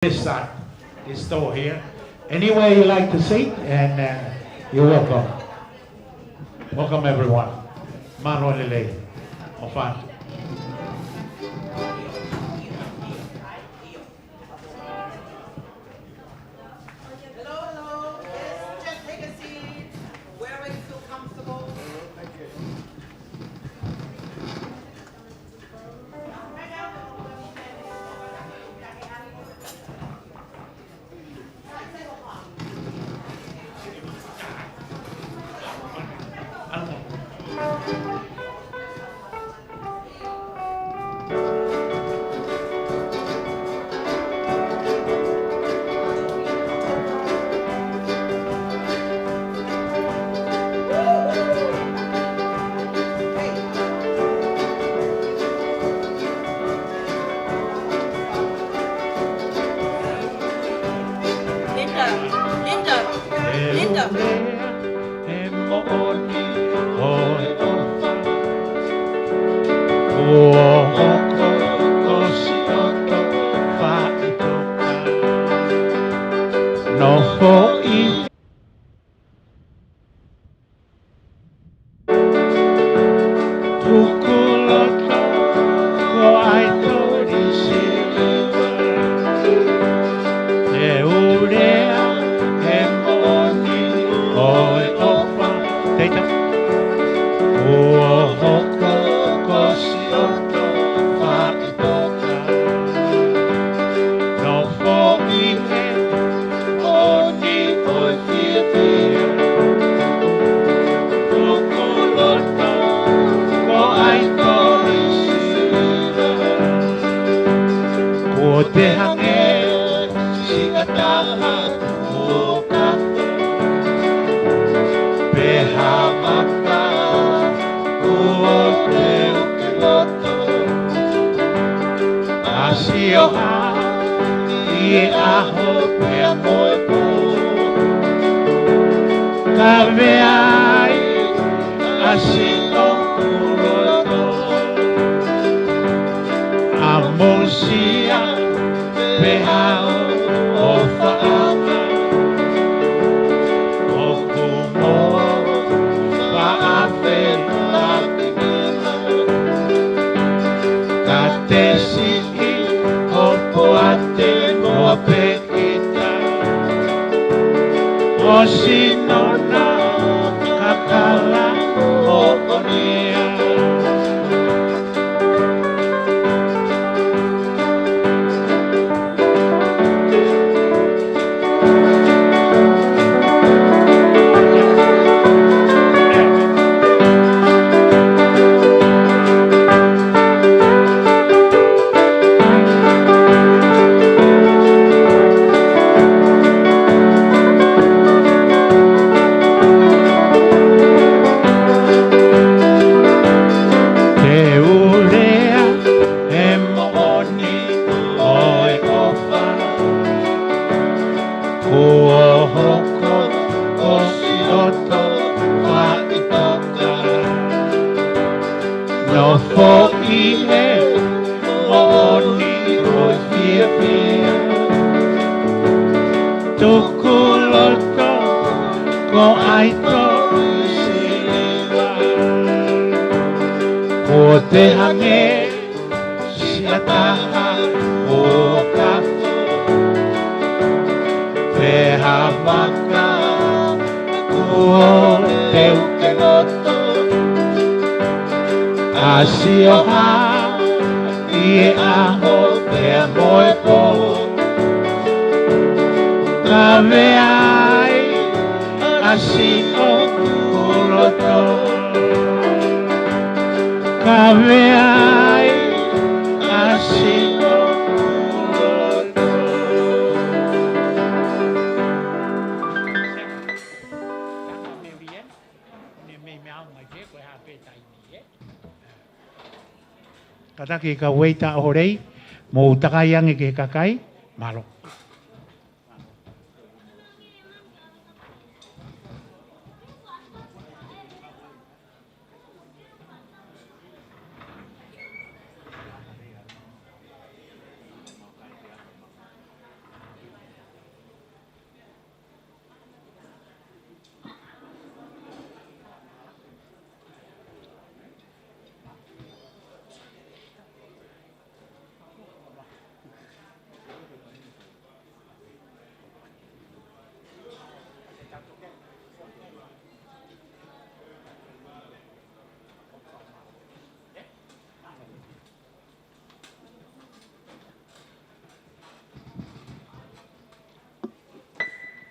This side, this door here. Anywhere you like to sit, and you're welcome. Welcome everyone. Oholei. Ofan. Hello. Yes, just take a seat. Wherever you feel comfortable. Kataki ka weita Oholei, mo takayang ke kakai, malo.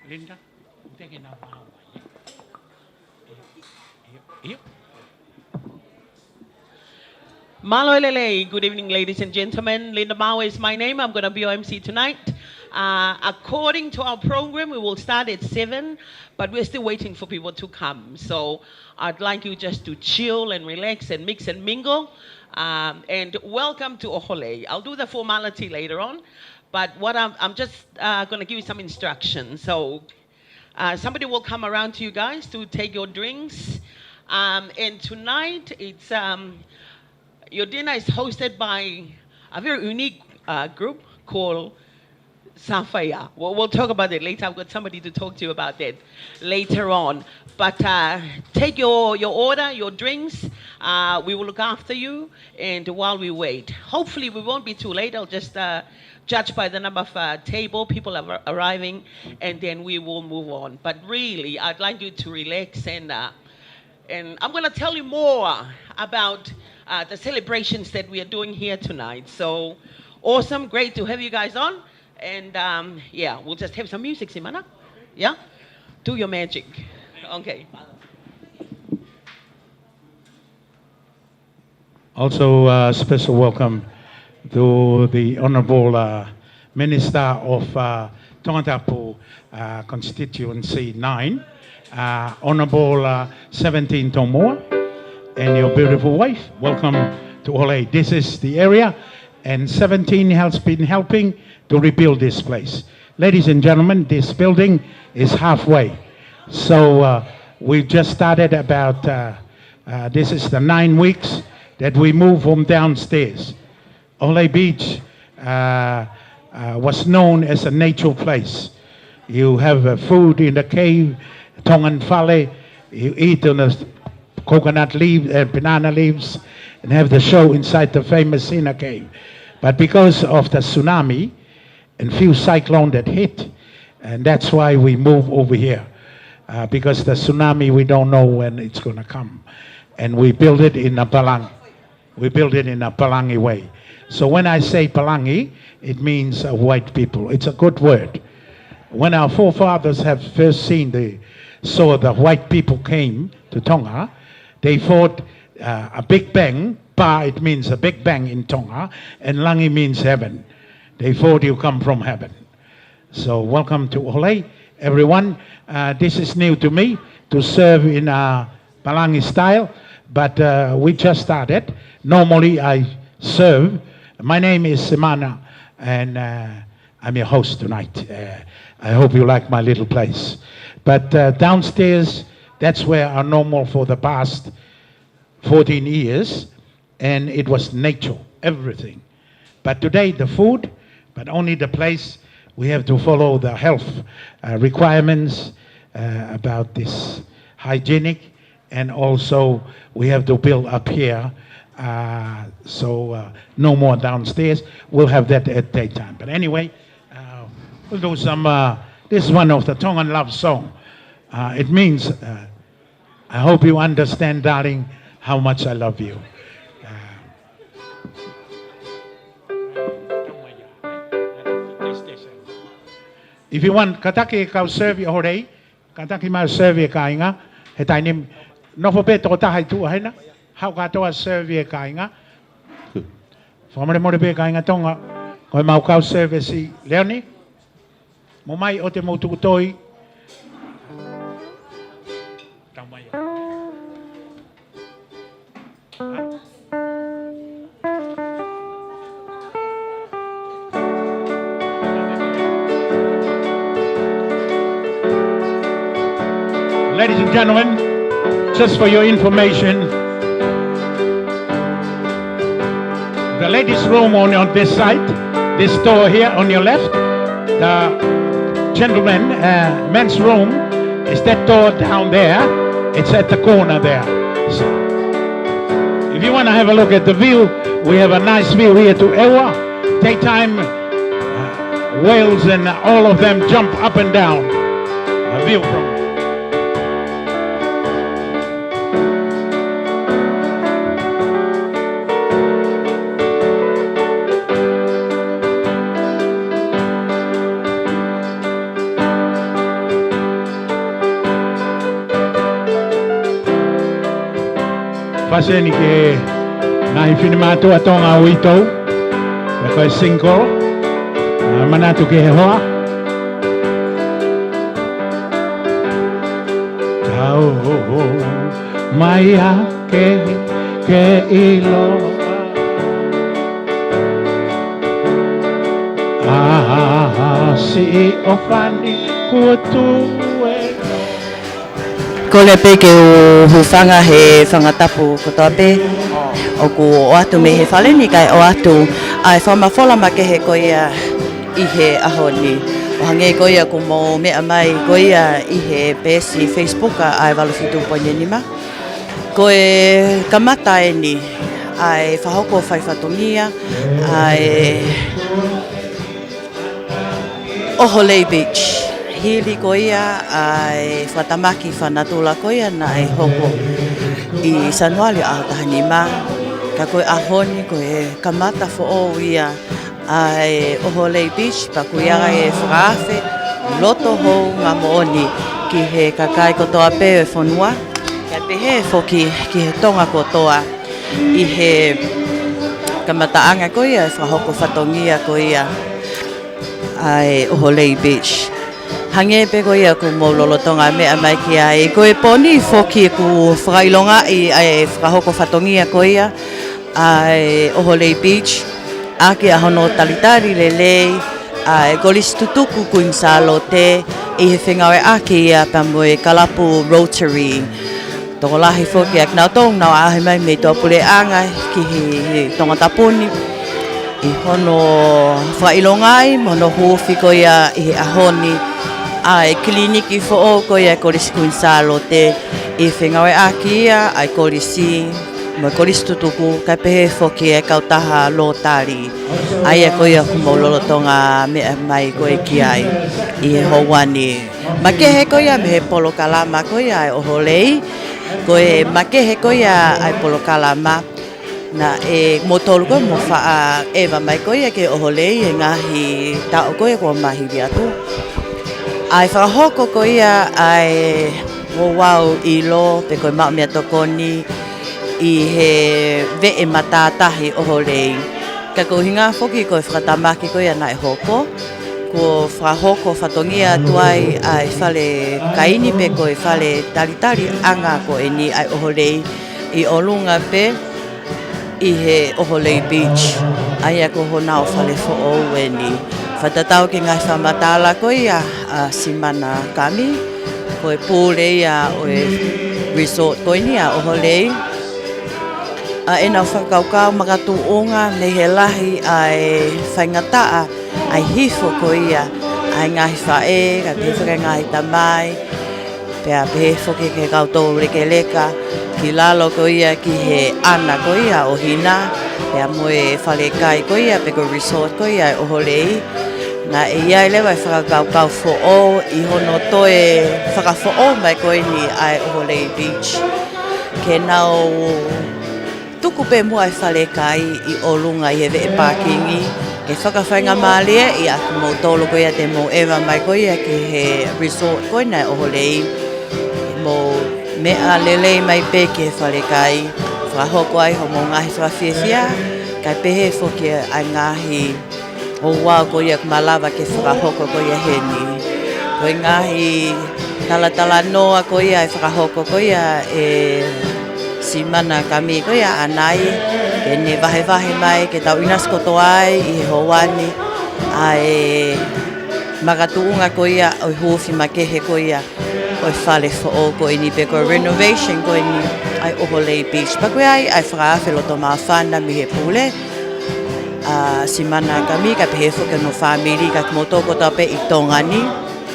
Linda, take it now. Yep. Malolele, good evening, ladies and gentlemen. Linda Mao is my name. I'm going to be your MC tonight. According to our program, we will start at 7, but we're still waiting for people to come. So I'd like you just to chill and relax and mix and mingle. And welcome to Oholei. I'll do the formality later on, but what I'm just going to give you some instructions. So somebody will come around to you guys to take your drinks. And tonight, it's your dinner is hosted by a very unique group called Safaya. We'll talk about it later. I've got somebody to talk to you about that later on. But take your order, your drinks. We will look after you. And while we wait, hopefully we won't be too late. I'll just judge by the number of table people are arriving, and then we will move on. But really, I'd like you to relax, and I'm going to tell you more about the celebrations that we are doing here tonight. So awesome, great to have you guys on. And yeah, we'll just have some music, Simana. Yeah? Do your magic. Okay. Also, special welcome to the Honorable Minister of Tongatapu Constituency 9, Honorable 17 Tomoa, and your beautiful wife. Welcome to Oholei. This is the area, and 17 has been helping to rebuild this place. Ladies and gentlemen, this building is halfway. So we've just started about, this is the 9 weeks that we moved from downstairs. Oholei Beach was known as a natural place. You have food in the cave, Tongan Fale, you eat on the coconut leaves and banana leaves, and have the show inside the famous Sina cave. But because of the tsunami and few cyclone that hit, and that's why we move over here. Because the tsunami, we don't know when it's going to come. And we build it in a palang. We build it in a palangi way. So when I say palangi, it means white people. It's a good word. When our forefathers have first saw the white people came to Tonga, they thought a big bang, pa it means a big bang in Tonga, and langi means heaven. They thought you come from heaven. So welcome to Oholei, everyone. This is new to me, to serve in a palangi style, but we just started. Normally I serve. My name is Simana, and I'm your host tonight. I hope you like my little place. But downstairs, that's where our normal for the past 14 years, and it was nature, everything. But today, the food, but only the place, we have to follow the health requirements about this hygienic, and also we have to build up here, so no more downstairs. We'll have that at daytime. But anyway, we'll do some, this is one of the Tongan love song. It means, I hope you understand, darling, how much I love you. If you want, kataki kau serve Oholei, kataki ma serve kainga, he tainim no for beto tahai tu haina, how katoa serve kainga. Famare mo be kainga Tonga, ko mau kau serve si Leonie. Mo mai o te mo tukutoi. Ladies and gentlemen, just for your information, the ladies' room on this side, this door here on your left, the gentlemen, men's room is that door down there. It's at the corner there. So, if you want to have a look at the view, we have a nice view here to Ewa. Daytime, whales and all of them jump up and down. A view from Paseni ke nahi whinimatua Tonga uitou. E koe single. Manatu ke he hoa. Tau mai a ke ilo. Si ofani kuatue. Ko le pe ke o hufanga he Tongatapu ko toa pe o ku o atu me he whaleni kai o atu ai whamafola ma ke he koia i he ahoni o hange koia ku mo mea mai koia i he pesi Facebooka ai walufitu poinenima ko e kamata e ni ai whahoko whaifatongia ai Oholei Beach hili koia ai whatamaki whanatula koia na ai hoko i sanuali a tahanima ka koe ahoni koe kamata fo o ia ai Oholei Beach pa kuiaga e whakaafe loto hou ngā mooni ki he kakai kotoa pe e whanua ka pehe foki ki he tonga kotoa i he kamataanga koia e whahoko whatongia koia ai Oholei Beach hange pe koia ku mo lolotonga mea mai ki ai koe poni foki ku whakailonga i ai whakahoko whatongia koia ai Oholei Beach aki ahono talitari lelei ai golis tutuku kuin salo te i he whengawe aki ia pamoe Kalapu Rotary toko lahi foki ak nau tong nau ahe mai me tō pule anga ki he Tongatapuni i hono whailongai mono hufi koia i he ahoni ai kliniki fo o koia kolisi kuin salo te i whengawe aki ia ai kolisi mo kolisi tutuku kai pehe foki e kautaha lotari ai e koia kumo lolotonga mea mai koe ki ai i he houani makehe koia me he polo kalama koia ai Oholei koe makehe koia ai polo kalama na e motolu koe mo faa ewa mai koia ke Oholei e ngahi tau koe kua mahiri atu ai whakahoko koia ai wau ilo pe koe mau mea tokoni i he vee matatahi Oholei ka ko hinga foki koe whakatamaki koia na e hoko ko whahoko whatongia tuai ai whale kaini pe koe whale taritari anga ko e ni ai Oholei i olunga pe i he Oholei Beach ai ako honao whale fo o e ni whatatau ki ngai whamatala koia simana kami koe pūle ia o e resort koe ni a Oholei e nau whakaukau makatu onga me he lahi ai whaingataa ai hifo ko ia ai ngahi whae ka te ngahi tamai pea pehe whoke ke kautou reke leka ki lalo ko ia ki he ana ko ia o hina pea moe whale kai ko ia pe ko resort ko ia Oholei na e ia lewa whakaukau fo o i hono toe whakafo o mai ko ni ai Oholei Beach ke nau tuku pe mua e whale kai i olunga i he vee pākingi ke whakawhainga mālia i aku mō tolo ko ia te mō ewa mai ko ia ki he resort ko ina Oholei mō mea lelei mai pe ki he whale kai whahoko ai ho mō ngahi whawhiawhia kai pehe whoki ai ngahi o wau ko ia kumalawa ke whakahoko ko ia heni ko i ngahi talatala noa ko ia e whakahoko ko ia e simana kami ko ia anai ke ne vahe mai ke tau inasko to ai i he hoani ai magatuunga ko ia o hufi makehe ko ia o whale fo o ko ini pe ko renovation ko ini ai Oholei Beach pa ko ai whakaafe loto mawhana mi he pule simana kami ka pehe fo ke no family ka motoko tape i Tongani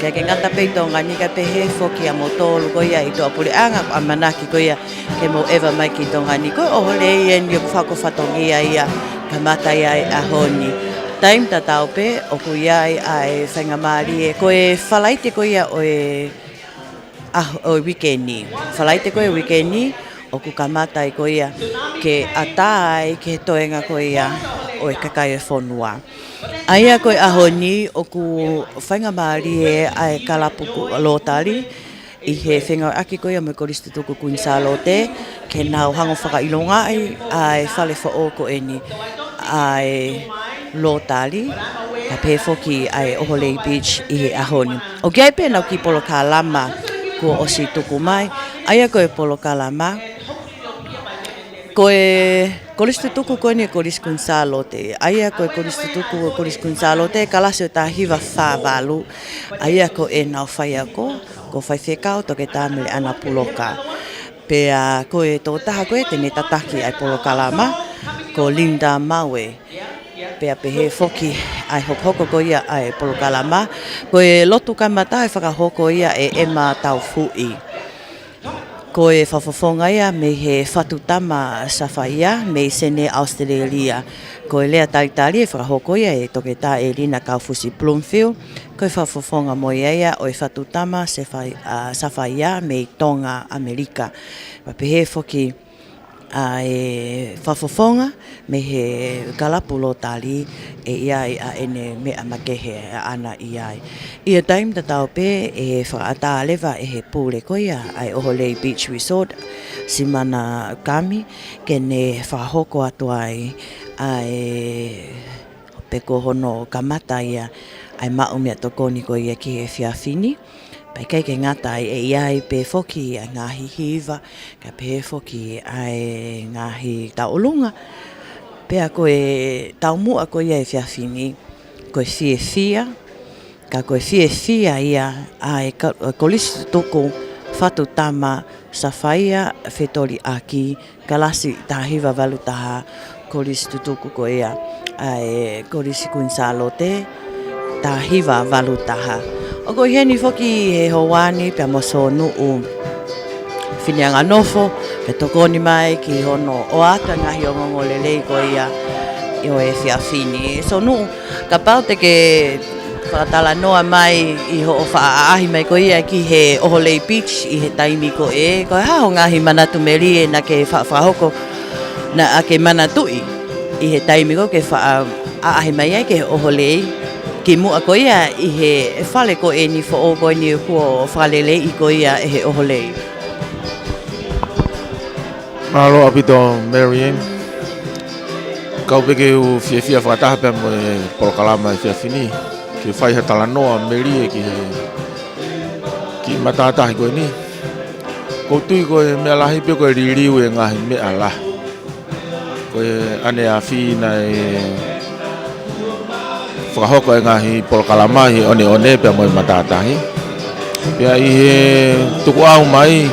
ke ngata pe Tongani ka pehe fo ki a motolo ko ia i to pule anga a manaki ko ia ke mo eva mai ki Tongani ko Oholei en yo whako whatongia ia ka mata ia a honi time tatau pe o ku ia ai whainga maari e ko e whalaite ko ia o e weekendi whalaite ko e weekendi o ku kamata i ko ia ke atai ke toenga ko ia o e kakai e whonua. Aia koe ahoni o ku whainga maari e ai Kalapu lotari I he whenga aki koia me koristu tuku kunsalo te, ke nau hango whakailonga ai whale wha ko eni ai lo tali, ka pe foki ai Oholei Beach I he ahoni. O kia pe nau ki polo ka lama ko osi tuku mai, aia koe polo ka lama, koe koristu tuku koe ni koris kunsalo te, aia koe koristu tuku koris kunsalo te, kalasi o ta hiva whāwalu, aia ko e nau whaia ko whai whekau toke tāmele ana puloka. Pea koe tō taha koe tene tataki ai polo kalama, ko Linda Maue. Pea pehe foki ai hoko koia ai polo kalama, koe lotu kamata ai whakahoko ia e Emma Taufui. Koe whawhawhonga ia me he whatutama sawhaia me sene Australia. Koe lea taritari e whakahoko ia e toke tā Elena Kaufusi Blumfield. Koe whawhawhonga mo ia o e whatutama sawhaia me Tonga, Amerika. Pehe foki e whawhawhonga me he kalapulo tali e iai a ene me amakehe ana iai. Ia taim tatau pe e whaata lewa e he pūle koia ai Oholei Beach Resort simana kami ke ne whahoko atu ai peko hono kamata ia ai maumi atokoni koia ki he whiawhini. Pai kei ke ngata e iai pe foki ai ngahi hiva, ka pe foki ai ngahi Taolonga. Pea koe taumua koe ia e whiawhini, koe whiewhia, ka koe whiewhia ia ai kolisi tuku whatutama sawhaia whetori aki, kalasi tahiva walu taha kolisi tuku koe ia ai kolisi kunsalo te, tahiva walu taha. O ko heni foki he hoani pia moso nuu whinianga nofo, pe tokoni mai ki hono o ata ngahi o ngongolelei ko ia I o e whiawhini. So nuu ka pau te ke whakatala noa mai I ho o whaahi mai ko ia ki he Oholei Beach I he taimi ko e. Ko hao ngahi manatu meri e na ke whahoko na ake manatui I he taimi ko ke whaahi mai ai ke Oholei. Ki mua ko ia I he whale ko e ni fo o ko ni ko whalele I ko ia e he Oholei. Mahalo apito Marianne. Kau peke u whiawhia whakataha pia mo e polokalama I whiawhini. Ki whai he talanoa meri e ki matatahi koe ni. Ko tui koe mea lahi pia koe ririu e ngahi mea lah. Koe ane a whina whakahoko e ngahi polokalama I one pia mo e matatahi. Pia I he tuku au mai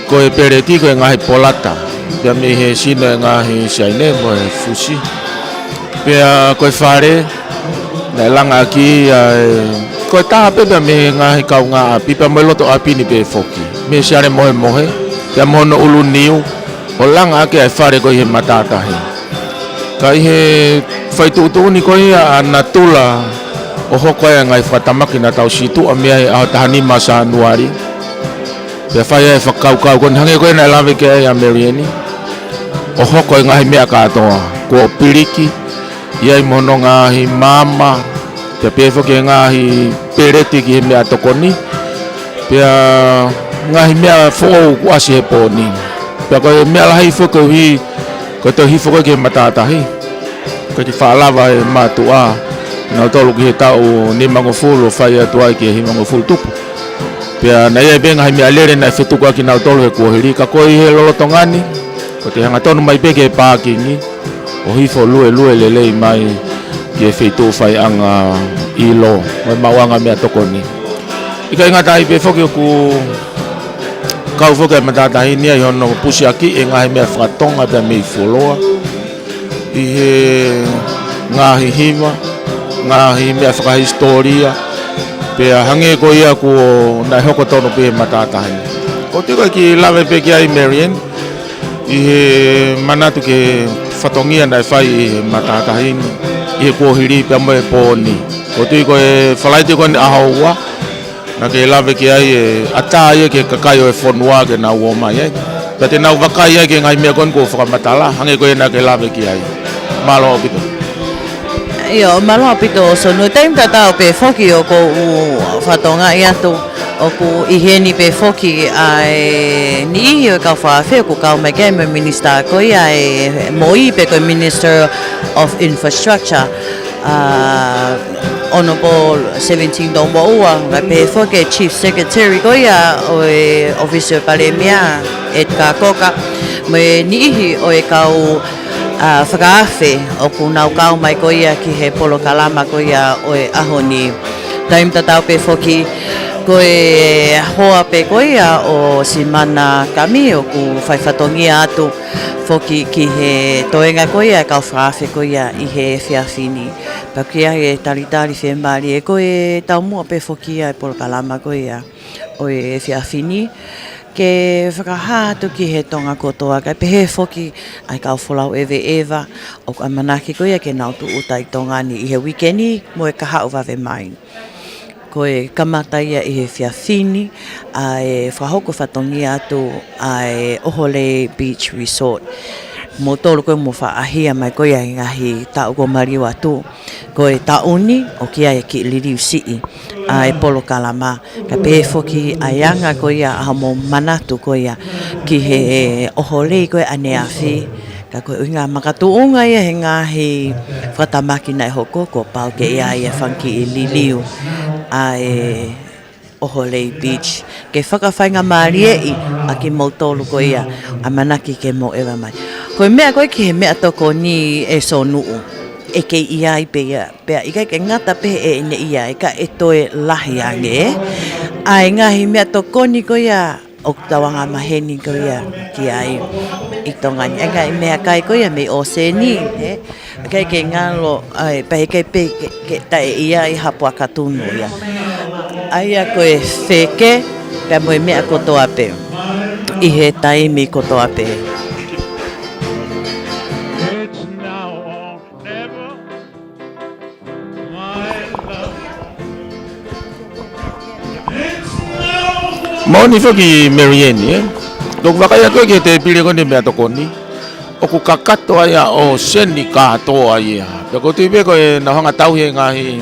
koe pereti koe ngahi polata. Pia me he sino e ngahi siaine mo e fusi. Pia koe whare na langa ki koe taha pe pia me ngahi kaunga api. Pia mo loto api ni pe foki. Me siare mohe mohe. Pia mono ulu niu. O langa ake ai whare koe he matatahi. Ka I he whaituutuni koe ia ana tula o hoko e ngai whatamaki na tau situ a mea e tahani masa anuari. Pea whai e whakaukau koe hange koe na e lawe ke a Marianne. O hoko e ngahi mea katoa. Ko o piriki, iai mono ngahi mama, pea pewhoke e ngahi pereti ki he mea tokoni. Pea ngahi mea whou kuasi he pōni. Pea koe mea lahi whoko hi, koe tau hi whoko ki he matatahi. Koe ki whaalawa e mātua. Nau tolu ki he tau ni mangofulu, whai atu ai ki he mangofulu tupu. Pea na ia benga hai mea lere na whetuku aki nau tolu he kuahiri. Ka koe he lolotongani, ko te hanga tonu mai peke he pākingi. O hifo lue lelei mai ki he whetu whai anga ilo, mai mauanga mea tokoni. Ika inga tahi pe whoki o ku kau whoki e matatahi nia I hono pusi aki e ngahi mea whakatonga pia mei wholoa. I he ngahi hima, ngahi mea whakahistoria. Pea hange ko ia ko na hoko tono pe matatahi. Ko te koe ki lawe pe ki ai Marianne. I he manatu ke whatongia na whai I matatahi. I he kuohiri pia mo e pōni. Ko te koe whalaiti koe ni ahaua. Na ke lawe ki ai ata ia ke kakai o e whonua ke na ua mai ai. Pea te nau wakai ai ke ngai mea koe ko whakamatala. Hange koe na ke lawe ki ai. Malo o pito. Io, malo apito so no time tatao pe foki o ko whatonga I atu o ku iheni pe foki ai ni o ka fa fe ku ka me game minister ko ia e moi pe ko Minister of Infrastructure Honorable 17 Dombo Ua pe foki Chief Secretary ko ia o Officer Palemia et ka koka me ni o e kau whakaafe o ku nau kau mai ko ia ki he polo kalama ko ia o e ahoni taim tatau pe foki ko e hoa pe ko ia o si mana kami o ku whaifatongia atu foki ki he toenga ko ia kau whaafe ko ia i he whiawhini pa kia he taritari whembari e ko e tau mua pe foki ia e polo kalama ko ia o e whiawhini ke whakahātu ki he tonga kotoa kai pehe foki ai kau wholau ewa o ka manaki ko ia ke nautu utai tongani i he wikeni mo e kahau wawe mai. Ko e kamataia i he whiawhini a e whahoko whatongia atu a e Oholei Beach Resort. Mo tolu koe mo whaahia mai ko ia ngahi tau ko mariwa tu. Ko e tauni o kia e ki liriu sii a e polo kalama. Ka pehe foki a yanga ko ia a mo manatu ko ia ki he Oholei ko e ane awhi. Ka koe inga makatuunga ia he ngahi whatamaki nai hoko ko pau ke ia ia whanki i liliu a e Oholei Beach. Ke whakawhainga marie i a ki mautolu ko ia a manaki ke mo ewa mai. Koe mea koe ki he mea toko ni e so nuu. E kei ia i pea. Pea i kai ke ngata pehe e ine ia e ka e toe lahi ange. Ai ngahi mea toko ni ko ia o tawanga maheni ko ia ki ai i tongani. Anga i mea kai ko ia me o se ni. Kai ke ngalo ai pehe kai pe ke tae ia i hapua katunu ia. Ai a koe wheke pea moe mea kotoa pe. I he taimi kotoa pe. Moni foki Marianne, dok wakaya koe ke te pili kone mea tokoni. Oku kakato aya o seni katoa ia. Peko tipe koe na hanga tauhe ngahi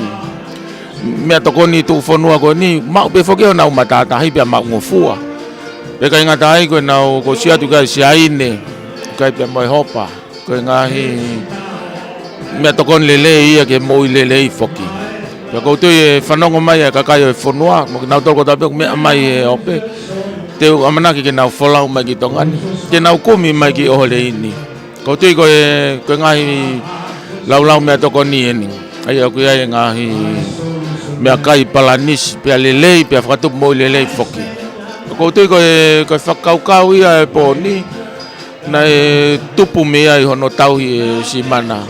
mea tokoni tu whanua koe ni. Mau pe foki o nau matatahi pia mau ngofua. Peka inga tahi koe nau ko siatu kai siaine. Kai pia moe hopa. Koe ngahi mea tokoni lele ia ke moi lele i foki. Ya kau tu e whanongo mai e kakaio e whanua, mo ki nau toko tape mea mai e ope. Te amanaki ke nau wholau mai ki tongani, ke nau kumi mai ki Oholei ni. Kau tu koe ngahi lau mea toko ni eni. Ai aku ia e ngahi mea kai palanis, pia lelei, pia whakatup moi lelei foki. Kau tu koe whakaukau ia e po ni, na e tupu mea i hono tauhi e si mana.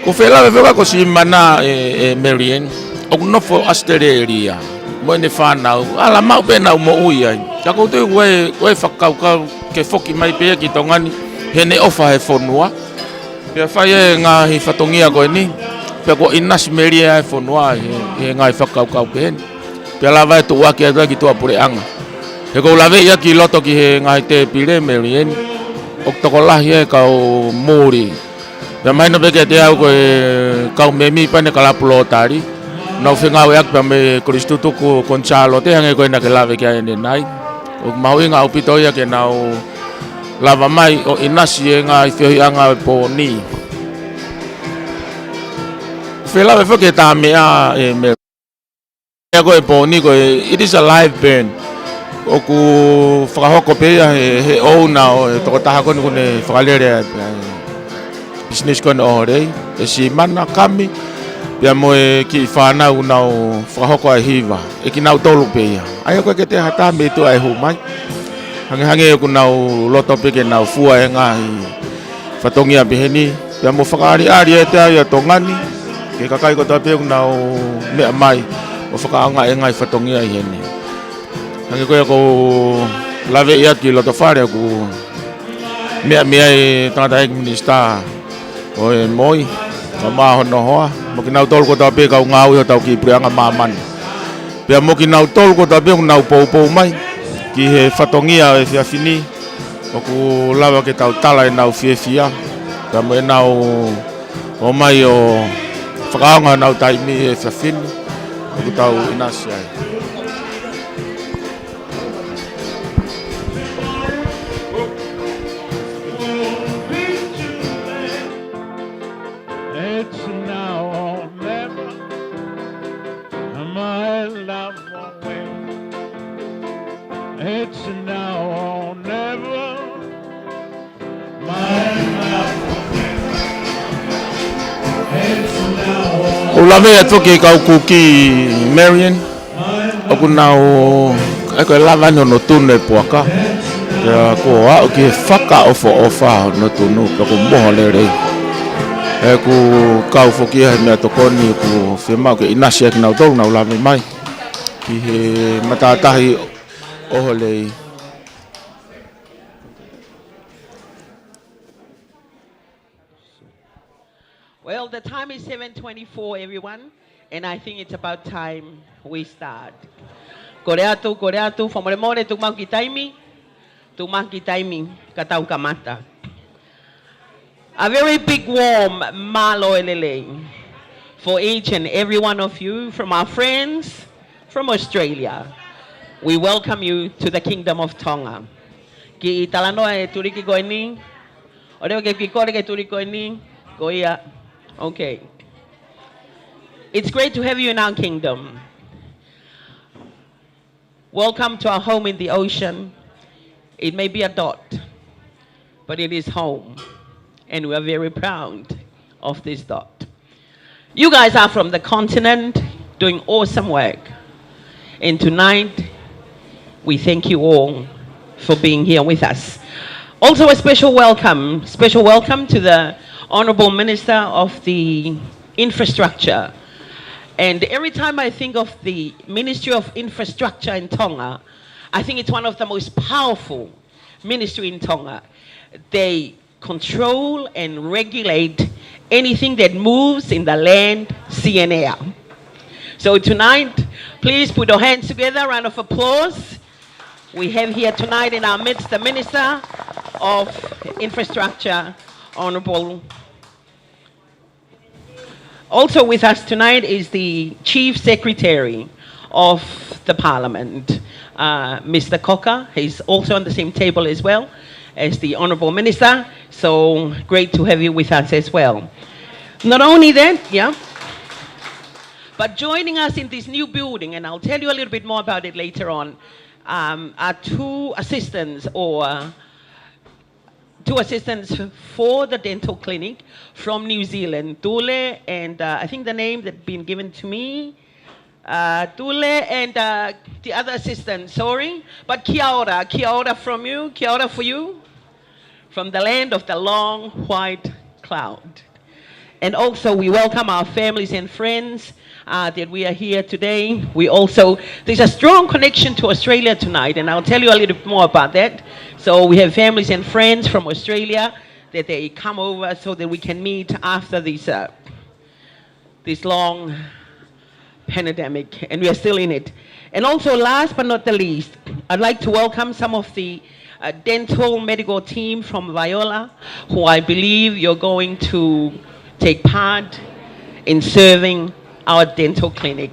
Ko whela weweka ko si mana e Marianne, o nofo astereria, mo ne whanau, ala mau pena mo ui ai. Ka kou tui koe whakaukau ke foki mai pea ki tongani, he ne ofa he whanua. Pea whai e ngahi whatongia koe ni, pea ko inasi meria e whanua, he ngahi whakaukau pe heni. Pea lawa e tu waki atua ki tua pure anga. He kou lawe ia ki loto ki he ngahi te pire Marianne, o toko lahi e kau muri. Pea mai no peke te au koe kau memi pane kalapulo tari. Nau whengawe ak pea me Kristutuku konchalo te hange koe na ke lawe kia ene nai. O maui ngā upito ia ke nau lava mai o inasi e ngā i whiohi anga po ni. Whelawe whoke tā mea e me. Mea koe po ni koe, it is a live band. O ku whakahoko pe ia he ouna o e toko taha kone kone whakalere business koe Oholei, e si mana kami, pia moe ki whanau nau whakahoko ai hiva, e ki nau tolu pe ia. Ai koe ke te hata me tu ai hu mai. Hange ku nau loto pe ke nau fua e ngahi whatongia peheni, pia mo whakaari e te ai a tongani, ke kakai ko tape ku nau mea mai, o whakaanga e ngai whatongia i hene. Hange koe ko lawe ia ki loto whare ku mea e tangata heki minister, oi moi, ka maho no hoa, mo ki nau tolu ko tape kau ngau i tau ki prianga mamani. Pea mo ki nau tolu ko tape ku nau pou mai, ki he whatongia e whiawhini, o ku lawa ke tau tala e nau whiawhia, pea mo e nau o mai o whakaonga nau taimi e whiawhini, o ku tau inasi ai. love won't win. It's now or never. My love won't win. It's now or Ulame atu ki Kaufusi Marion. Aku nau eko lava no tune poaka. Ya ko a ki faka ofa no tunu ko mohole re. Eku Kaufusi me tokoni ku fema ko inasiak na do na ulame mai. Ki he matatahi Oholei. Well, the time is 7:24, everyone, and I think it's about time we start. Koreatu, famole tukmau kitaimi, katau kamata. A very big warm malo elele for each and every one of you from our friends from Australia. We welcome you to the Kingdom of Tonga. Ki talano e turiki koini, oreo ke kikore ke turiki koini, koia. Okay. It's great to have you in our kingdom. Welcome to our home in the ocean. It may be a dot, but it is home. And we are very proud of this dot. You guys are from the continent doing awesome work. And tonight, we thank you all for being here with us. Also a special welcome to the Honorable Minister of the Infrastructure. And every time I think of the Ministry of Infrastructure in Tonga, I think it's one of the most powerful ministry in Tonga. They control and regulate anything that moves in the land, sea and air. So tonight, please put your hands together, round of applause. We have here tonight in our midst the Minister of Infrastructure, Honorable. Also with us tonight is the Chief Secretary of the Parliament, Mr. Koka. He's also on the same table as well as the Honorable Minister. So great to have you with us as well. Not only that, but joining us in this new building, and I'll tell you a little bit more about it later on, are two assistants for the dental clinic from New Zealand, Tule, and I think the name that's been given to me, Tule, and the other assistant, sorry, but kia ora from you, kia ora for you, from the land of the long white cloud. And also we welcome our families and friends that we are here today. There's a strong connection to Australia tonight, and I'll tell you a little bit more about that. So we have families and friends from Australia that they come over so that we can meet after this long pandemic, and we are still in it. And also last but not the least, I'd like to welcome some of the dental medical team from Viola, who I believe you're going to take part in serving our dental clinic.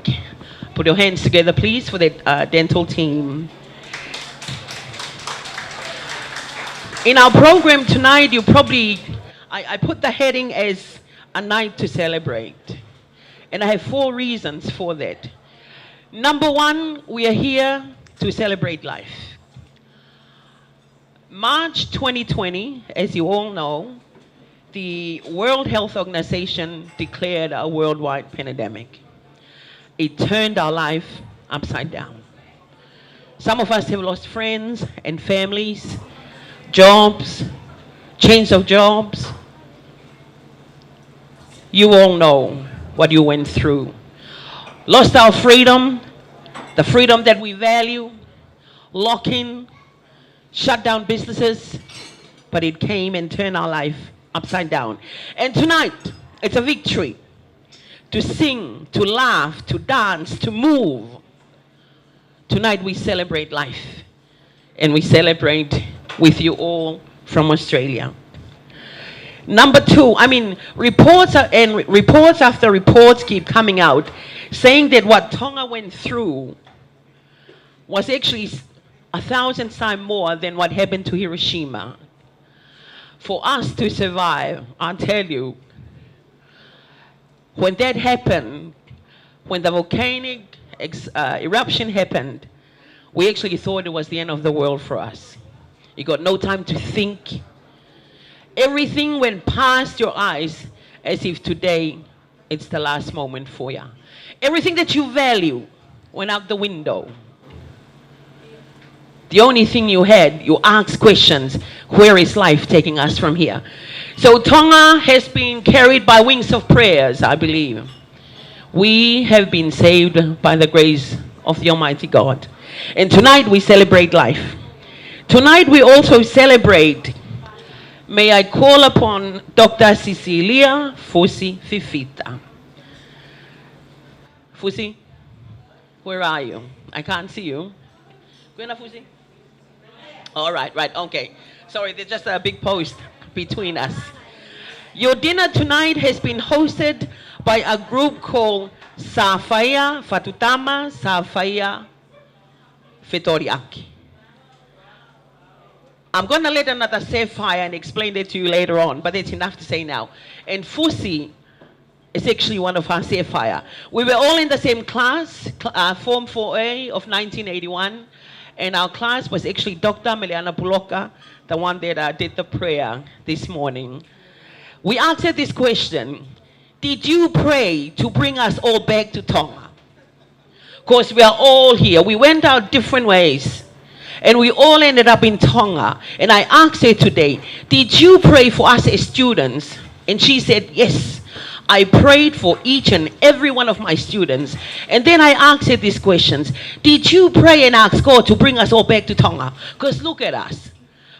Put your hands together, please, for the dental team. In our program tonight, I put the heading as a night to celebrate. And I have 4 reasons for that. Number 1, we are here to celebrate life. March 2020, as you all know, the World Health Organization declared a worldwide pandemic. It turned our life upside down. Some of us have lost friends and families, jobs, change of jobs. You all know what you went through. Lost our freedom, the freedom that we value, lock-in, shut down businesses, but it came and turned our life upside down. And tonight, it's a victory. To sing, to laugh, to dance, to move. Tonight we celebrate life. And we celebrate with you all from Australia. Number 2, reports after reports keep coming out saying that what Tonga went through was actually 1,000 times more than what happened to Hiroshima. For us to survive, I'll tell you, when that happened, when the volcanic eruption happened, we actually thought it was the end of the world for us. You got no time to think. Everything went past your eyes as if today it's the last moment for you. Everything that you value went out the window. The only thing you had, you asked questions, where is life taking us from here? So Tonga has been carried by wings of prayers, I believe. We have been saved by the grace of the Almighty God. And tonight we celebrate life. Tonight we also celebrate, may I call upon Dr. Cecilia Fusi Fifita. Fusi, where are you? I can't see you. Where Fusi? All right, okay. Sorry, there's just a big post between us. Your dinner tonight has been hosted by a group called Safaya Fatutama Safaya Fetoriaki. I'm going to let another Sapphire and explain it to you later on, but it's enough to say now. And Fusi is actually one of our Sapphire. We were all in the same class, Form 4A of 1981, and our class was actually Dr. Meliana Puloka, the one that did the prayer this morning. We asked her this question: did you pray to bring us all back to Tonga? Because we are all here. We went our different ways, and we all ended up in Tonga. And I asked her today, did you pray for us as students? And she said, yes, I prayed for each and every one of my students. And then I asked her these questions. Did you pray and ask God to bring us all back to Tonga? Because look at us.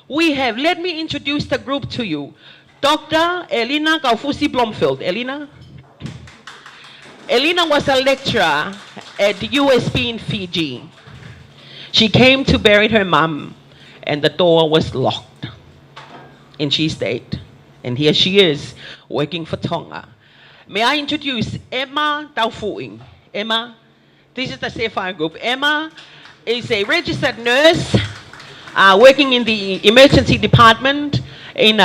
We have, let me introduce the group to you. Dr. Elena Kaufusi Blumfield. Elena? Elena was a lecturer at USP in Fiji. She came to bury her mom, and the door was locked. And she stayed. And here she is, working for Tonga. May I introduce Emma Taufui. Emma, this is the Sapphire group. Emma is a registered nurse working in the emergency department in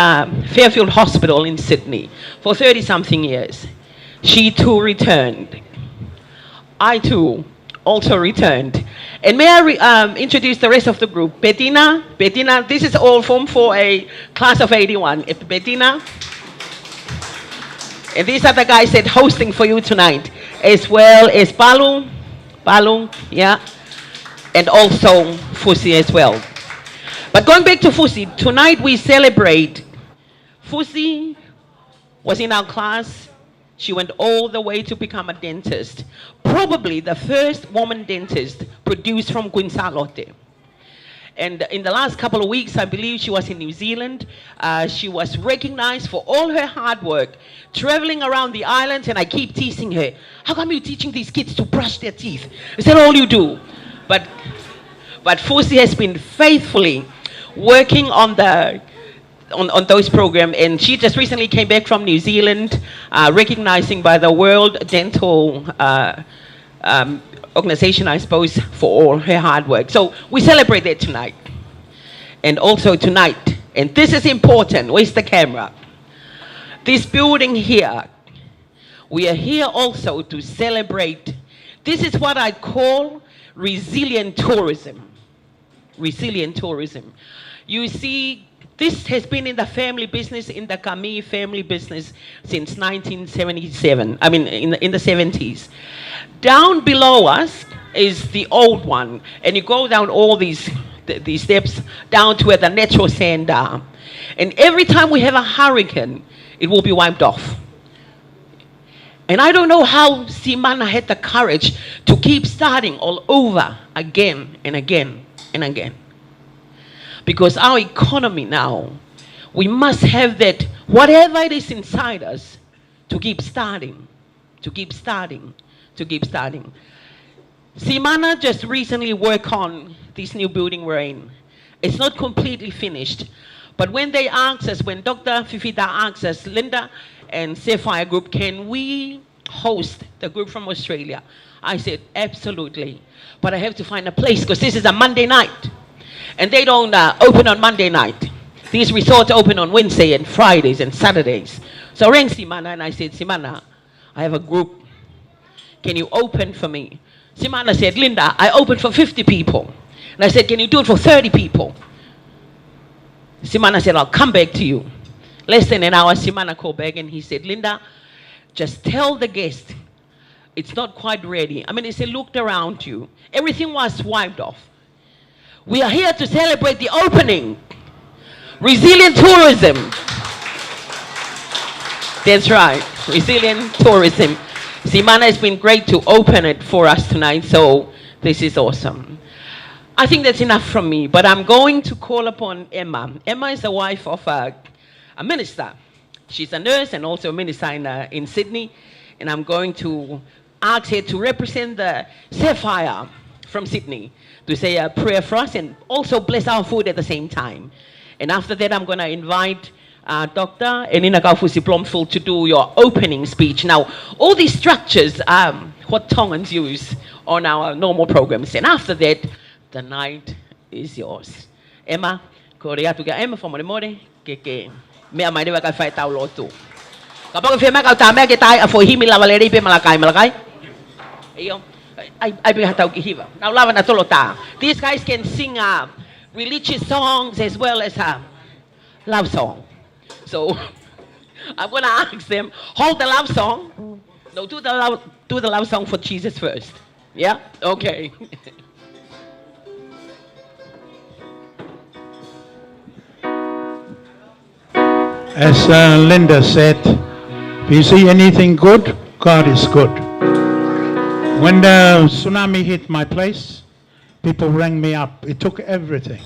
Fairfield Hospital in Sydney for 30-something years. She too returned. I too also returned. And may I introduce the rest of the group. Bettina, this is all Form 4A, class of 81. Bettina. And these are the guys that hosting for you tonight, as well as Palu, yeah, and also Fusi as well. But going back to Fusi, tonight we celebrate. Fusi was in our class. She went all the way to become a dentist. Probably the first woman dentist produced from Queensalote. And in the last couple of weeks, I believe she was in New Zealand. She was recognized for all her hard work, traveling around the islands, and I keep teasing her. How come you're teaching these kids to brush their teeth? Is that all you do? But Fusi has been faithfully working on those programs, and she just recently came back from New Zealand, recognizing by the World Dental Organization, I suppose, for all her hard work. So we celebrate that tonight. And also tonight, and this is important, where's the camera? This building here, we are here also to celebrate. This is what I call resilient tourism. Resilient tourism. You see, this has been in the family business, in the Kami family business since 1977, I mean in the 70s. Down below us is the old one, and you go down all these steps down to where the natural sand are. And every time we have a hurricane, it will be wiped off. And I don't know how Simana had the courage to keep starting all over again and again and again. Because our economy now, we must have that, whatever it is inside us, to keep starting, to keep starting, to keep starting. Simana just recently worked on this new building we're in. It's not completely finished. But when they asked us, when Dr. Fifita asked us, Linda and Sapphire Group, can we host the group from Australia? I said, absolutely. But I have to find a place, because this is a Monday night. And they don't open on Monday night. These resorts open on Wednesday and Fridays and Saturdays. So I rang Simana and I said, Simana, I have a group. Can you open for me? Simana said, Linda, I opened for 50 people. And I said, can you do it for 30 people? Simana said, I'll come back to you. Less than an hour, Simana called back and he said, Linda, just tell the guest it's not quite ready. I mean, he said, looked around you. Everything was wiped off. We are here to celebrate the opening. Resilient tourism. That's right, resilient tourism. Simana has been great to open it for us tonight, so this is awesome. I think that's enough from me, but I'm going to call upon Emma. Emma is the wife of a minister. She's a nurse and also a minister in Sydney, and I'm going to ask her to represent the Sapphire from Sydney to say a prayer for us and also bless our food at the same time. And after that, I'm going to invite Dr. Elena Kaufusi Blumfield to do your opening speech. Now, all these structures are what Tongans use on our normal programs. And after that, the night is yours. Emma, korea tu ka Emma from Moremore, ke mea mai dewa ka fai tau lotu. Kapag fema ka tama ke tai afo himi la valeri pe malakai. Iyo. I bring hatau ki hiva. Now lava na tolota. These guys can sing religious songs as well as love song. So I'm gonna ask them, hold the love song. No, do the love song for Jesus first. Yeah? Okay. As Linda said, if you see anything good, God is good. When the tsunami hit my place, people rang me up. It took everything.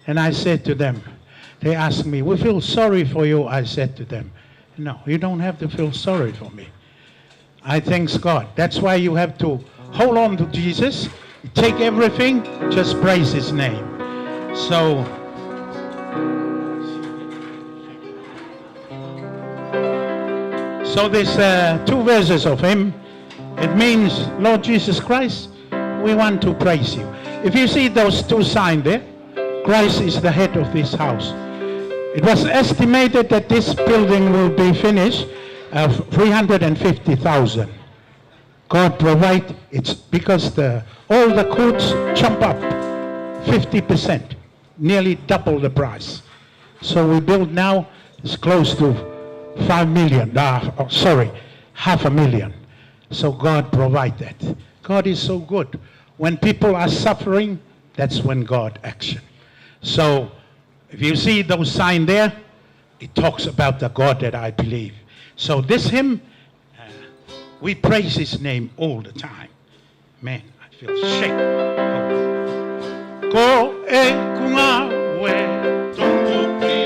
And I said to them, they asked me, we feel sorry for you. I said to them, no, you don't have to feel sorry for me. I thank God. That's why you have to hold on to Jesus. Take everything, just praise his name. So there's two verses of him. It means, Lord Jesus Christ, we want to praise you. If you see those two signs there, Christ is the head of this house. It was estimated that this building will be finished of 350,000. God provide, it's because all the costs jump up 50%, nearly double the price. So we build now, it's close to 5 million, half a million. So God provide that. God is so good. When people are suffering, that's when God action. So if you see those signs there, it talks about the God that I believe. So this hymn, we praise his name all the time. Man, I feel shaken. Ko e kunga we tongu ki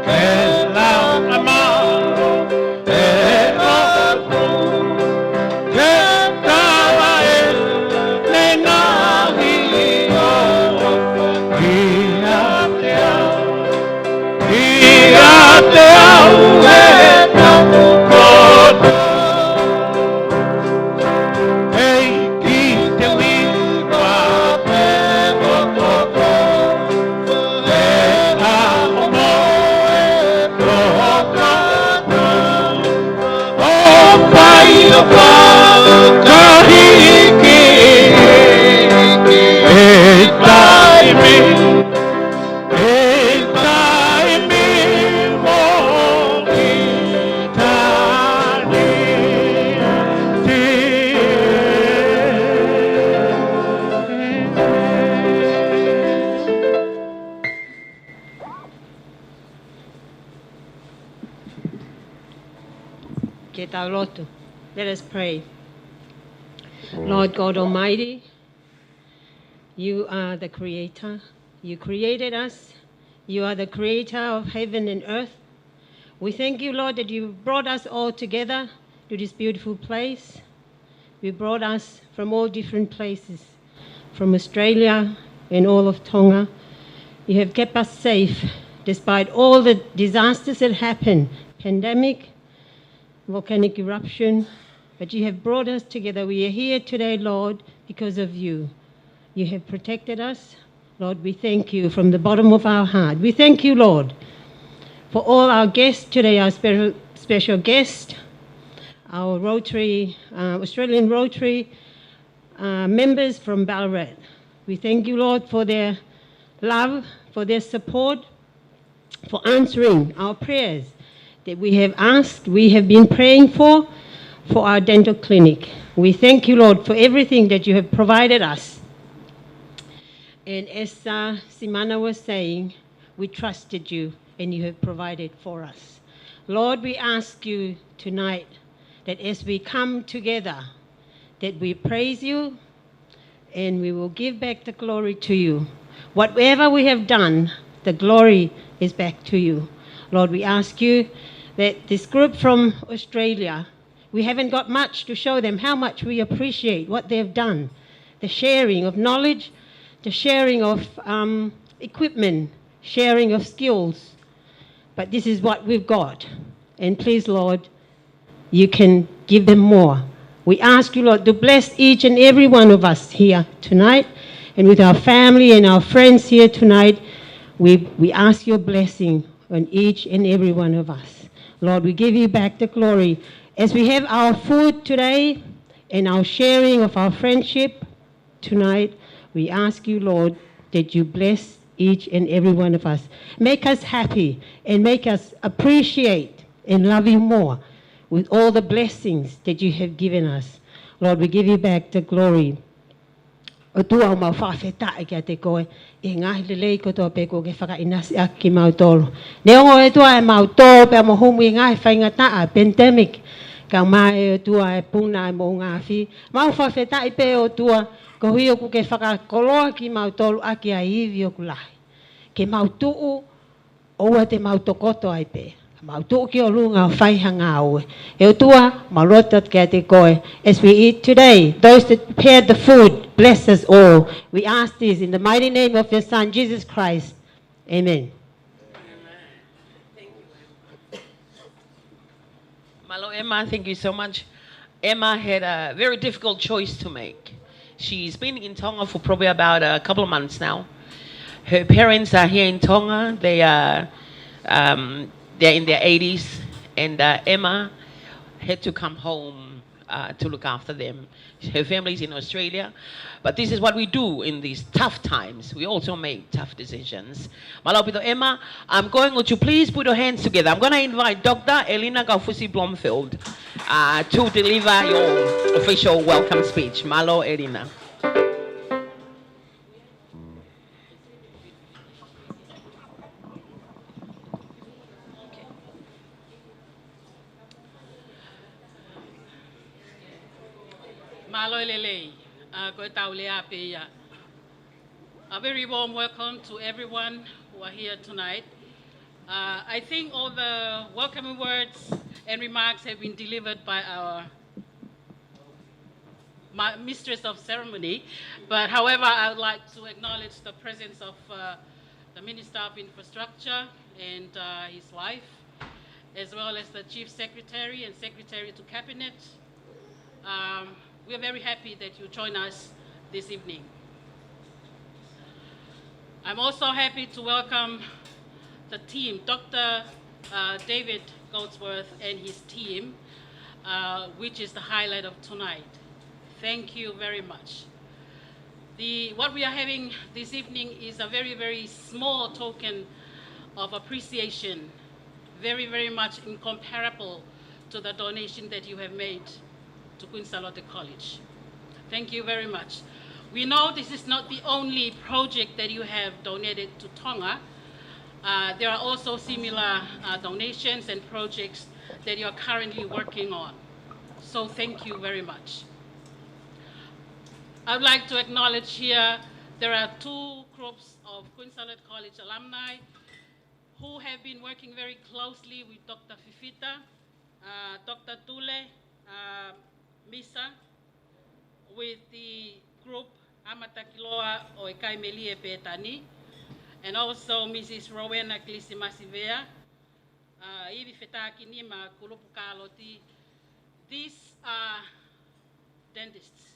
ke lau amalo e o ke tawa e ne ngahi o ia te au e tau koto ei ki te wiwa pe koko e a ono e koko o pai o kahiki e taimi Let us pray. Lord God Almighty, you are the creator. You created us. You are the creator of heaven and earth. We thank you, Lord, that you brought us all together to this beautiful place. You brought us from all different places, from Australia and all of Tonga. You have kept us safe despite all the disasters that happened, pandemic, volcanic eruption, but you have brought us together. We are here today, Lord, because of you. You have protected us. Lord, we thank you from the bottom of our heart. We thank you, Lord, for all our guests today, our special guest, our Rotary, Australian Rotary members from Ballarat. We thank you, Lord, for their love, for their support, for answering our prayers that we have asked, we have been praying for our dental clinic. We thank you, Lord, for everything that you have provided us. And as Simana was saying, we trusted you and you have provided for us. Lord, we ask you tonight that as we come together, that we praise you and we will give back the glory to you. Whatever we have done, the glory is back to you. Lord, we ask you that this group from Australia, we haven't got much to show them how much we appreciate what they've done. The sharing of knowledge, the sharing of equipment, sharing of skills. But this is what we've got. And please, Lord, you can give them more. We ask you, Lord, to bless each and every one of us here tonight, and with our family and our friends here tonight. We ask your blessing on each and every one of us. Lord, we give you back the glory. As we have our food today and our sharing of our friendship tonight, we ask you, Lord, that you bless each and every one of us. Make us happy and make us appreciate and love you more with all the blessings that you have given us. Lord, we give you back the glory. O tua o mau whawhetae kia te koe, e ngahi lelei kotoa pe ko ke whakainasi a ki mau tolo. Ne ongo e tua e mau tolo pe mo humu i ngahi whaingataa, pandemic, ka mai o tua e puna e mo ngā whi. Mau whawhetae pe o tua, ko hui o ku ke whakakoloa ki mau tolo a ki a iwi o ku lahi. Ke mau tuu, oua te mau tokoto ai pe. Mau tuu ki o lunga o whaihanga aue. E o tua, mau rotat kia te koe. As we eat today, those that prepared the food, bless us all. We ask this in the mighty name of your Son, Jesus Christ. Amen. Malo Emma, thank you so much. Emma had a very difficult choice to make. She's been in Tonga for probably about a couple of months now. Her parents are here in Tonga. They are they're in their 80s, and Emma had to come home to look after them. Her family's in Australia, but this is what we do in these tough times. We also make tough decisions. Malapito Emma, would you please put your hands together? I'm going to invite Dr. Elena Kaufusi Blumfield to deliver your official welcome speech. Malo Elena. Malo lele, ko taulea pe ya. A very warm welcome to everyone who are here tonight. I think all the welcoming words and remarks have been delivered by our mistress of ceremony, but however, I would like to acknowledge the presence of the Minister of Infrastructure and his wife, as well as the Chief Secretary and Secretary to Cabinet. We are very happy that you join us this evening. I'm also happy to welcome the team, Dr. David Goldsworth and his team, which is the highlight of tonight. Thank you very much. What we are having this evening is a very, very small token of appreciation, very, very much incomparable to the donation that you have made to Queen Charlotte College. Thank you very much. We know this is not the only project that you have donated to Tonga. There are also similar donations and projects that you are currently working on. So thank you very much. I would like to acknowledge here there are two groups of Queen Charlotte College alumni who have been working very closely with Dr. Fifita, Dr. Tule, Misa, with the group Amatakiloa o Ekaimelie Petani, and also Mrs. Rowena Klisimasivea, Ivi Fetaki Nima Kulupukaloti. These are dentists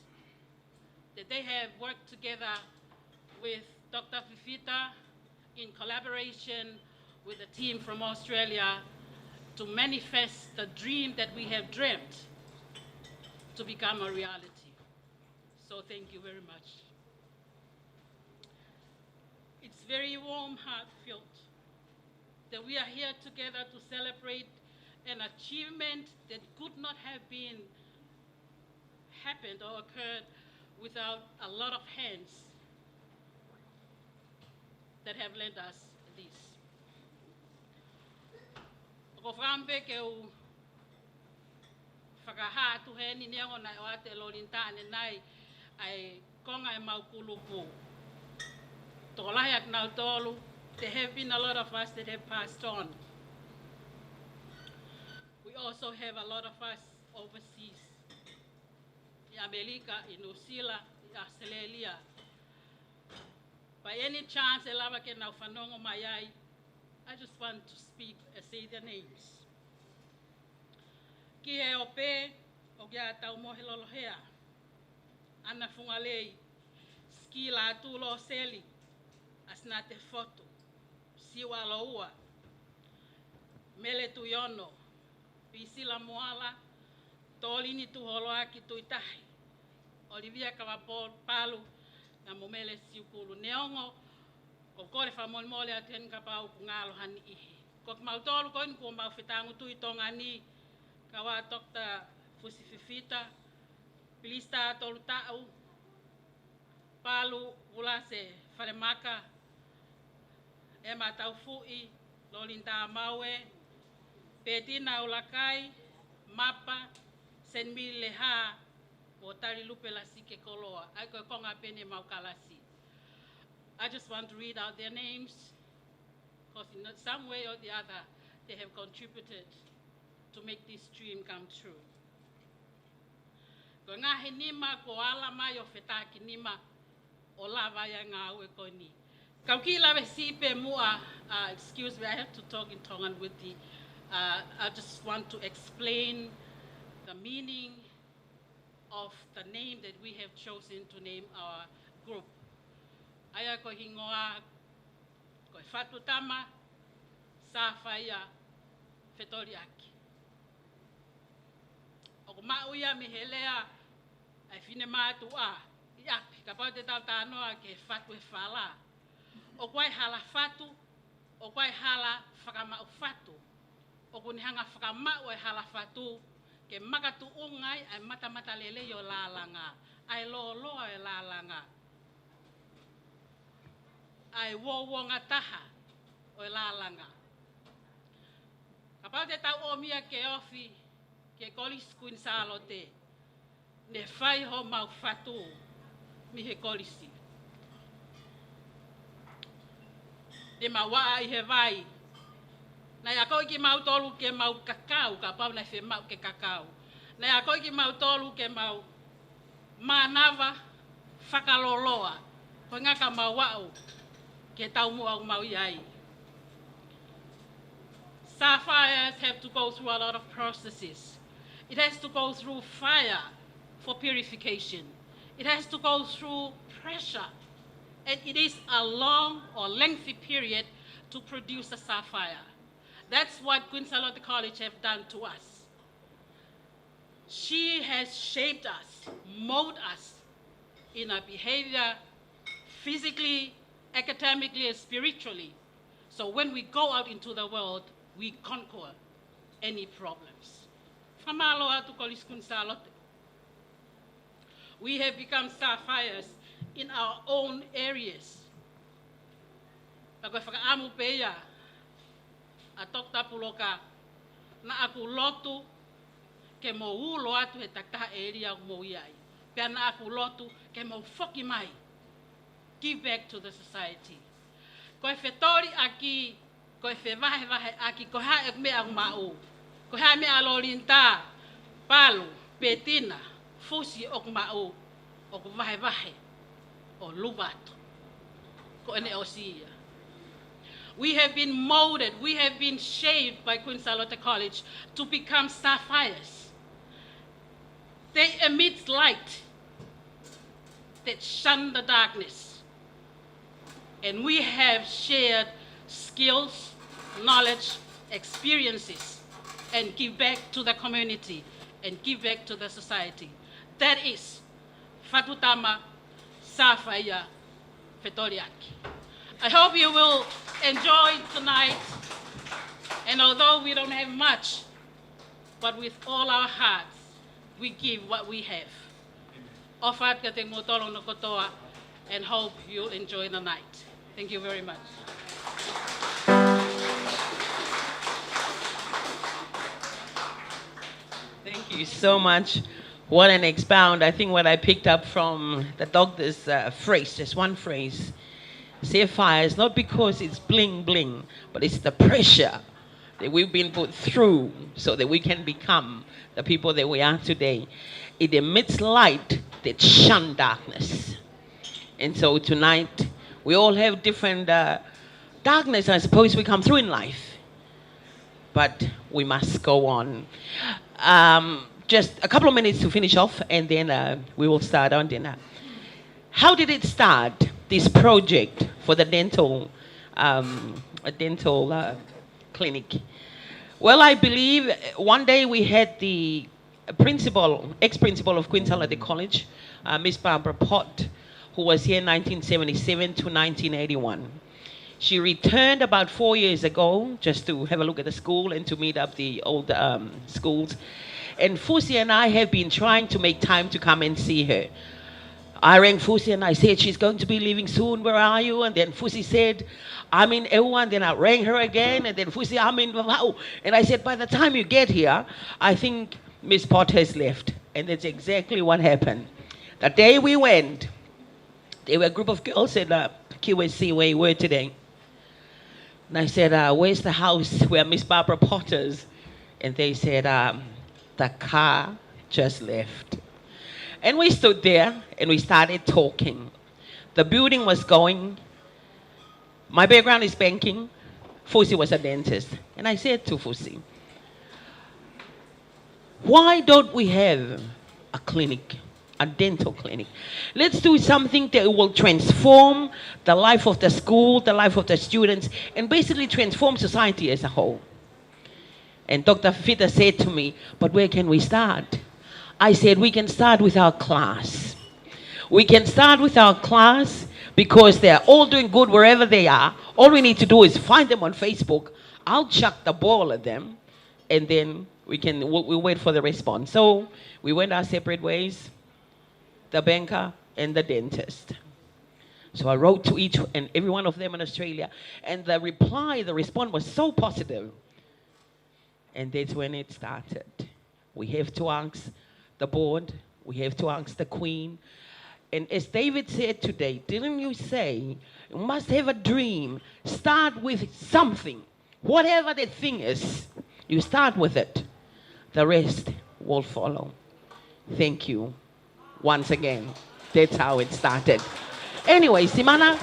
that they have worked together with Dr. Fifita in collaboration with a team from Australia to manifest the dream that we have dreamt to become a reality. So thank you very much. It's very warm, heartfelt that we are here together to celebrate an achievement that could not have been happened or occurred without a lot of hands that have lent us this. Ko whampe ke u whakahatu he ni neongo nai o ate lorintane nai ai konga e maukulupu. Tolahiak nau tolu, there have been a lot of us that have passed on. We also have a lot of us overseas. In America, in New Zealand, in Australia. By any chance, elava ke nau whanongo mai ai, I just want to speak and say their names. Ki he ope, o kia tau mohe lolohea. Ana fungalei, ski la tulo seli, asna te foto, siwa loua, mele tu yono, pisila moala, tolini tu holoa ki tuitahi, Olivia kawapol palu, na momele siukulu neongo, ko kore whamolmole a ten kapau kungalo hani ihi. Ko mautolu koin ko mau fitangu tui Tonga ni, kawa Dr. Fusififita, Pilista tolu tau, palu ulase faremaka, ema tau fui, lolinta maue, petina ulakai, mapa, senmi leha, o tari lupe la sike koloa, ai ko konga pene maukalasi. I just want to read out their names, because in some way or the other, they have contributed to make this dream come true. Ko ngahi nima ko ala mai o fetaki nima o lava ya ngā ue ko ni. Kau ki lawe sipe mua, excuse me, I have to talk in Tongan with the, I just want to explain the meaning of the name that we have chosen to name our group. Aya ko hingoa, ko fatutama, sa whaia, fetoriaki. O ko mauia me helea, ai fine mātu a, iapi, ka pau te tau tānoa ke fatu e whala. O kwai hala fatu, o kwai hala whakamau fatu. O kunihanga whakamau e hala fatu, ke makatu ungai ai mata lele yo lalanga, ai loa e lalanga. Ai wonga taha o e lalanga. Ka pau te tau o mia ke ofi, ke kolis kuin salote, ne whai ho mau fatu, mi he kolisi. De mawa I he vai. Na ya ko ki mau tolu ke mau kakao, ka pau na fe mau ke kakao. Na ya ko ki mau tolu ke mau manava whakaloloa. Ko ngā ka mau wau ke tau mua mau iai. Sapphires have to go through a lot of processes. It has to go through fire for purification. It has to go through pressure. And it is a long or lengthy period to produce a sapphire. That's what Queen Charlotte College have done to us. She has shaped us, molded us in our behavior, physically, academically, and spiritually. So when we go out into the world, we conquer any problems. Whamaloa tu College Queen Charlotte. We have become sapphires in our own areas. Ako whakaamu peia, a Tongatapu loka, na aku lotu ke mo ulo atu he takaha area mo iai. Pea na aku lotu ke mo whoki mai. Give back to the society. Ko e whetori aki, ko e whewahe aki, ko hae mea mau. Ko hae mea lorinta, palu, petina, fusi ok mau, ok wahe. O luvato, ko ene osia. We have been molded, we have been shaped by Queen Charlotte College to become sapphires. They emit light that shun the darkness. And we have shared skills, knowledge, experiences, and give back to the community and give back to the society. That is Fatutama Safaya Fetoriaki. I hope you will enjoy tonight. And although we don't have much, but with all our hearts, we give what we have. Offered ka te motolo no kotoa, and hope you'll enjoy the night. Thank you very much. Thank you so much. What an expound. I think what I picked up from the doctor's phrase, just one phrase, Sapphire is not because it's bling bling, but it's the pressure that we've been put through so that we can become the people that we are today. It emits light that shun darkness. And so tonight, we all have different darkness, I suppose, we come through in life. But we must go on. Just a couple of minutes to finish off, and then we will start on dinner. How did it start, this project for the dental clinic? Well, I believe one day we had the ex-principal of Queenstown College, Miss Barbara Pott, who was here in 1977 to 1981. She returned about 4 years ago just to have a look at the school and to meet up the old schools. And Fusi and I have been trying to make time to come and see her. I rang Fusi and I said, she's going to be leaving soon, where are you? And then Fusi said, I'm in Ewan. Then I rang her again, and then Fusi, I'm in Wahau. And I said, by the time you get here, I think Miss Pott has left. And that's exactly what happened. The day we went, there were a group of girls at QSC where you were today. And I said, where's the house where Miss Barbara Pott is? And they said, the car just left. And we stood there and we started talking. The building was going. My background is banking. Fusi was a dentist. And I said to Fusi, why don't we have a clinic, a dental clinic? Let's do something that will transform the life of the school, the life of the students, and basically transform society as a whole. And Dr. Fita said to me, but where can we start? I said, we can start with our class. We can start with our class because they're all doing good wherever they are. All we need to do is find them on Facebook. I'll chuck the ball at them, and then we'll wait for the response. So we went our separate ways, the banker and the dentist. So I wrote to each and every one of them in Australia, and the response was so positive. And that's when it started. We have to ask the board, we have to ask the Queen. And as David said today, didn't you say, you must have a dream, start with something. Whatever the thing is, you start with it. The rest will follow. Thank you once again. That's how it started. Anyway, Simana,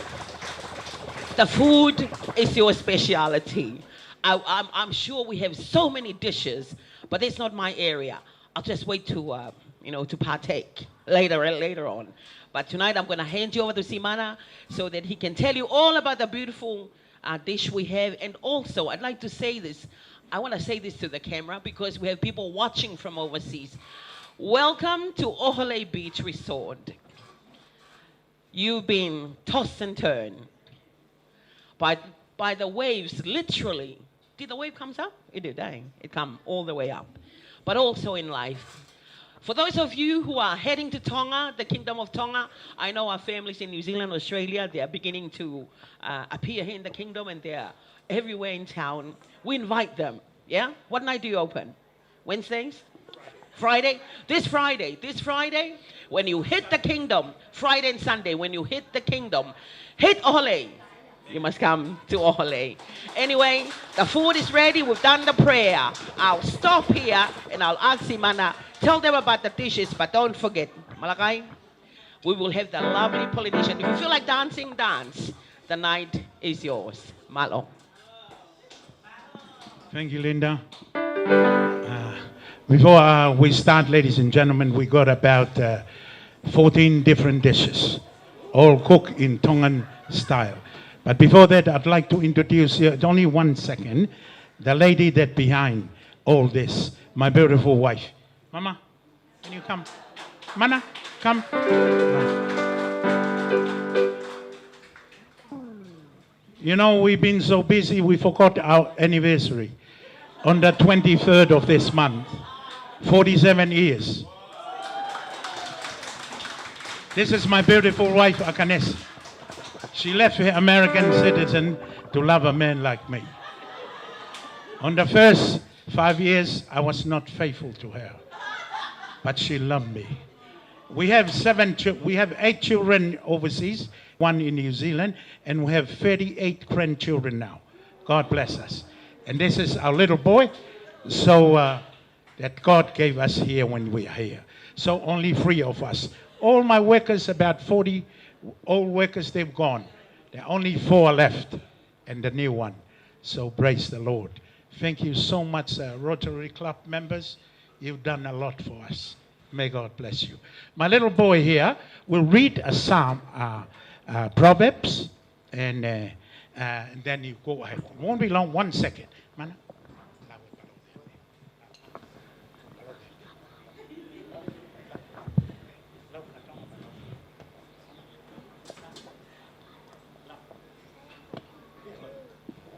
the food is your speciality. I'm sure we have so many dishes, but it's not my area. I'll just wait to partake later on. But tonight I'm going to hand you over to Simana so that he can tell you all about the beautiful dish we have. And also, I'd like to say this. I want to say this to the camera because we have people watching from overseas. Welcome to Oholei Beach Resort. You've been tossed and turned by the waves, literally. Did the wave come up? It did, eh? It come all the way up. But also in life. For those of you who are heading to Tonga, the Kingdom of Tonga, I know our families in New Zealand, Australia, they are beginning to appear here in the Kingdom, and they're everywhere in town. We invite them, yeah? What night do you open? Wednesdays? Friday? This Friday, when you hit the Kingdom, Friday and Sunday, when you hit the Kingdom, hit Oholei. You must come to Oholei. Anyway, the food is ready. We've done the prayer. I'll stop here and I'll ask Simana, tell them about the dishes, but don't forget, Malakai, we will have the lovely Polynesian. If you feel like dancing, dance. The night is yours. Malo. Thank you, Linda. Before we start, ladies and gentlemen, we got about 14 different dishes, all cooked in Tongan style. But before that, I'd like to introduce you, only 1 second, the lady that behind all this, my beautiful wife. Mama, can you come? Mana, come. You know, we've been so busy, we forgot our anniversary. On the 23rd of this month, 47 years. This is my beautiful wife, Akanes. She left her American citizen to love a man like me. On the first 5 years, I was not faithful to her, but she loved me. We have 8 children overseas, 1 in New Zealand, and we have 38 grandchildren now. God bless us. And this is our little boy, so that God gave us here when we are here. So only 3 of us. All my workers, about 40 old workers, they've gone. There are only 4 left, and the new one. So praise the Lord. Thank you so much, Rotary Club members. You've done a lot for us. May God bless you. My little boy here will read a psalm, Proverbs, and then you go ahead. It won't be long, 1 second. Mana?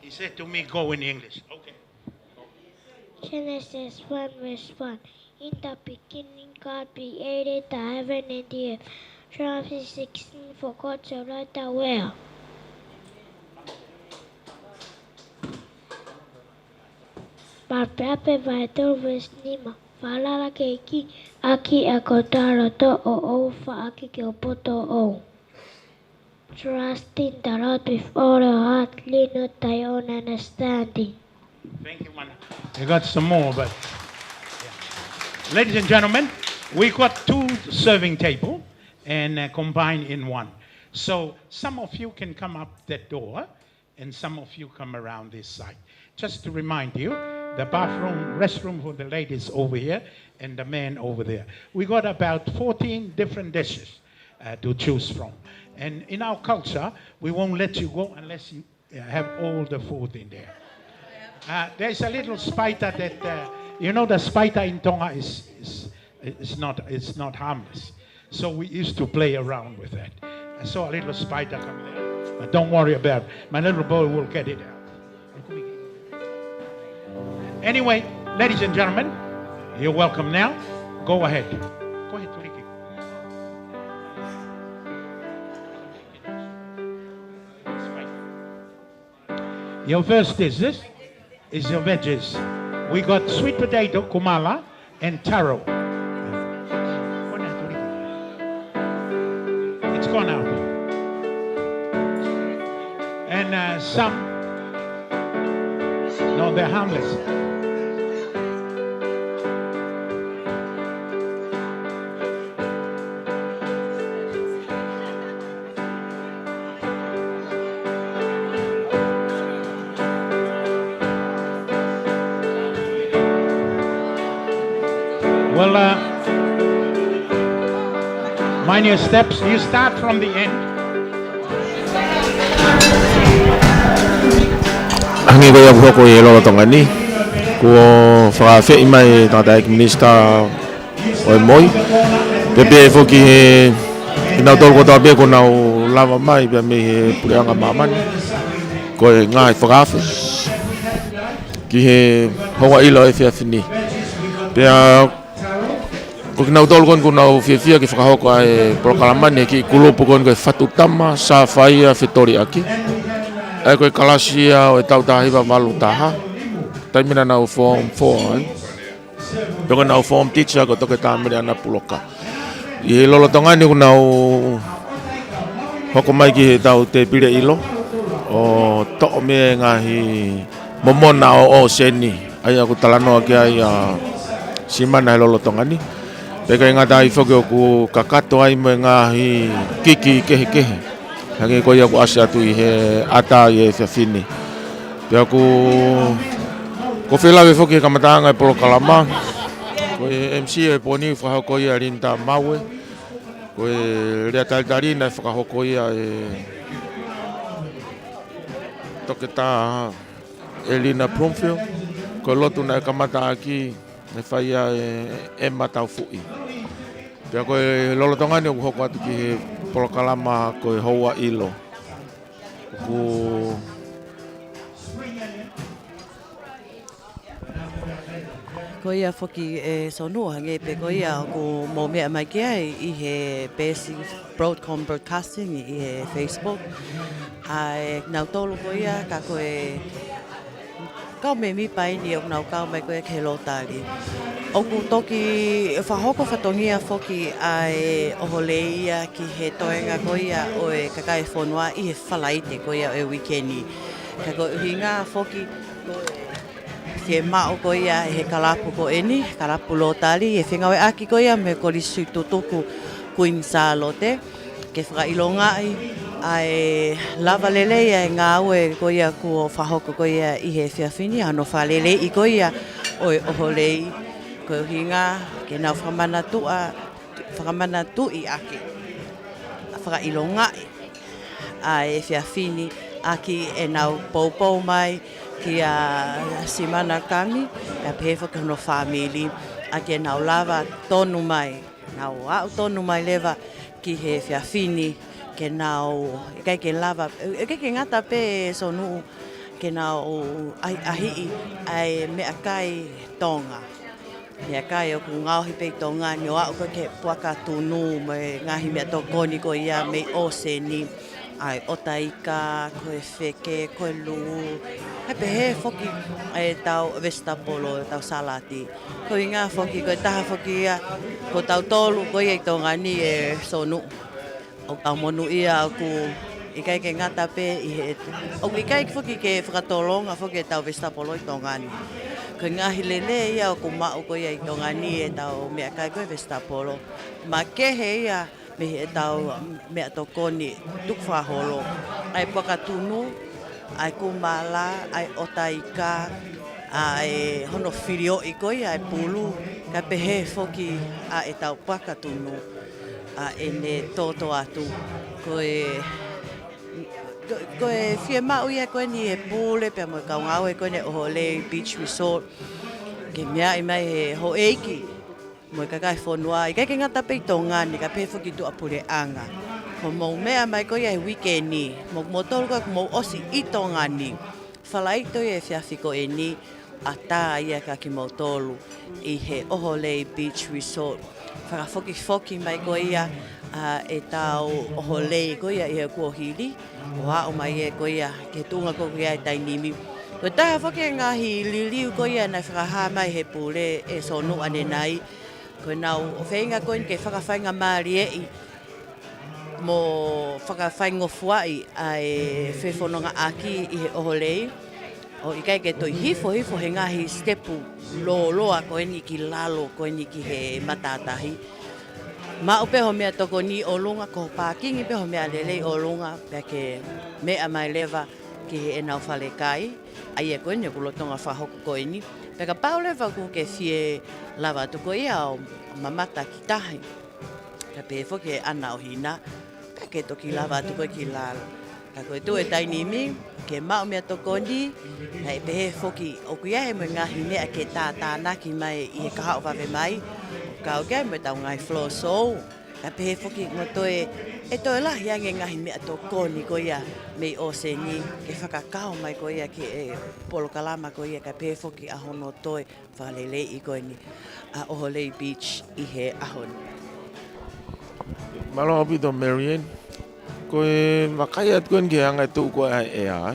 He said to me, go in English. Okay. Genesis 1 verse 1. In the beginning God created the heaven and the earth. Genesis 16 for God so loved the world. Barbrape Vital verse 5. Falala keiki aki akotaro to o fa aki kiopoto o. Trust in the Lord with all your heart, lean not thy own understanding. Thank you, Mana. We got some more, but yeah. Ladies and gentlemen, we got 2 serving tables and combined in 1. So some of you can come up that door, and some of you come around this side. Just to remind you, the restroom for the ladies over here, and the men over there. We got about 14 different dishes to choose from. And in our culture, we won't let you go unless you have all the food in there. There's a little spider that, you know, the spider in Tonga is not harmless. So we used to play around with that. I saw a little spider come there, but don't worry about it. My little boy will get it out. Anyway, ladies and gentlemen, you're welcome now. Go ahead. Go ahead, Tuliki. Your first is this. Is your veggies. We got sweet potato, kumala, and taro. It's gone out. And some, no, they're harmless. Well, mind your steps. You start from the end. Hangi ko yung ko yung lolo tonga ni ko whakawhi mai tata ek minister o moi pepe foki ina tol ko tabe ko nau lava mai pe me pureanga mamani ko ngai whakawhi ki he hoa ilo e whiawhini pe ko nau tol kon ko nau whiawhia ki whakahoko ai prokalamani ki kulopu kon ko whatutama sa whaia whitori aki ai koe kalasia o e tautahiwa walu taha. Taimina nau form 4 ai. Peko nau form teacher ko toke tāmere ana puloka. I he lolotongani ko nau hoko mai ki he tau te pire ilo. O to'o me ngahi momona o seni. Ai aku talanoa ki ai simana he lolotongani. Peko ingata i whoke o ku kakato ai mo ngahi kiki kehe kehe. Hangi ko ia ku asa tu i he ata i e whiawhini. Pea ku whilawe whoki kamatanga e polo kalama. Ko e MC e poni whakahoko ia rinta maue. Ko e rea talitarina e whakahoko ia e toke tā Elena Blumfield. Ko lotu na e kamata aki e whaia e matau fui. Pea koe lolotongani o hoko atu ki he polokalama koe houa ilo. Ku Koia foki e sonua nge pe koia ko mo mea mai kia I he basic broadcasting I he Facebook. Ai nau tolu koia ka koe kau me mi pai ni o nau kau mai koe ke lotali. Oku toki whahoko whatongia foki ai Oholei ia ki he toenga koia o e kakai whanua I he whalaite koia o e weekendi. Ka koe uhinga foki ke mao koia he kalapu ko eni, kalapu lotali, e whengawe aki koia me korisu tutuku kuin sa lote. Ke whakailongai ai lava lele e ngā ue koia ko whahoko koia I he whiawhini, ano whalele I koia o e Oholei. Ko hinga ke nau whakamana I aki. Whakailongai ai whiawhini aki e nau poupou mai ki a simana kami, a pefa ka no family, a ke nau lava tonu mai, nau au tonu mai leva ki he whiawhini, ke nau, kai ke lava, ke ngata pe sonu, ke nau ahii, ai mea kai Tonga. Mea kai o ku ngauhi pe Tonga, ni o au ke puaka tunu, me ngahi mea tokoni ko ia, me oseni, ai otaika, koe wheke, koe lungu. Hepe he foki ai tau vestapolo, tau salati. Ko inga foki, koe taha foki ia, ko tau tolu, koe i Tonga ni e sonu. O tau monu ia ku ikai ke ngata pe I he. O ikai foki ke whakatolonga foki e tau vestapolo I Tonga ni. Ko ngahi lele ia o ku mao koe i Tonga ni e tau mea kai koe vestapolo. Ma kehe ia, me he tau mea tokoni tuk whaholo. Ai pakatunu, ai kumala, ai otaika, ai hono whirio I koia, ai pulu, ka pehe foki a e tau pakatunu, a e ne toto atu. Koe whie mau ia koe ni e pule, pia mo kaungau e koe ne Oholei Beach Resort, ke mea I mai he ho eiki. Mo kakai whanua, I kai ke ngata pei Tonga ni ka pehe foki tu apure anga. Ko mau mea mai koia he weekendi, mo tolu koe mo osi I Tonga ni. Whalaito I e whiawhiko e ni, a tā ia ka ki mau tolu I he Oholei Beach Resort. Whakafoki mai koia e tau Oholei koia I he kuohili. O hao mai e koia ke tunga ko koia e tainimi. Ko taha whaki ngahi liliu koia na whakaha mai he pule e sonu ane nai. Ko nau whainga koin ke whakawhainga maari e I mo whakawhaingo fuai ai whewhanonga aki I he Oholei. O ikai ke toi hifo he ngahi stepu loa koen I ki lalo koen I ki he matatahi. Ma o peho mea toko ni o lunga ko pākingi peho mea lelei o lunga pia ke mea mai leva ki he enau whale kai. Ai e koen e kulotonga whahoko koeni. Pia ka pau leva ku ke fie lava tuko ia o mamata ki tahi. Ka pefo ke ana o hina. Pia ke toki lava tuko ki lalo. Ka koe tu e tainimi, ke mau mea toko ni, hei pehe foki o kuia he mo ngahi mea ke tātānaki mai I he kahao wawe mai. Ka o kia mo tau ngai floor show. Ka pehe foki mo toe, e toe lahi ange ngahi mea toko ni koia mei o se ni, ke whakakao mai koia ke e polokalama koia, ka pehe foki a hono toe whalelei I koe ni a Oholei Beach I he ahoni. Malo apito Marianne. Koe wakai at koen ke angai tuu koe ai ea.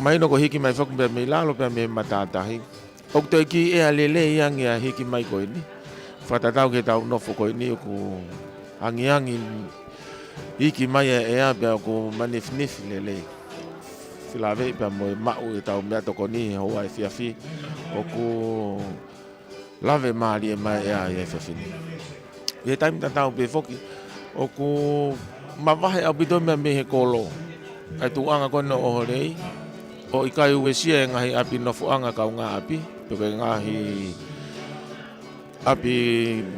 Mai no ko hiki mai whaku pia mei lalo pia mei matatahi. Ok toi ki ea lele iangi a hiki mai koe ni. Whatatau ke tau nofo koe ni o ko angi hiki mai a ea pia o ko manifnifi lele. Whilawe pia moe mau e tau mea toko ni hoa e whiawhi. O ko lawe maari e mai ea e whiawhini. E taimi tatau pe whoki. O ko mawahe au pito mea me he kolo. Ai tuanga koe no Oholei. O ikai uwesia e ngahi api nofuanga kau ngā api. Peke ngahi api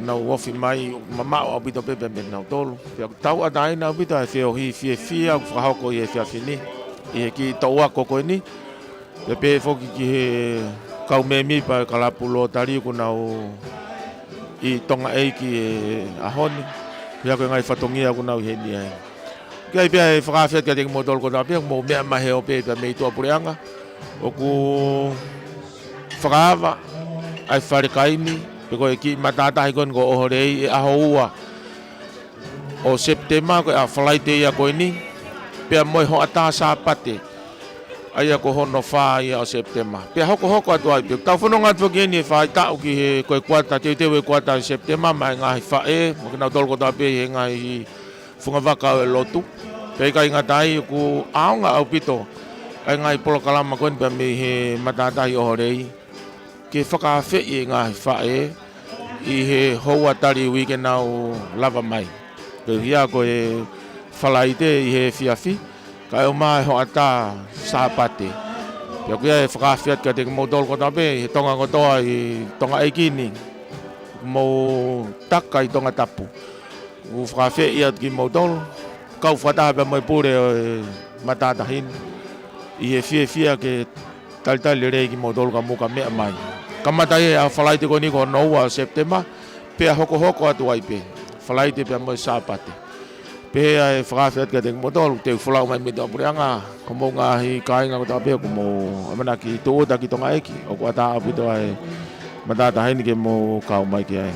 nau wofi mai mamao au pito pepe me nau tolu. Pia tau atai nau pito e whio hi fie au whahoko I he whiawhini. I he ki taua koko ni. Pepe whoki ki he kau me mi pa kalapulo tari ku nau I tonga eiki e ahoni. Pia koe ngai whatongia ku nau he ni ai. Kia pia e whakawhia kia teki motol ko tapia, mo mea mahe o pia mei tua pureanga. O ku whakawa, ai wharekaini, pe koe ki matatahi koe ko Oholei e aho ua. O September koe a whalaite ia koe ni, pia moe ho ata sa pate. Aia ko hono wha ia o September. Pia hoko atu ai pia. Tau whanonga atu ki ni e whai tau ki he koe kuata, teu e kuata September, mai ngahi whae, mo ki nau tolko tapia he ngahi whungawaka o e lotu. Pei kai ngatai ku aonga au pito. Ai ngai polo kalama koe pia me he matatahi Oholei. Ke whakawhi e ngahi whae, i he houa tari wike nau lava mai. Ke hia koe whalaite i he fiafi. Kai o mai ho ata sapate. Pia kia e whakawhiat ka teki mo tolko tape, he tonga kotoa i tonga eikini. Mo taka i Tongatapu. U whakawhi iat ki mo tol. Kau whataha pia moi pure o matatahin. I he fia ke talitali rei ki mo tol ka muka mea mai. Kamatai e a whalaite ko ni ko noua September. Pia hoko atu ai pe. Whalaite pia moi sapate. Pea e whakawhiat ka teki motol, te whulau mai me tua pureanga, ko mō ngahi kāinga ko tāpea, ko mō amana ki tōta ki tonga eki, o kua tā apito ai matatahaini ke mō kau mai ki ai.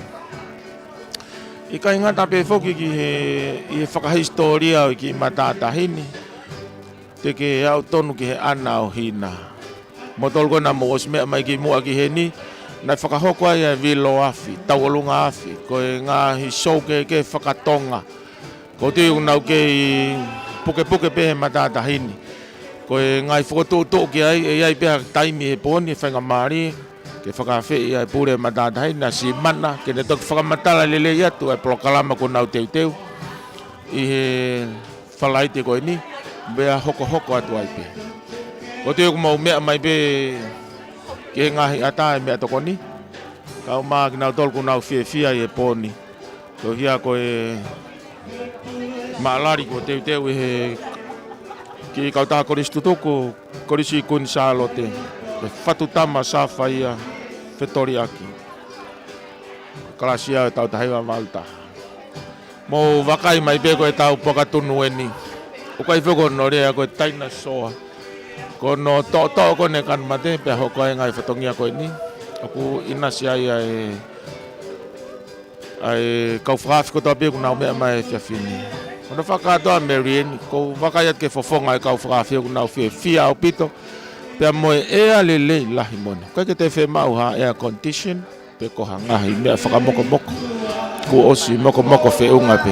I kāinga tāpea whoki ki he whakahistoria o ki matatahini, te ke au tonu ki he ana o hina. Motol ko na mō osmea mai ki mua ki he ni, nai whakahoko ai e vilo afi, Taolonga afi, ko e ngahi souke ke whakatonga. Ko te unau ke i puke pe he matatahini. Ko e ngai whakotō ki ai, e ai pia taimi he pōni, e whainga maari, ke whakawhi i ai pūre matatahini, na si mana, ke ne toki whakamatala lele i atu, e polokalama ko nau teu. I he whalaite koe ni, bea hoko atu ai pe. Ko te mau mea mai pe, ke ngahi ata e mea toko ni, kau maa ki nau tolku nau fia i e pōni. Ko hia ko e maalari ko teu e he ki kau tā koristu toko, korisi kun sālote, e whatutama sa whaia whetoriaki. Kalasia e tau tahaiwa malta. Mō wakai mai pe ko e tau pakatunu e ni. O kai wheko no rea ko e taina soa. Ko no tō ko ne kan mate, pe hoko e ngai whatongia ko e ni. Oku inasi ai kau whakafi ko tō pe kuna o mea mai whiawhini. Ono whakatoa Marian, ko wakaiat ke whafonga e kau whakawhia kuna fia au pito. Pea moe ea lelei lahi mone. Kai ke te whe mau ha air condition, pe ko hangahi mea whakamoko. Ku osi moko whe unga pe.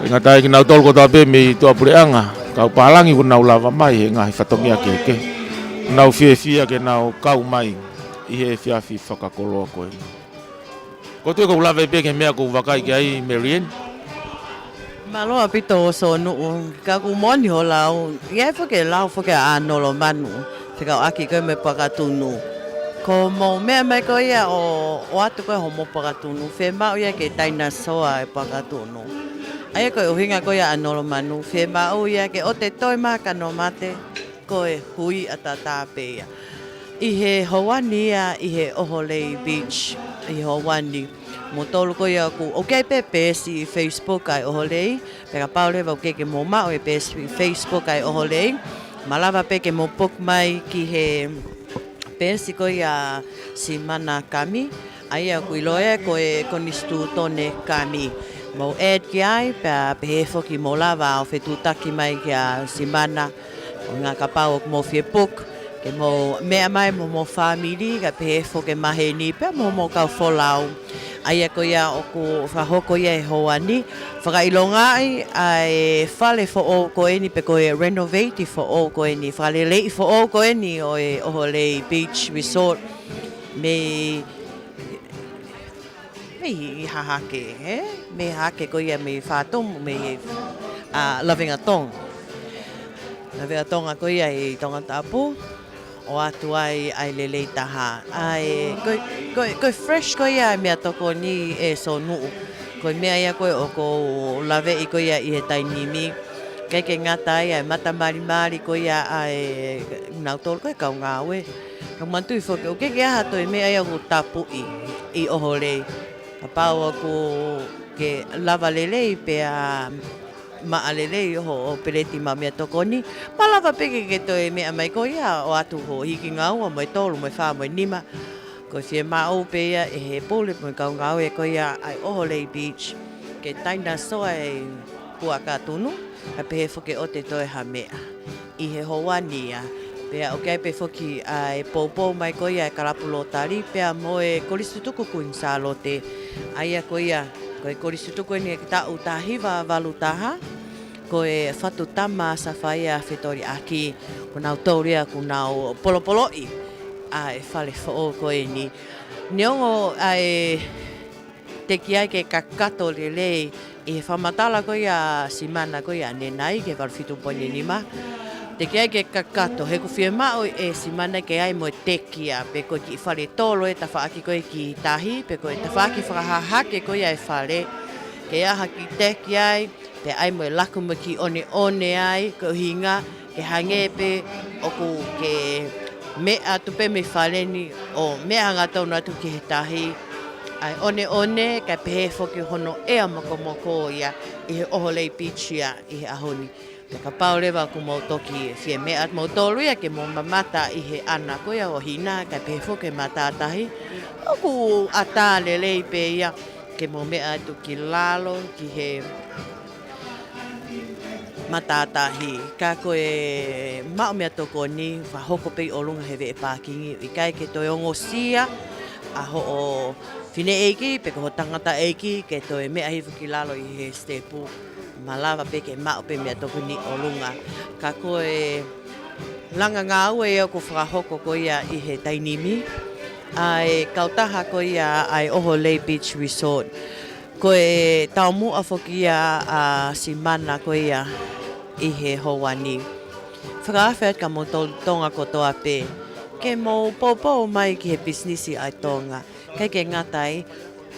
E ngatai ki nau tolko toa pe me i tua pureanga. Kau palangi ku nau lava mai he ngahi whatongia ke. Nau fia ke nau kau mai i he whiawhi whakakoloa koe. Ko tue kou lava pe ke mea kou wakai ki ai Marian. Maloa pito o so nuu, ka ku moni ho lau, iai whake lau whake a nolo manu, whikau aki koe me pakatunu. Ko mo mea mai ko ia o atu koe ho mo pakatunu, whe mau ia ke taina soa e pakatunu. Aia koe uhinga koe a nolo manu, whe mau ia ke o te toi maka no mate, koe hui ata tāpea. I he Hawani ia, i he Oholei Beach, i Hawani. Mo tolu ko ia ku okay pe pesi Facebook ai Oholei, peka paule va okay ke mo ma o pesi Facebook ai Oholei. Malava pe ke mo pok mai ki he pesi ko ia simana kami, ai ku iloe ko e konistu tone kami. Mo add ki ai pe he foki mo lava o fetutaki mai ki a simana nga kapau mo Facebook. Ke mo mea mai mo family ka pe he foki mahe ni pe mo ka folau. Aia ko ia o ku whahoko ia e hoani. Whakailonga ai whale fo o ko eni pe ko e renovate fo o ko eni. Whale lei fo o ko eni o e Oholei Beach Resort. Me hahake, me hake ko ia me whātom, me Loving a Tong. Loving a Tonga ko ia e Tongatapu. O atu ai lelei taha. Ai koe fresh ko ia mea toko ni e so nuu. Koe mea ia koe o ko lawe i ko ia i he tainimi. Kei ke ngata ai mata mari ko ia ai nautol koe kau ngawe. Kau mantui whoke o ke aha toi mea ia ku tapu i Oholei. Ka pau ko ke lava lelei pe a maalelei ho o peleti ma mea tokoni. Palava peke ke toi mea mai ko ia o atu ho hiki ngau o mai tolu mai wha mai nima. Ko fie mau pe ia e he pole mai kau ngau e ko ia ai Oholei Beach. Ke taina soa e puaka tunu. Ka pehe whuke o te toi ha mea. I he hoani ia. Pea o kai pe whuki ai poupou mai ko ia e karapulo tari. Pea mo e korisu tuku kuin sa lote. Aia ko ia. Ko e korisu tuku ni e ta utahiva valu taha. Ko e whatu tama sa whaia whetori aki. Ko nau tauria ko nau polopoloi. A e whale whao ko e ni. Neongo ai te ki ai ke kakato lelei. I he whamatala ko ia simana ko ia nenai ke walwhitu poini nima. Te ki ai ke kakato. He ku whia mao e simana ke ai mo te kia. Pe ko ki whale tolo e ta whaaki ko e ki tahi. Pe ko e ta whaaki whakahahake ko ia e whale. Ke aha ki te ki ai. Pe ai mo e laku mo ki one ai. Ko hinga ke hangepe o ku ke mea tupe me whaleni o mea ngatau natu ki he tahi. Ai one ka pehe whoki hono ea moko ia i he Oholei Beach ia i he ahoni. Te ka pau lewa ku mau toki fie mea mau tolu ia ke mau mamata i he ana ko ia o hina ka pehe whoki matatahi. O ku ata lelei pe ia ke mau mea tu ki lalo ki he matatahi. Ka koe mao mea toko ni whahoko pei o lunga hewe e pākingi. I kai ke toi ongo sia a ho o whine eiki, pe ko tangata eiki, ke toi mea hivu ki lalo i he stepu. Malawa pe ke mao pe mea toko ni o lunga. Ka koe langa ngā ue eo ko whahoko ko ia i he tainimi. Ai kautaha ko ia ai Oholei Beach Resort. Ko e tau mua whokia a simana ko ia i he howani. Whakaawhet ka mo Tonga ko toa pe. Ke mo popo mai ki he businessi ai Tonga. Kei ke ngatai,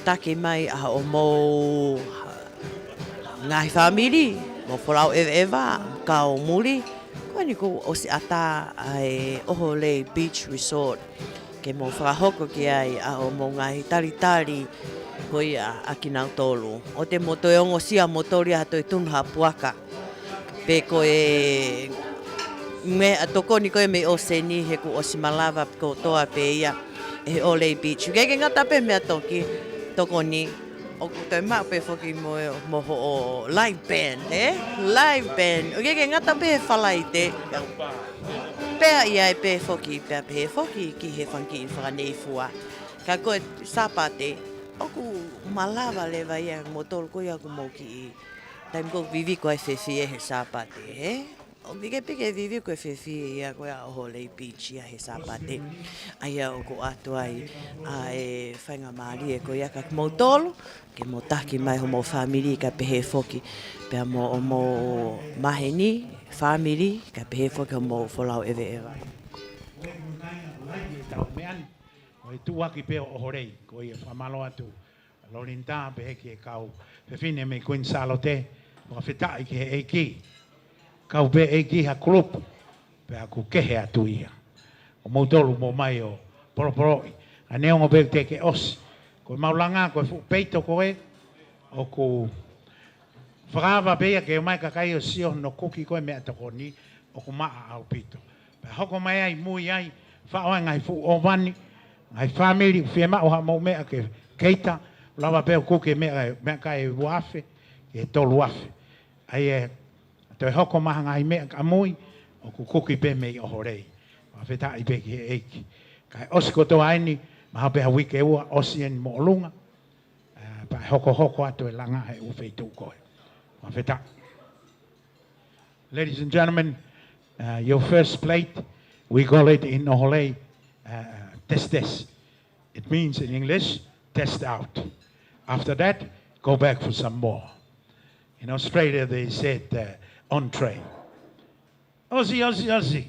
take mai a o mo ngahi whamiri, mo wholau ewa, kau muri. Koe ni ko o si ata ai Oholei Beach Resort. Ke mo whakahoko ki ai a o mo ngahi tari ko ia a ki nau tolu. O te moto e ongo sia motori a toi tunha puaka. Pe ko e me a tokoni ko e me o seni he ku o si malawa ko toa pe ia e Oholei Beach. Keke ngata pe mea toki tokoni. O ku toi maa pe whoki mo ho o live band, live band. O keke ngata pe whalai te. Pea ia e pe whoki, pea pe whoki ki he whanki in whakanei fua. Ka koe sapate. Oku malawa lewa ia mo tolu ko ia ku mo ki i. Taim ko vivi ko e whewhie he sapate, O pike vivi ko e whewhie ia ko ia Oholei Beach ia he sapate. Aia o ko atu ai a e whainga maari e ko ia ka mo tolu. Ke mo taki mai ho mo whamiri ka pehe whoki. Pea mo o mo maheni, whamiri, ka pehe whoki ho mo wholau ewa. O e tuaki pe o Oholei, ko i e whamalo atu. Lorinta pe heki e kau. Pe whine me kuin salo te, o whetai ki he eiki. Kau pe eiki ha kulupu, pe aku kehe atu ia. O mautolu mo mai o poroporoi. A neongo pe te ke osi. Ko i maulanga, ko e peito ko e, o ku whakawa pe ia ke o mai kakai o sio no kuki ko e mea toko ni, o ku maa au pito. Pe hoko mai ai, mui ai, whaoa ngai fu o wani, ngai family fie ma o ha mo mea ke keita lava pe ko ke mea kai wafe ke tolu wafe ai e to hoko ma ngai mea ka moi o ku kuki pe me o Oholei wa feta i pe ki eiki kai osko to aini ma pe ha wike o osien mo lunga pa hoko atu e langa e u feitu ko wa feta. Ladies and gentlemen, your first plate we call it in Oholei test. It means in English, test out. After that, go back for some more. In Australia, they said entree. Aussie. Aussie.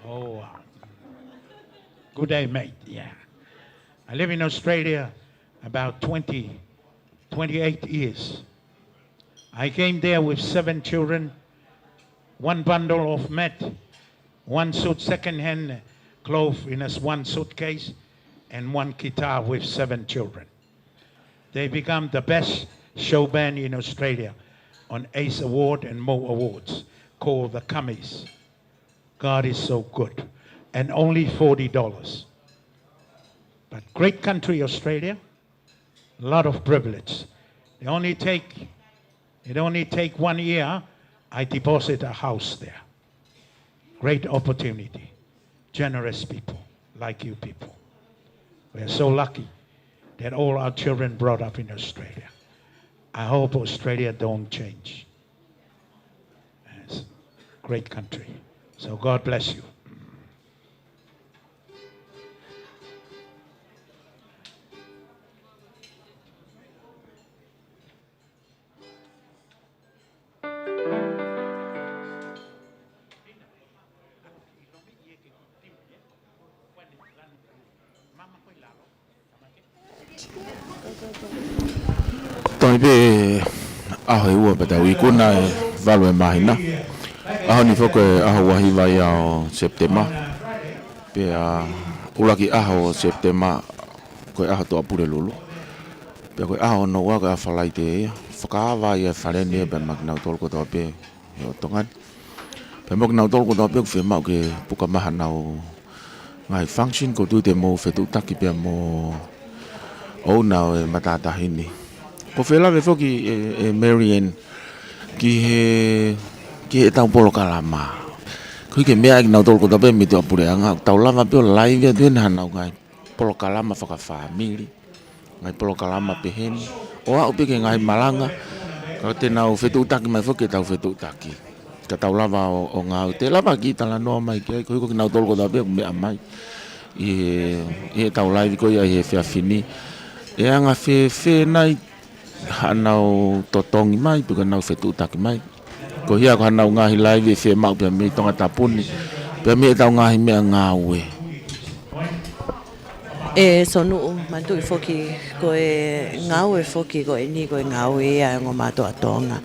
Oh, good day, mate. Yeah. I live in Australia about 28 years. I came there with 7 children, 1 bundle of mat, 1 suit second-hand clothes in one suitcase, and one guitar with 7 children. They become the best show band in Australia on ACE Award and more awards, called the Cummies. God is so good. And only $40. But great country, Australia, a lot of privilege. It only take 1 year, I deposit a house there. Great opportunity. Generous people, like you people. We're so lucky that all our children brought up in Australia. I hope Australia don't change. It's a great country. So God bless you. Toi be aho ua beta wi kuna e value mahina. Aho ni foko aho wahi vai ao September. Pe ulaki aho September ko aho to apure lulu. Pe ko aho no wa ka falai te whakawa ia wharene pe magnau tolko to pe o tongan. Pe magnau tolko to pe ko mau ke puka maha nau ngai function ko tu te mo fetu taki pe mo o nau e matatahini. Ko whela me foki e Marian ki he tau polo kalama. Kui ke mea ki nau tolko tape mi te apure anga. Tau lama pio live ya tuena nau ngai polo kalama whaka whamiri. Ngai polo kalama pe heni. O au peke ngai malanga. Ka te nau whetu utaki mai foki tau whetu utaki. Ka tau lava o ngau. Te lava ki tala noa mai ki ai. Kui ko ki nau tolko tape mea mai. I tau live ko ia i he whea whini. E anga whe nai hanau totongi mai puka nau whetu utaki mai. Ko hia ko hanau ngahi live e whe mau pia me Tongatapu ni. Pia me tau ngahi mea ngāue. E sonu mantu i foki ko e ngāue foki ko e ni ko e ngāue ia ngo mātua Tonga.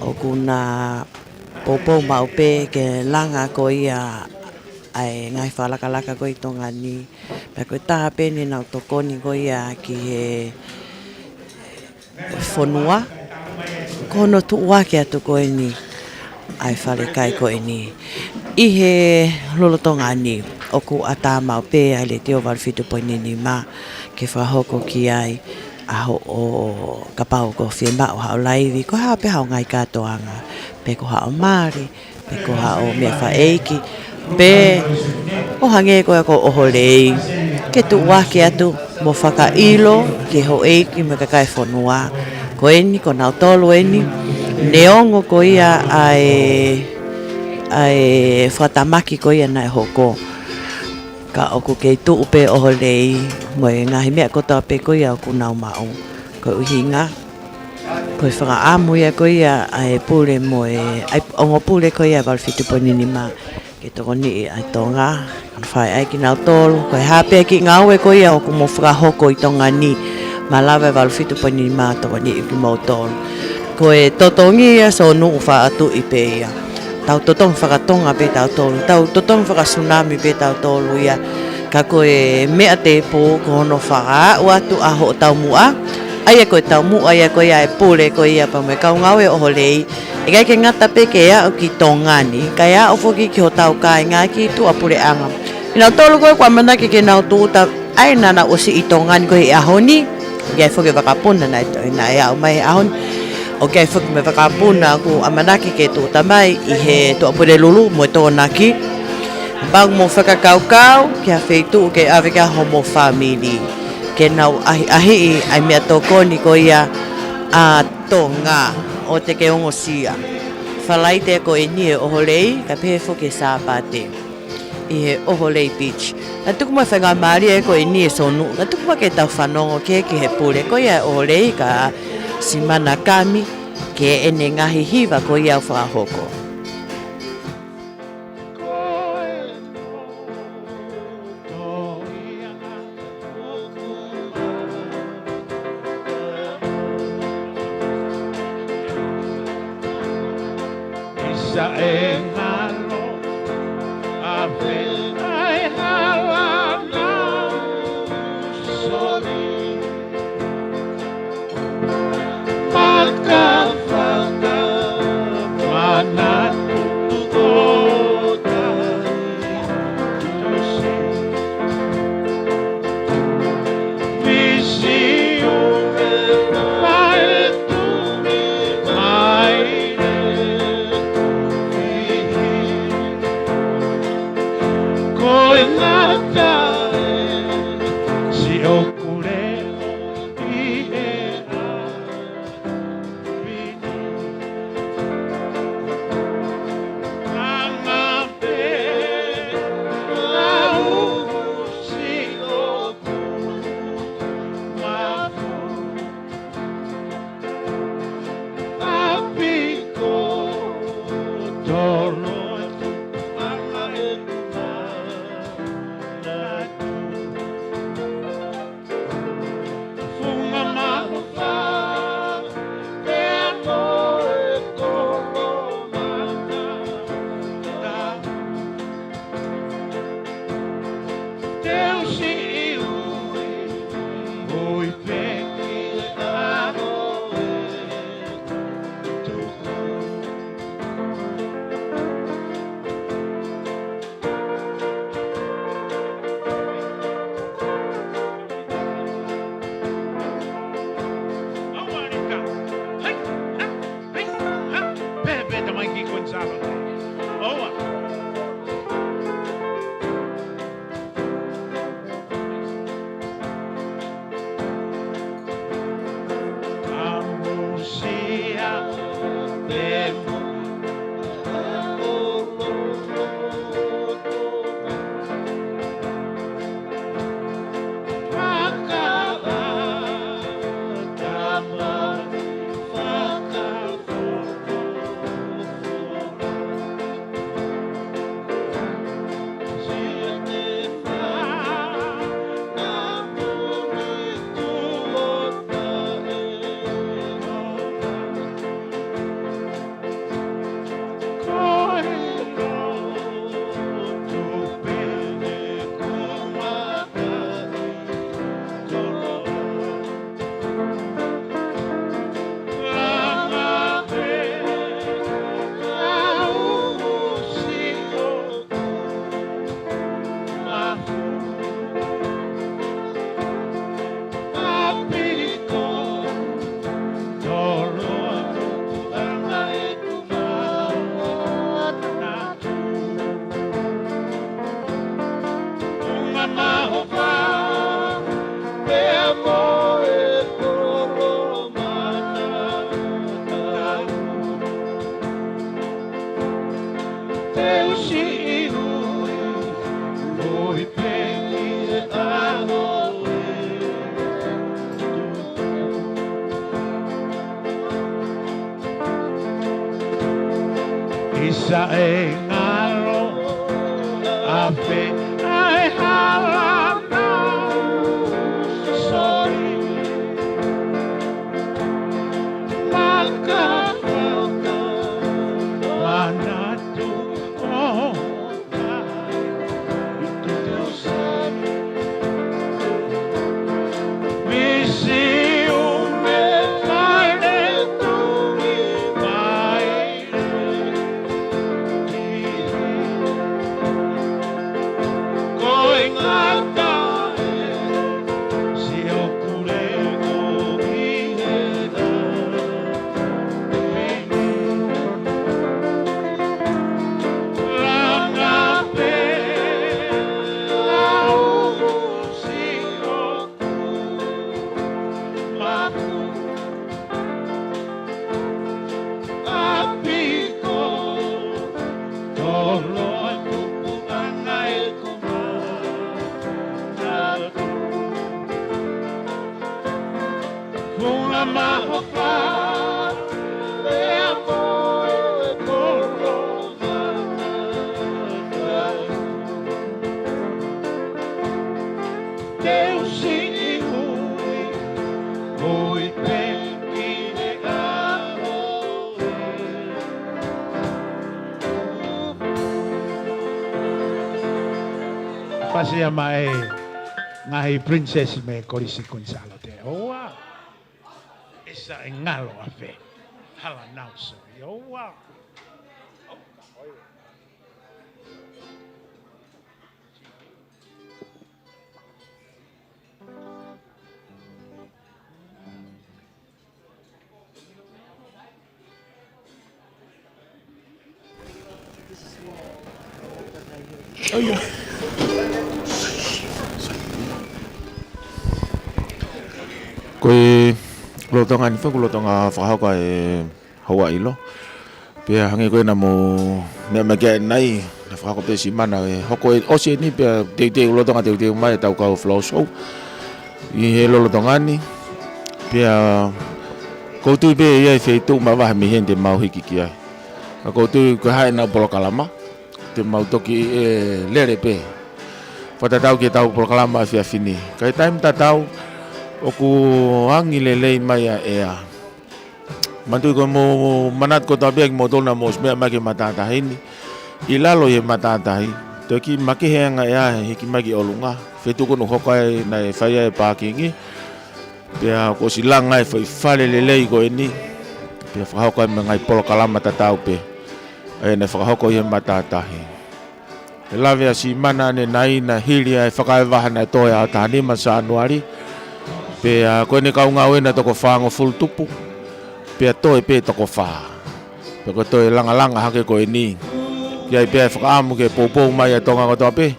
O kuna popo mau pe ke langa ko ia ai ngai whalakalaka ko i tonga ni. Pia ko e taha pene nau tokoni ko ia ki he whonua. Kono tuua ke atu ko e ni. Ai whale kai ko e ni. I he lolotonga ni. Oku ata mau pe ai le teo walfitu poini ni ma. Ke whahoko ki ai. Aho o kapau ko whiema o hao laivi. Ko hao pe hao ngai katoanga. Pe ko hao maari. Pe ko hao mea whaeiki. Pe o hange ko ako Oholei. Ke tuua ke atu mo whakailo. Ke ho eiki me kakai whonua. Ko eni, ko nau tolu eni. Neongo ko ia ai whatamaki ko ia nai hoko. Ka oku kei tuu pe Oholei. Mo e ngahi mea kotoa pe ko ia oku nau mao. Ko uhinga. Ko i whakaamu ia ko ia ai pule mo e... Ongo pule ko ia walfitu ponini ma. Ke toko ni ai Tonga. Whai ai ki nau tolu. Ko e hape ki ngaue ko ia oku mo whakahoko i Tonga ni. Malawe walfitu ponini ma toko ni i ki mo tolu. Ko e totongi ia so nuu wha atu i pe ia. Tau totong whakatonga pe tau tolu. Tau totong whakasunami pe tau tolu ia. Ka ko e mea te po ko hono whaka o atu aho o tau mua. Aia ko e tau mua, aia ko ia e pule ko ia pa me kau ngau e Oholei. E kai ke ngata pe ke ia o ki tongani. Ka ia o foki ki ho tau kai ngā ki tu apure anga. Ina tolu ko e kwa manaki ke nau tuuta. Ai nana osi i tongani ko e ahoni. Ia e foki wakapuna na ia o mai ahoni. O kai foki me wakapuna ku amanaki ke tu tamai i he tu apure lulu mo e tōnaki. Bang mo whakakaukau kia wheitu ke aweka homo family. Ke nau ahi ai mea tokoni ko ia a Tonga o te ke ongo sia. Whalai te ko e nie Oholei ka pehe foki sāpate. I he Oholei Beach. Na tuku mai whainga maari e ko e nie sonu. Na tuku mai ke tau whanongo ke ki he pule. Ko ia Oholei ka simana kami ke ene ngahi hiva ko ia whakahoko. Mikey Gonzalo. Oh. Isa e ngalo ape ai halana sorry maka wanatu oh itu dosa misi Pasya mai ngahi princess me korisi Gonzalo te. Oa. Isa ngalo afe. Hala nauso. Oa. Oh yeah. Koe lotonga ni whaku lotonga whakahauka e Hawaii lo. Pea hangi koe na mo nea magia nai na whakako pe si mana e hoko e ose ni pea te lotonga te mai tau kau flow show. I he lotonga ni pea koutu pe ia e wheitu ma waha mi hende mau hiki ki ai. A koutu koe hae nau polo kalama te mau toki e lere pe. Whatatau ki tau polo kalama fia fini. Kai taim tatau oku hangi lelei mai a ea. Mantui ko mo manat ko tabiak mo tona mo smea maki matatahi ni. I lalo ye matatahi. Toki maki heanga ea hiki maki olunga. Fetu kono hokai na e whaia e pākingi. Pea ko si langa e whale lelei ko e ni. Pea whakahaukai me ngai polo kalama tatau pe. E ne whakahauko ye matatahi. E lawe a si mana ne nai na hili e whakae wahana e toia a tānima sa anuari. Pea koe ne kaunga wena toko whaango full tupu. Pea toe pe toko wha. Pe ko toi langa hake ko ni. Kia pe whakaamu ke popo mai a tonga ko tape.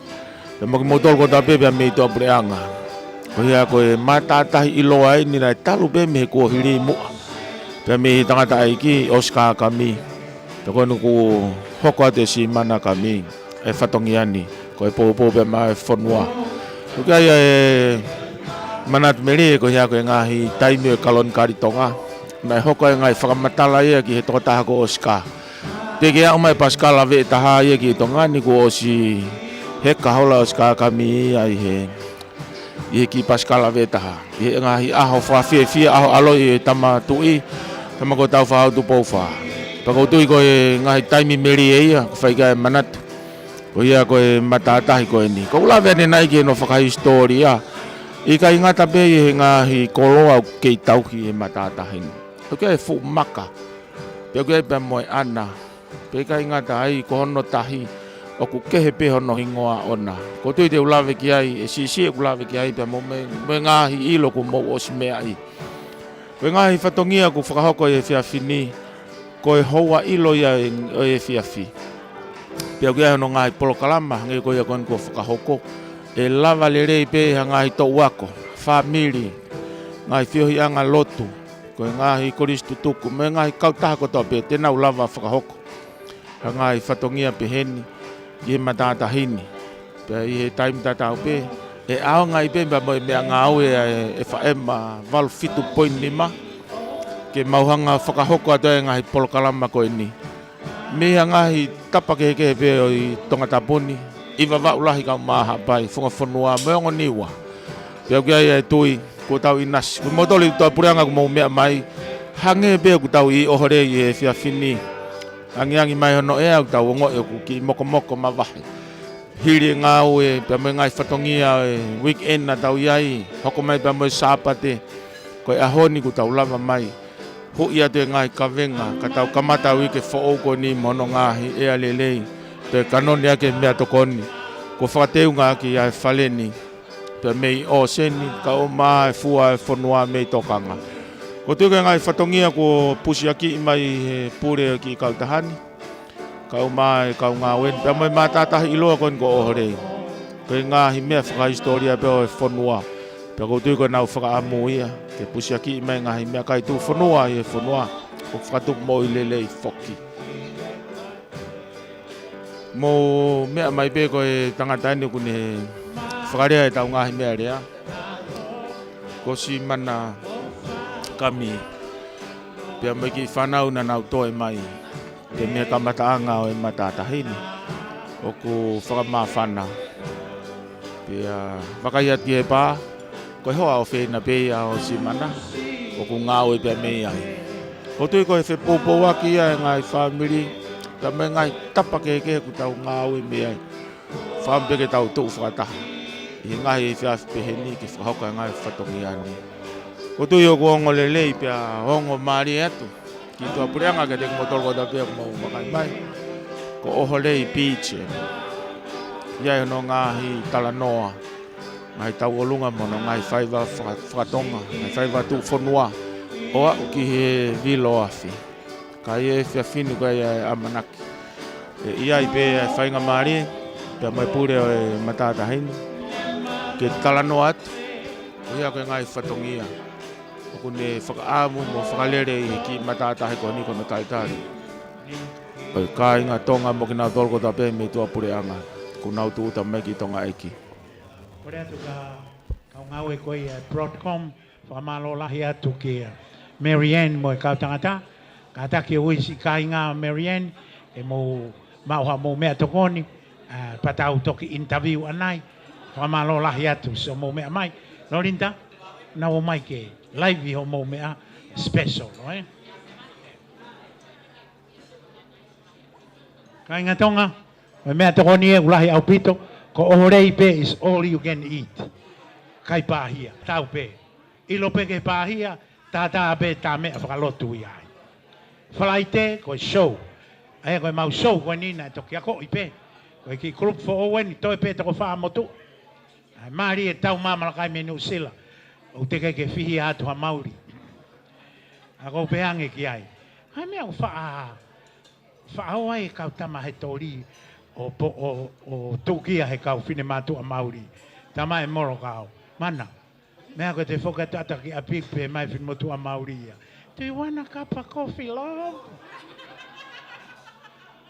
Pe mo motol ko tape pe me to preanga. Ko ia ko matatahi ilo ai ni nai talu pe me ko hiri mo. Pe me tangata ai ki Oscar kami. Pe ko no ko hoko te si mana kami e whatongiani. Ko e popo pe mai whanua. Ko kia ia manat meri ko ia ko ngahi taimi e kalon kari tonga. Nai hoko e ngai whakamatala ia ki he tokotaha ko Oscar. Teke au mai Pascal ave taha ia ki tonga ni ko osi he kahola Oscar kami ai he ki Pascal ave taha. He ngahi aho whawhia aho alo i tama tui tama ko tau whahau tu pouwha. Pako tui ko e ngahi taimi meri e ia whaiga e manat. Ko ia ko e matatahi ko e ni. Ko ula vene nai ki no whakahistoria. I ka ingata pe he ngahi koloa kei tauki e matatahi. Ko e fu maka. Pe ko e pe moe ana. Pe ka ingata ai ko hono tahi o ku kehe pe hono hingoa ona. Ko tui te ulawe ki ai e sisi e ulawe ki ai pe mo me ngahi ilo ku mo osi mea ai. Ko ngahi whatongia ku whakahoko e whiawhini ko e hoa ilo ia e whiawhi. Pe ko e hono ngahi polo kalama nge ko ia kon ko whakahoko e lava le rei pe ha ngahi to wako family ngahi whiohi anga lotu ko ngahi koristu tuku me ngahi kautaha ko tope tena ulava whakahoko. Hangai whatongia pe heni, i he matatahini. Pe i he taimi tatau pe, e ao ngai pe mo mea ngau e whaema walu fitu point lima. Ke mauhanga whakahoko atoe ngahi polokalama ko ni. Mea ngahi tapa ke pe o i Tongatapuni, iwa waulahi kau maha pai, whunga whanua meongo niwa. Pe au kia e tui, ko tau i nasi. Ko motoli toa purianga ko mau mea mai, hange pe ko tau i Oholei i he whiawhini. Angi mai hono e au tau ongo e ku ki moko mawahi. Hiri ngau e pe me ngai whatongia e weekend na tau iai. Hoko mai pe me sapate. Ko e ahoni ku tau lava mai. Ho ia te ngai kawenga. Ka tau kamata wike whaoko ni mono ngahi e alelei. Pe kanoni ake mea tokoni. Ko whakateu ngā ki ai whaleni. Pe mei o seni ka o maa e fua e whanua mei tokanga. Ko tuke ngai whatongia ko pusi aki mai he pure ki Kautahani. Kau mai, kau ngā wen. Pea mai mātātahi iloa kon ko Oholei. Ko ngā hi mea whakahistoria peo e whanua. Pea ko tuke nau whakaamu ia. Ke pusi aki mai ngā hi mea kai tu whanua i he whanua. Ko whakatuk mo i lelei whoki. Mo mea mai pe ko e tangataini kune whakarea e tau ngā hi mea rea. Ko si mana kami pia mai ki whanau na nau toe mai te mea kamataanga o e matatahini o ku whakamawhana pia wakaiat ki e pā ko e hoa o whena peia o si mana o ku ngāo e pia mei ai ko tui ko e whepopo waki ai ngai family ta me ngai tapa ke ku tau ngāo e mei ai whampe ke tau tou whakataha i ngai e whiawhi peheni ki whahoka ngai whatongiani. Ko tui o kuongo lelei pia hongo maari atu. Ki tua pureanga ke te kumotolko ta pia kumau makai mai. Ko Oholei beach. Iai hono ngahi talanoa. Ngahi tau olunga mono ngahi whaiva whakatonga. Ngahi whaiva tu whanua. Oa ki he vilo afi. Ka ie whiawhinu ka ia amanaki. Iai pe whainga maari. Pia mai pure o e matatahini. Ke talanoa atu. Ia koe ngai whatongia. O kune whakaamu mo whakalere i ki matatahi ko ni kono taitari. Oi ka inga tonga mo ki nau tolko ta pe me tua pureanga. Ku nau tu uta me ki tonga eki. Kore atu kau ngau e koe Broadcom whakamalo lahi atu ki Marianne mo e kau tangata. Ka taki ui si ka inga Marianne e mo mauha mo mea tokoni. Patau toki interview anai. Whakamalo lahi atu so mo mea mai. Lorinta, na o mai ke live ho mo mea special, right? Ka inga tonga, mea tokoni e ulahi au pito, ko Oholei pe is all you can eat. Kai pāhia, tau pe. Ilo pe ke pāhia, tā pe tā mea whakalotu i ai. Whalaite, ko show. Ai ko mau show ko nina toki ako i pe. Ko ki group for owen, toi pe toko wha motu. Maari e tau mamalakai me New Zealand. O te ke whihi atu ha Māori. A ko peange ki ai. Hai mea o wha whaaoa e kau tama he tori o tūkia he kau whine mātua Māori. Tama e moro kau. Mana, mea ko te whokatata ki a pikpe mai whine motua Māori ia. Do you want a cup of coffee, love?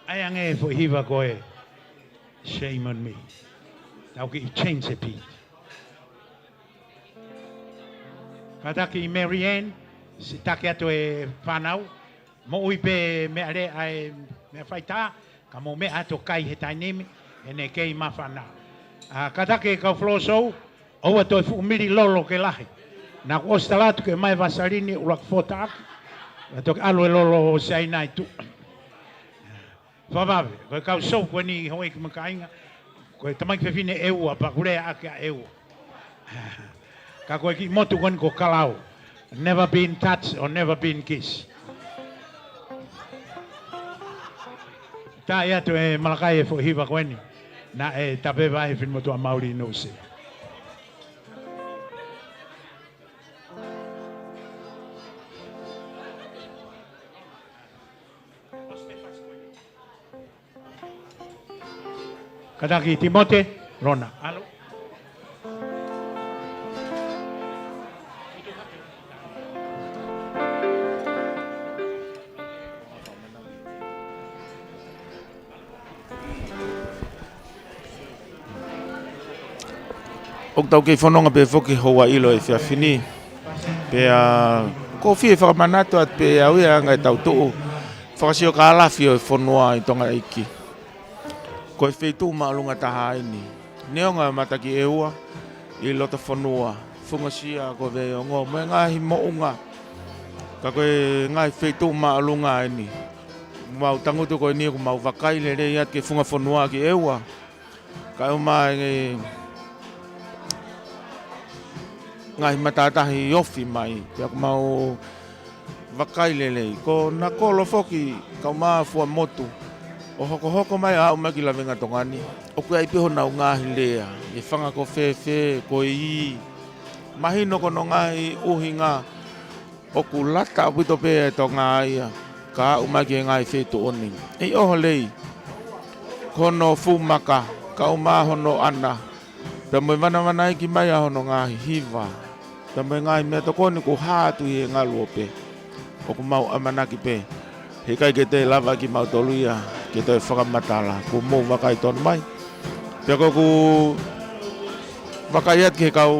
Ai ange fo hiva koe. Shame on me. Tau ki I change the beat. Kataki I Marianne, si take atu e whanau. Mo ui pe mea re ai mea whaita, ka mo mea ato kai he tainemi, e ne kei ma whanau. Kataki kau flosou, oua toi fukumiri lolo ke lahi. Nā ko ostalatu ke mai vasarini urak fotaki, ato ke alo e lolo o sei nai tu. Whawawe, koe kau sou koe ni hoi ki makainga, koe tamai ke whine eua, pa kurea ake a eua. Ka koe ki motu koe ko kalau, never been touched or never been kissed. Tā ia tu e malakai e hiva koe ni, na e tape vai whine motu a Māori no se. Kataki Timote, Rona. Alo. O tau ke whanonga pe whoki hoa ilo e whiawhini. Pe kofi e whakamanatu at pe au ia ngai tau tuu. Whakasio ka alafi o e whanua I tonga iki. Ko e wheitu maalunga taha ini. Neonga mataki e ua I lota whanua. Whungasia ko vei o ngō. Moe ngahi mounga. Ka koe ngai wheitu maalunga ini. Mau tangutu ko ni ko mau wakaile rei at ke whunga whanua ki e ua. Ka uma ngai matatahi ofi mai, pia ko mau wakailelei. Ko na kolo foki, kau maa fua motu. O hoko mai a umaki la venga tongani. O kua ipiho na ungahi lea. E whanga ko whewhe, ko I. Mahino ko no ngai uhinga. O ku lata wito pea e tonga ia. Ka umaki e ngai whetu oni. E Oholei. Kono fumaka, kau maa hono ana. Pia moi wana iki mai a hono ngahi hiva. Pia moi ngai mea tokoni ku hātu I e ngaluo pe. O ku mau amanaki pe. He kai ke te lava ki mau tolu ia. Ke te whakamatala. Ku mou wakai tonu mai. Pia ko ku wakai at ke kau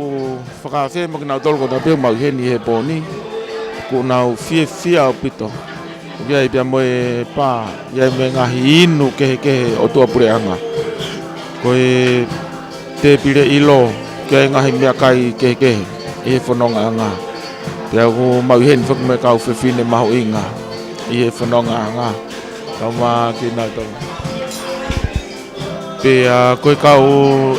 whakawhe mo ki nau tolu ko ta pia mau heni he pōni. Ku nau fia o pito. Pia I pia moe pā. Ia me ngahi inu kehe o tua pureanga. Ko e te pire ilo ke ngahi mea kai kehe e whanonga anga. Pia ko mau heni whakame kau whiwhine mahu inga. I whanonga anga. Kau maa ki nau tolu. Pia koe kau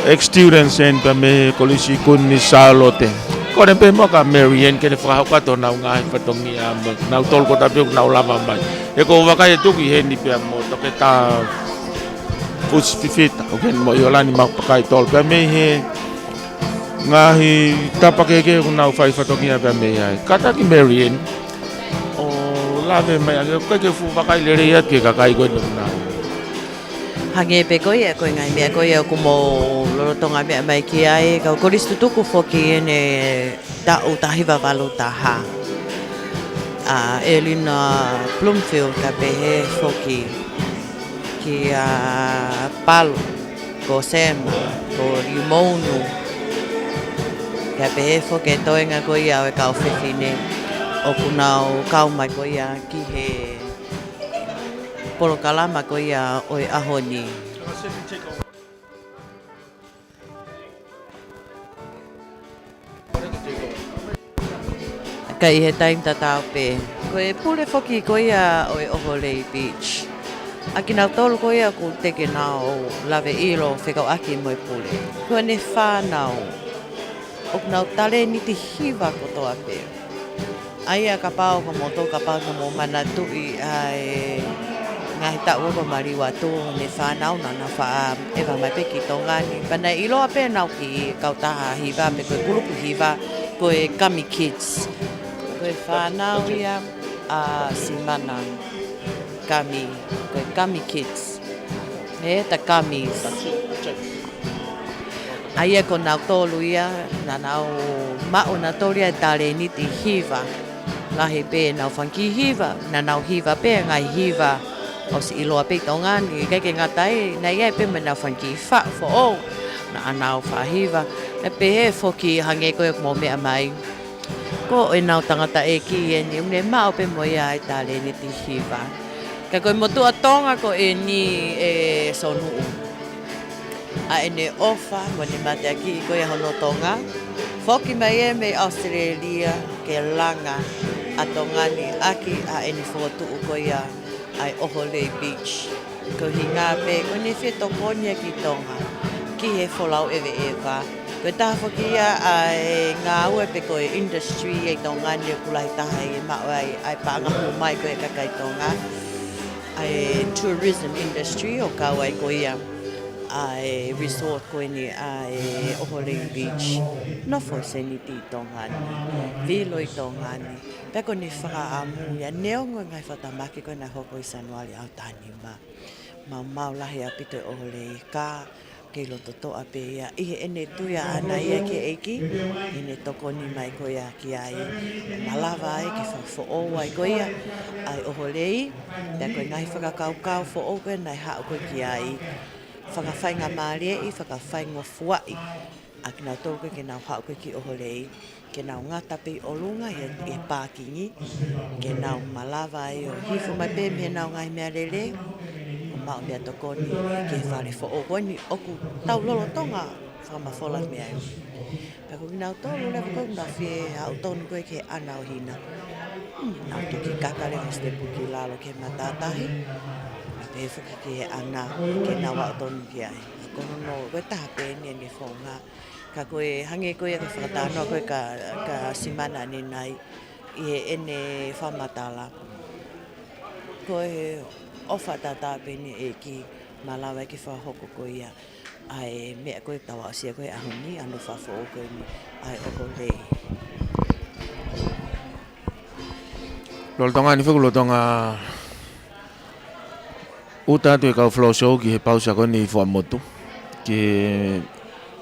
ex-students en pia me kolisi kuni Charlotte. Kore pe moka Marianne kene whakahaukato nau ngahi whatongi a nau tolu ko tapiok nau lava mai. E ko wakai e tuki heni pia mo toke tā fusi fifita. O ken mo iolani mau pakai tolu. Pia me he ngahi tapakeke ko nau whatongi a pia me hai. Kataki Marianne. O lave mai ake koe ke fu wakai lere iat ke kakai koe nau. Hange pe koe e koe ngai mea koe o kumo lorotonga mea mai ki ai kau koristu tuku foki ene tau tahiwa walu taha. Elena Blumfield ka pehe foki ki palu ko sema ko limonu ka pehe foki toenga koe au e kau whiwhine o kunau kau mai koe ki he polo kalama ko ia o e ahoni. Kai he time tatau pe. Ko e pule foki ko ia o e Oholei Beach. Aki nau tolu ko ia ku teke nau lave ilo whekau aki mo e pule. Ko ne whanau. O nau tale ni te hiva ko toa pe. Aia ka pao ka mo tō ka pao ka mo manatui ai ngahi tau ko mari watu ne whanau na wha ewa mai peki tongani. Pana iloa pe nau ki kau taha hiva me koe kulupu hiva koe kami kids. Koe whanau ia a simana. kami, koe kami kids. Ta kamis. Aia ko nau tolu ia, na nau mao na toria tale ni ti hiva. Lahi pe nau whanki hiva, na nau hiva pe ngai hiva. O si iloa pe tongani, keke ngatai, na ia pe me nau whanki wha fo o. Na anau wha hiva. Na pe he foki hange koe mo mea mai. Ko e nau tangata e ki e ni, une mao pe mo ia e tale ni ti hiva. Ka koe motua Tonga ko e ni e sonu a ene ofa mo ni mate aki ko ia hono Tonga. Foki mai e me Australia ke langa a tongani aki a ene fotu ko ia ai Oholei Beach. Ko hinga pe ko ni feto konia ki Tonga. Ki he folau ewe eva. Ko taha foki ia ai ngā ue pe ko e industry e tongani e kulai taha e mao ai paanga mai ko e kakai Tonga. Ai tourism industry o kawai ko ia. Ai resort ko ni ai Oholei Beach. No fo se ni ti tongani. Vilo i tongani. Peko ni whakaamu ia neongo ngai whatamaki ko na hoko i sanuali au tani ma. Mau lahi a pito Oholei ka ke loto toa pe ia. Ihe ene tuia ana ia ke eiki. Ene toko ni mai ko ia ki ai. Malava ai ke whafo o ai ko ia. Ai Oholei. Peko ngai whakakau fo o koe nai hao ko ki ai. Whakawhainga maarie i whakawhainga fuai. A ki nau tōku ke nau hao koe ki Oholei. Ke nau ngata pe olunga e pākingi. Ke nau malava i o hifu mai pe me nau ngai mea lele. O mao mea tokoni ke whare fo o koni oku tau lolo Tonga. Whamafola mea i. Pako ki nau tōlu lewa koe nau whie au tonu koe ke ana o hina. Nau tuki kakare o stepu ki lalo ke matatahi. E whuka ke ana ke nā wao tonu ki ai. Kono no, koe taha pēni ni whonga. Ka koe hange koe ka whakatanoa koe ka simana ni nai. I he ene whamatala. Koe ofa tata pēni e ki malawa ki whahoko koe ia. Ai mea koe tawa asia koe ahuni, anu whafo o koe ni ai Oholei. Lolo tonga ni whakulo tonga uta tu e kau flow show ki he pausa ko ni fua motu. Ki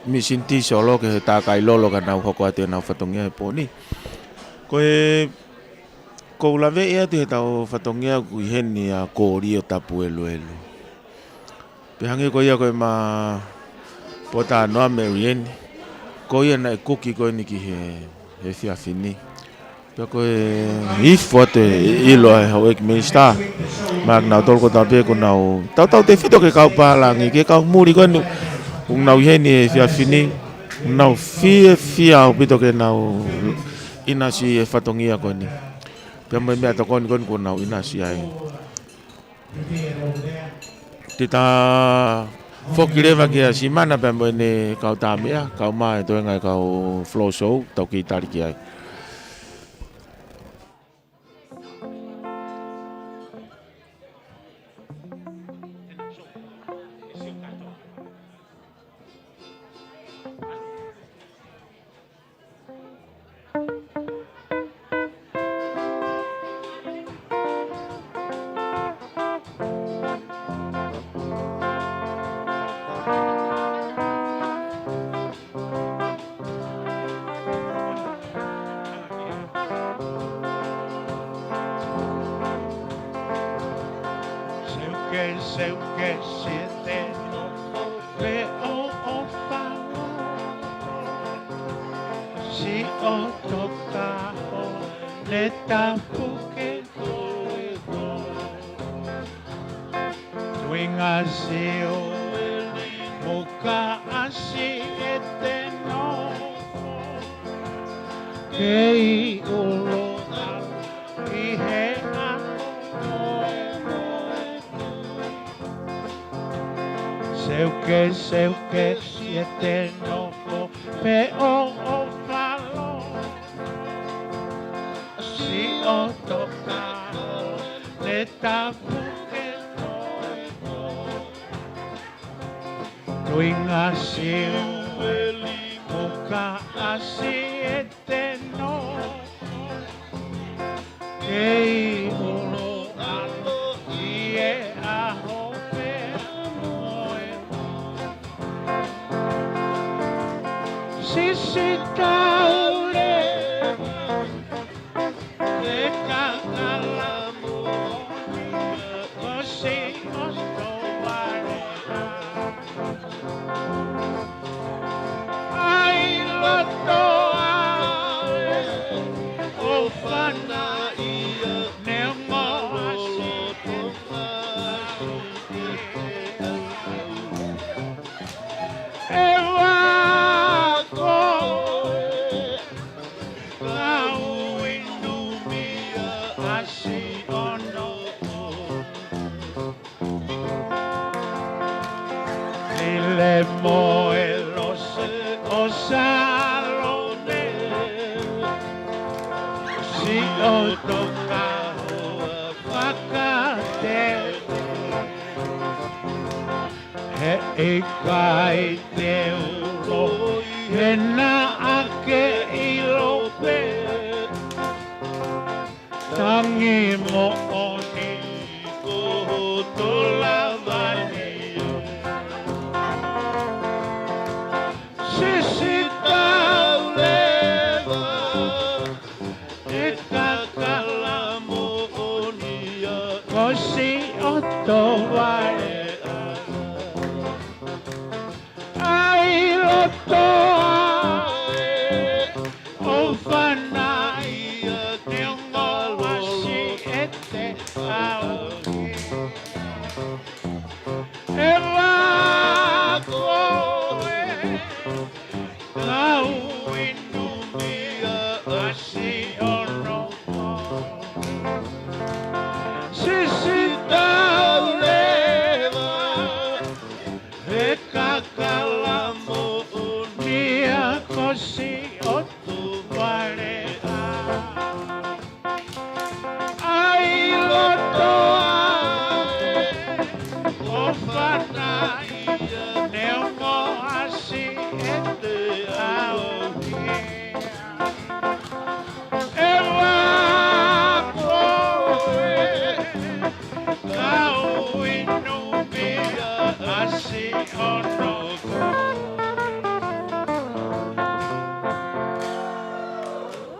mi sinti solo ke he tākai lolo ka nau hoko ate nau whatongia he pōni. Ko e kou lawe ea tu he tau whatongia kui heni a kōri o tapu elu elu. Pe hangi ko ia koe ma pota noa Marienne. Ko ia na e kuki koe ni ki he whiawhini. Pea koe ifo ate ilo e hau eki minister. Mak nau tolko tau pe ko nau tau te whito ke kau pālangi ke kau muri koe ni kung nau heni e whiawhini. Nau fia au pito ke nau inasi e whatongia koe ni. Pea mai mea to koni ko nau inasi ai. Te tā whoki rewa ki a simana pea mo ne kau tā mea. Kau maa e toenga e kau flow show tau ki tariki ai. Seu que siete no veo o falo si o toca o neta puke Twinga si o muka asi eteno Kei ulo i he Seu que siete no veo o falo si o toca neta puke Twinga si muka asi eteno Kei ulo i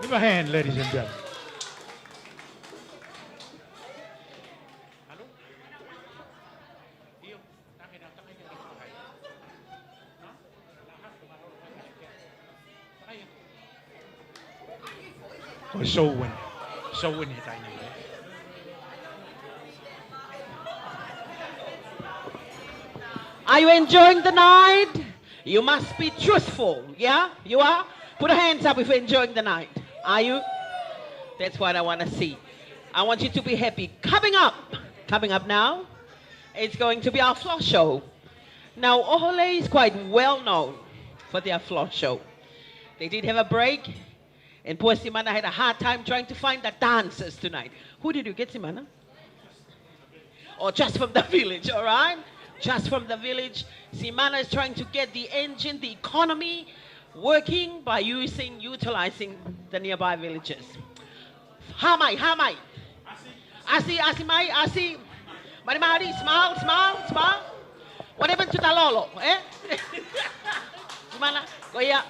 Give a hand, ladies and gentlemen. So when you Are you enjoying the night? You must be truthful. Yeah? You are? Put your hands up if you're enjoying the night. Are you? That's what I want to see. I want you to be happy. Coming up now, it's going to be our floor show. Now, Oholei is quite well known for their floor show. They did have a break, and poor Simana had a hard time trying to find the dancers tonight. Who did you get, Simana? Or just from the village, all right? Just from the village. Simana is trying to get the engine, the economy, working by utilizing the nearby villages. Hamai. Asi. Mari, smile. What happened to the lolo, eh? Simana, goya.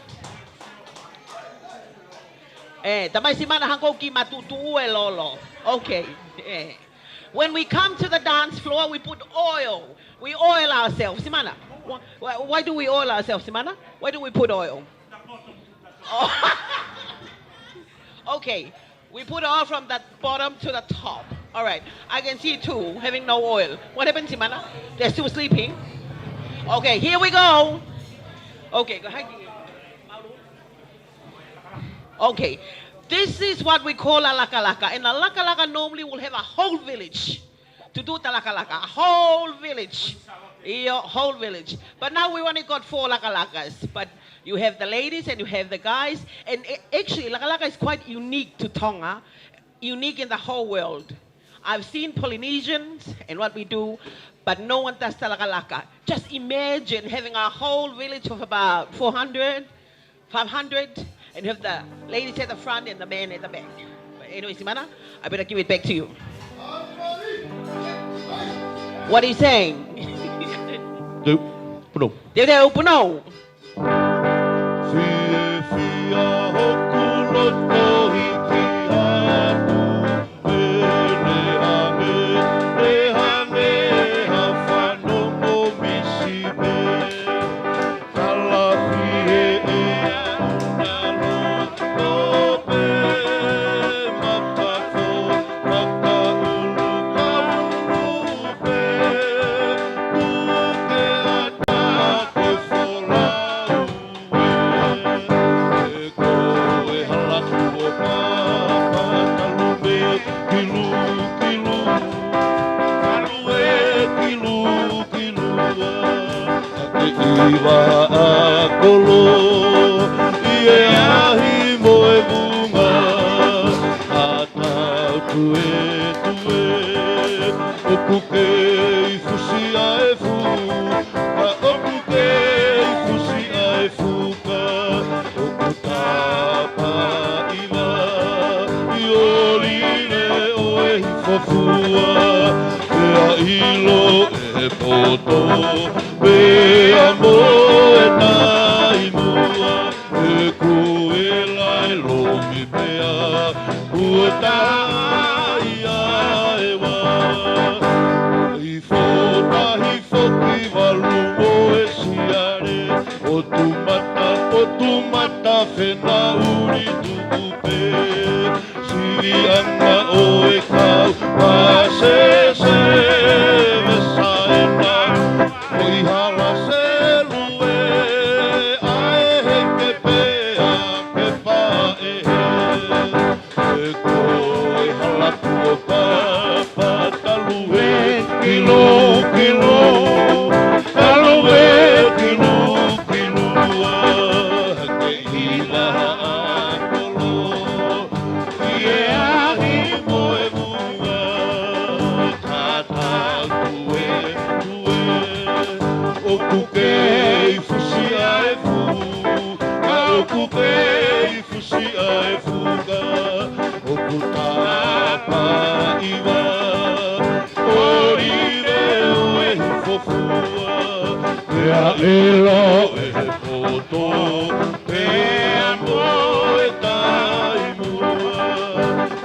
Tamay Simana hangko ki matutu lolo. Okay. When we come to the dance floor, we put oil. We oil ourselves. Simana, why do we oil ourselves, Simana? Why do we put oil? Oh. Okay, we put oil from the bottom to the top. All right, I can see two having no oil. What happened, Simana? They're still sleeping. Okay, here we go. Okay, go ahead. Okay, this is what we call a laka-laka. And a laka-laka normally will have a whole village to do the laka-laka. A whole village. Whole village. But now we only got 4 laka-lakas. But you have the ladies and you have the guys. And actually, laka-laka is quite unique to Tonga. Unique in the whole world. I've seen Polynesians and what we do, but no one does the laka-laka. Just imagine having a whole village of about 400, 500, and you have the ladies at the front and the men at the back. But anyway, Simana, I better give it back to you. What are you saying? Puno. Puno. kolo Ie ahi mo e bunga Atau tue tue Oku ke I fusi ai fu Ka oku ke I fusi ai fuka Oku tapa iwa I olile o e hifafua Pea ilo e poto Pea mo e taimua E kuela e lomi pea Kua taia e wa I fotahi foki walumo e siare O tu mata whena uri tukupe Siri anga o e kau Pase se mesaena Oi hala se lue Ae he ke pea ke pa e he E koe hala kua pa talue kilo kilo Talue kilo kilua Ke hila kolo Ie ahi mo e mua Tata tue tue Oku ke I fusi ai fu Ka oku ke I fusi ai fuga Oku tapa iwa Orire o e hifofua Pea elo e poto Pea mo e taimua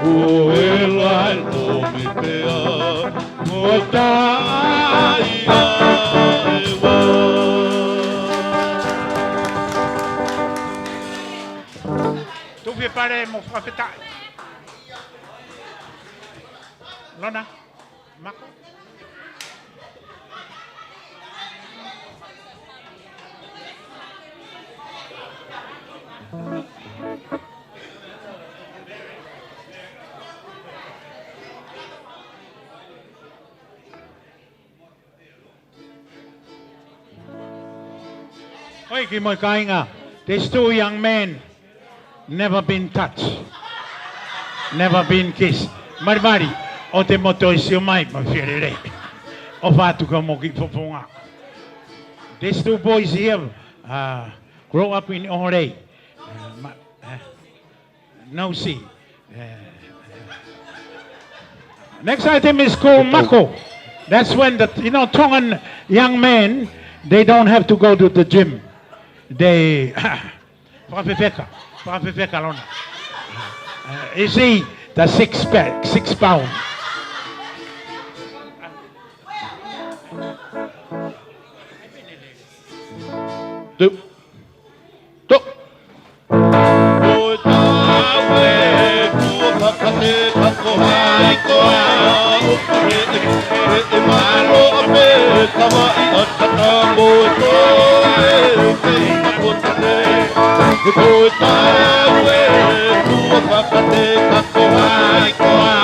O ela e lomi pea Mo taia e wa Tu fais pareil, mon frère, fais ta. Lona, Marco. Oi, ki moi kainga. There's two young men, never been touched, never been kissed. Marmari, o te moto I siu mai, ma whirere. O whātu ka mo ki whoponga. These two boys here grow up in Oholei. No see. Next item is called Mako. That's when the Tongan young men, they don't have to go to the gym. They Lona. You see the 6 pound. Tu Tu O tawe Kua pakate kako hai koa E malo a me Kawa I atata mo e toe Kei makotane E koe tawe Kua pakate kako hai koa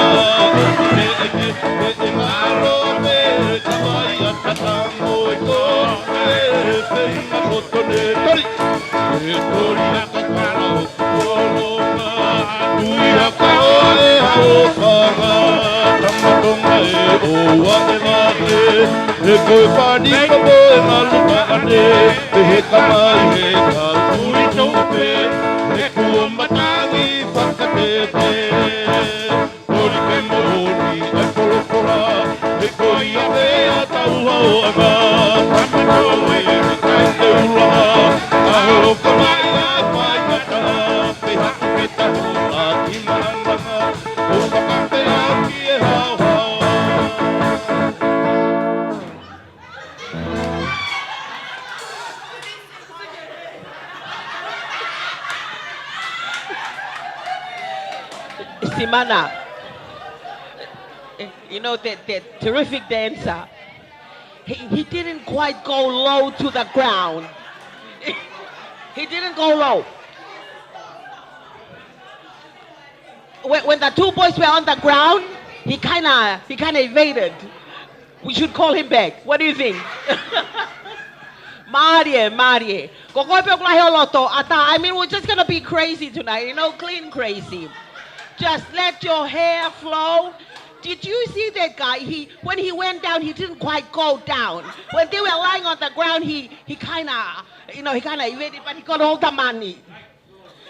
E malo a me Kawa I atata mo e toe Kei makotane Tori E tori haka kara o kuolonga Tui haka oe hao whanga Tamatonga e oa e mahe E koe whani ka mo e maluka ane E he kamai he ka tui taupe E kua matangi whakatete Tori ke mohori e polopora E koe ia mea tauha o anga Tamatonga e rikai te uraha Aho kamai a whai kata Pe haku ke tahu a timaranga O whakape a ki e hao hao Simana, you know, the terrific dancer, he didn't quite go low to the ground. He didn't go low. When the two boys were on the ground, he kind of evaded. We should call him back. What do you think? Marie. I mean, we're just gonna be crazy tonight, you know, clean crazy. Just let your hair flow. Did you see that guy? When he went down, he didn't quite go down. When they were lying on the ground, he kind of, evaded, but he got all the money.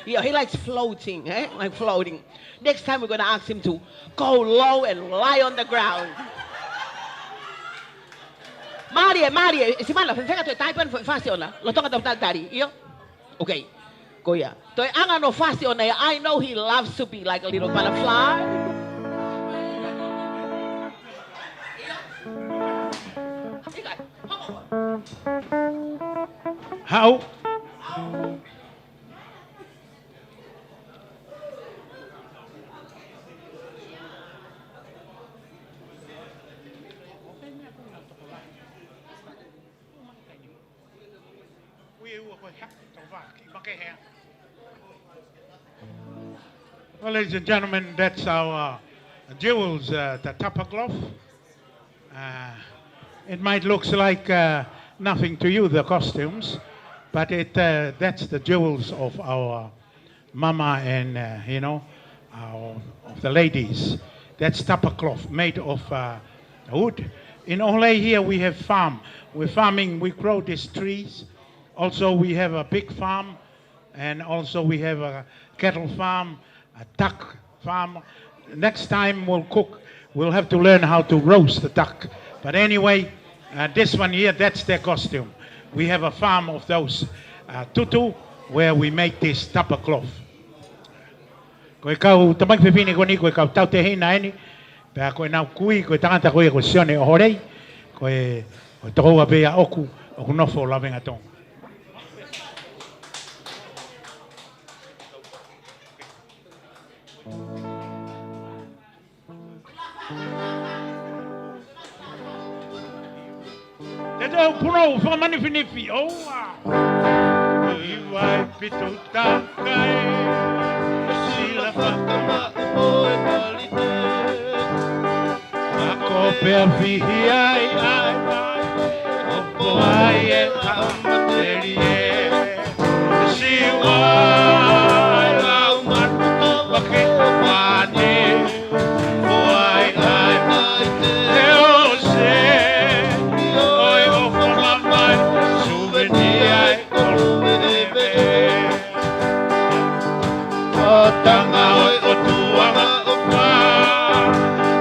Yeah, he likes floating, like floating. Next time we're gonna ask him to go low and lie on the ground. Marie, si malo, fega tu taipan fácil na. Lo tonga tong tari, iyo. Okay, go ya. Toi anga no fácil na. I know he loves to be like a little butterfly. How? Well, ladies and gentlemen, that's our jewels, the tapa cloth. It might look like nothing to you, the costumes, but that's the jewels of our mama and, of the ladies. That's tapa cloth made of wood. In Oholei here we have farm. We're farming, we grow these trees. Also we have a big farm, and also we have a cattle farm, a duck farm. Next time we'll cook, we'll have to learn how to roast the duck. But anyway, this one here, that's their costume. We have a farm of those tutu where we make this tapa cloth. Koe kau tamai pepini ko ni koe kau tau te hina eni. Pea koe nau kui, koe tangata koe koe sione Oholei. Koe tokoa bea oku nofo lawenga tong. Então, pulou, foi manifinifi. Oh, e vai pitutar, cai. Sila fakama, oi, palite. A cópia vihia, ai. Opo, ai, amaterie. Si, ai, lau, manu, wake, wane. Ai, maite. Eu sei. Tanga oi o tuanga o pa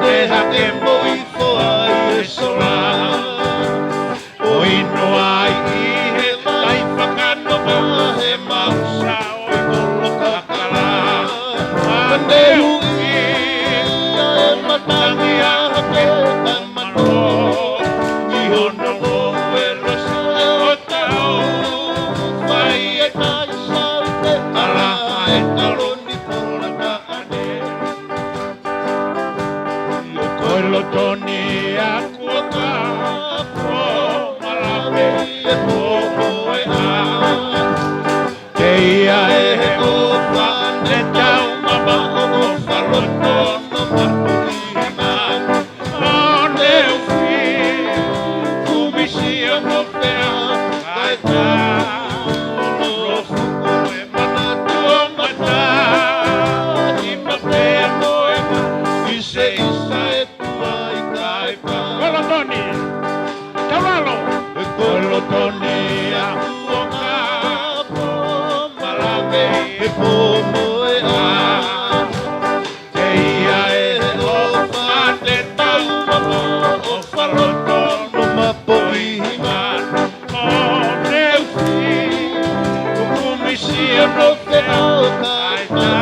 e hake moi foa e sora o ino ai I he lai whakano ma he mausa o kolo kakala ane hui e matangi a hake tamano I hono o e rosa o tau mai e tai saute ala e talo Tony akuaka po malawe e po e a Teia e o pane tau mama o faloto no mapuima One ufi kubisia no fea aita no fuku e manatu o mata Ima pea no e ma Ise e Colotoni, Tawalo, Colotoni, Akuoka, Malawe, Pomoea, Teia e o Mate Tau, o Faloto, no Mapoima, o Neufi, o Comisia no Feau, Taita,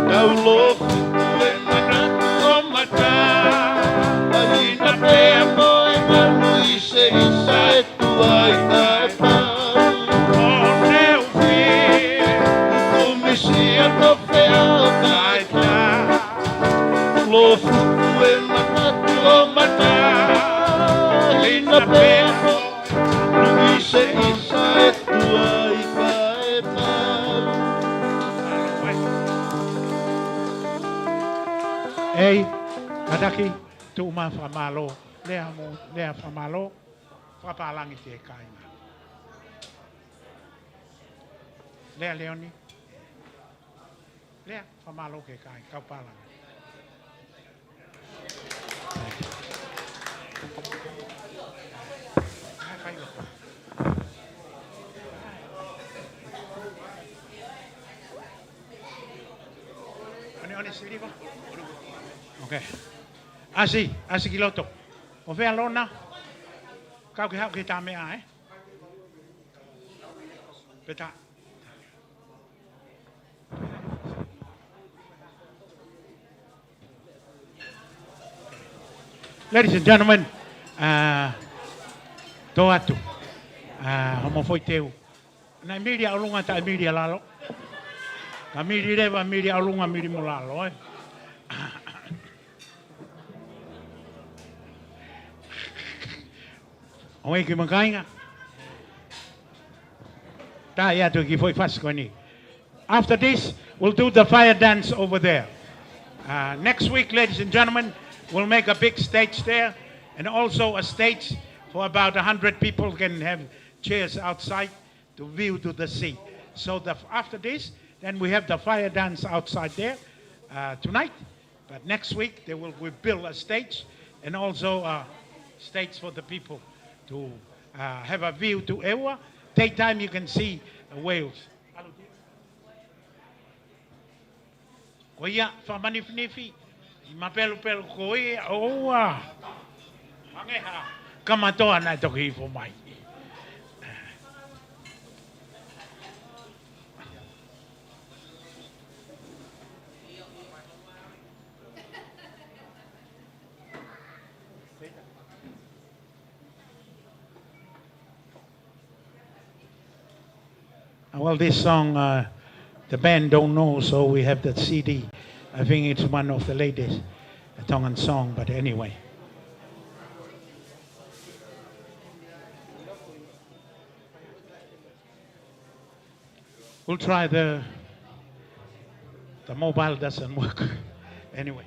Taulofu, e Manatu, o Mata. Ina pea moi manu I se isa e tua I kai pau O neu fi Kumisia no fea o kai ta Lo fuku e manatu o mata Ina pea moi manu I se isa e tua I kai pau Ei, Adaki Tu ma famalo, lea famalo, fapalangi te kaina. Lea Leoni. Lea, whamalo ke kai, kaupala. Okay. Asi kiloto. O vea lona. Kau ke hau ke tā mea, eh? Peta. Ladies and gentlemen, tō atu, homo foi teu. Nai miri aulunga tai miri alalo. Ka miri rewa, miri aulunga, miri molalo, eh? Oe ki makainga. Tā ia tu ki foi fasko ni. After this, we'll do the fire dance over there. Next week, ladies and gentlemen, we'll make a big stage there, and also a stage for about 100 people can have chairs outside to view to the sea. So after this, then we have the fire dance outside there tonight. But next week, we build a stage and also a stage for the people to have a view to Ewa. Daytime, you can see the whales. Koia, whamaniwhiniwhi. Ma pelu koe, oa. Mangeha, kamatoa nai toki hifo mai. Well, this song, the band don't know, so we have that CD. I think it's one of the latest Tongan song, but anyway. We'll try the mobile doesn't work. Anyway,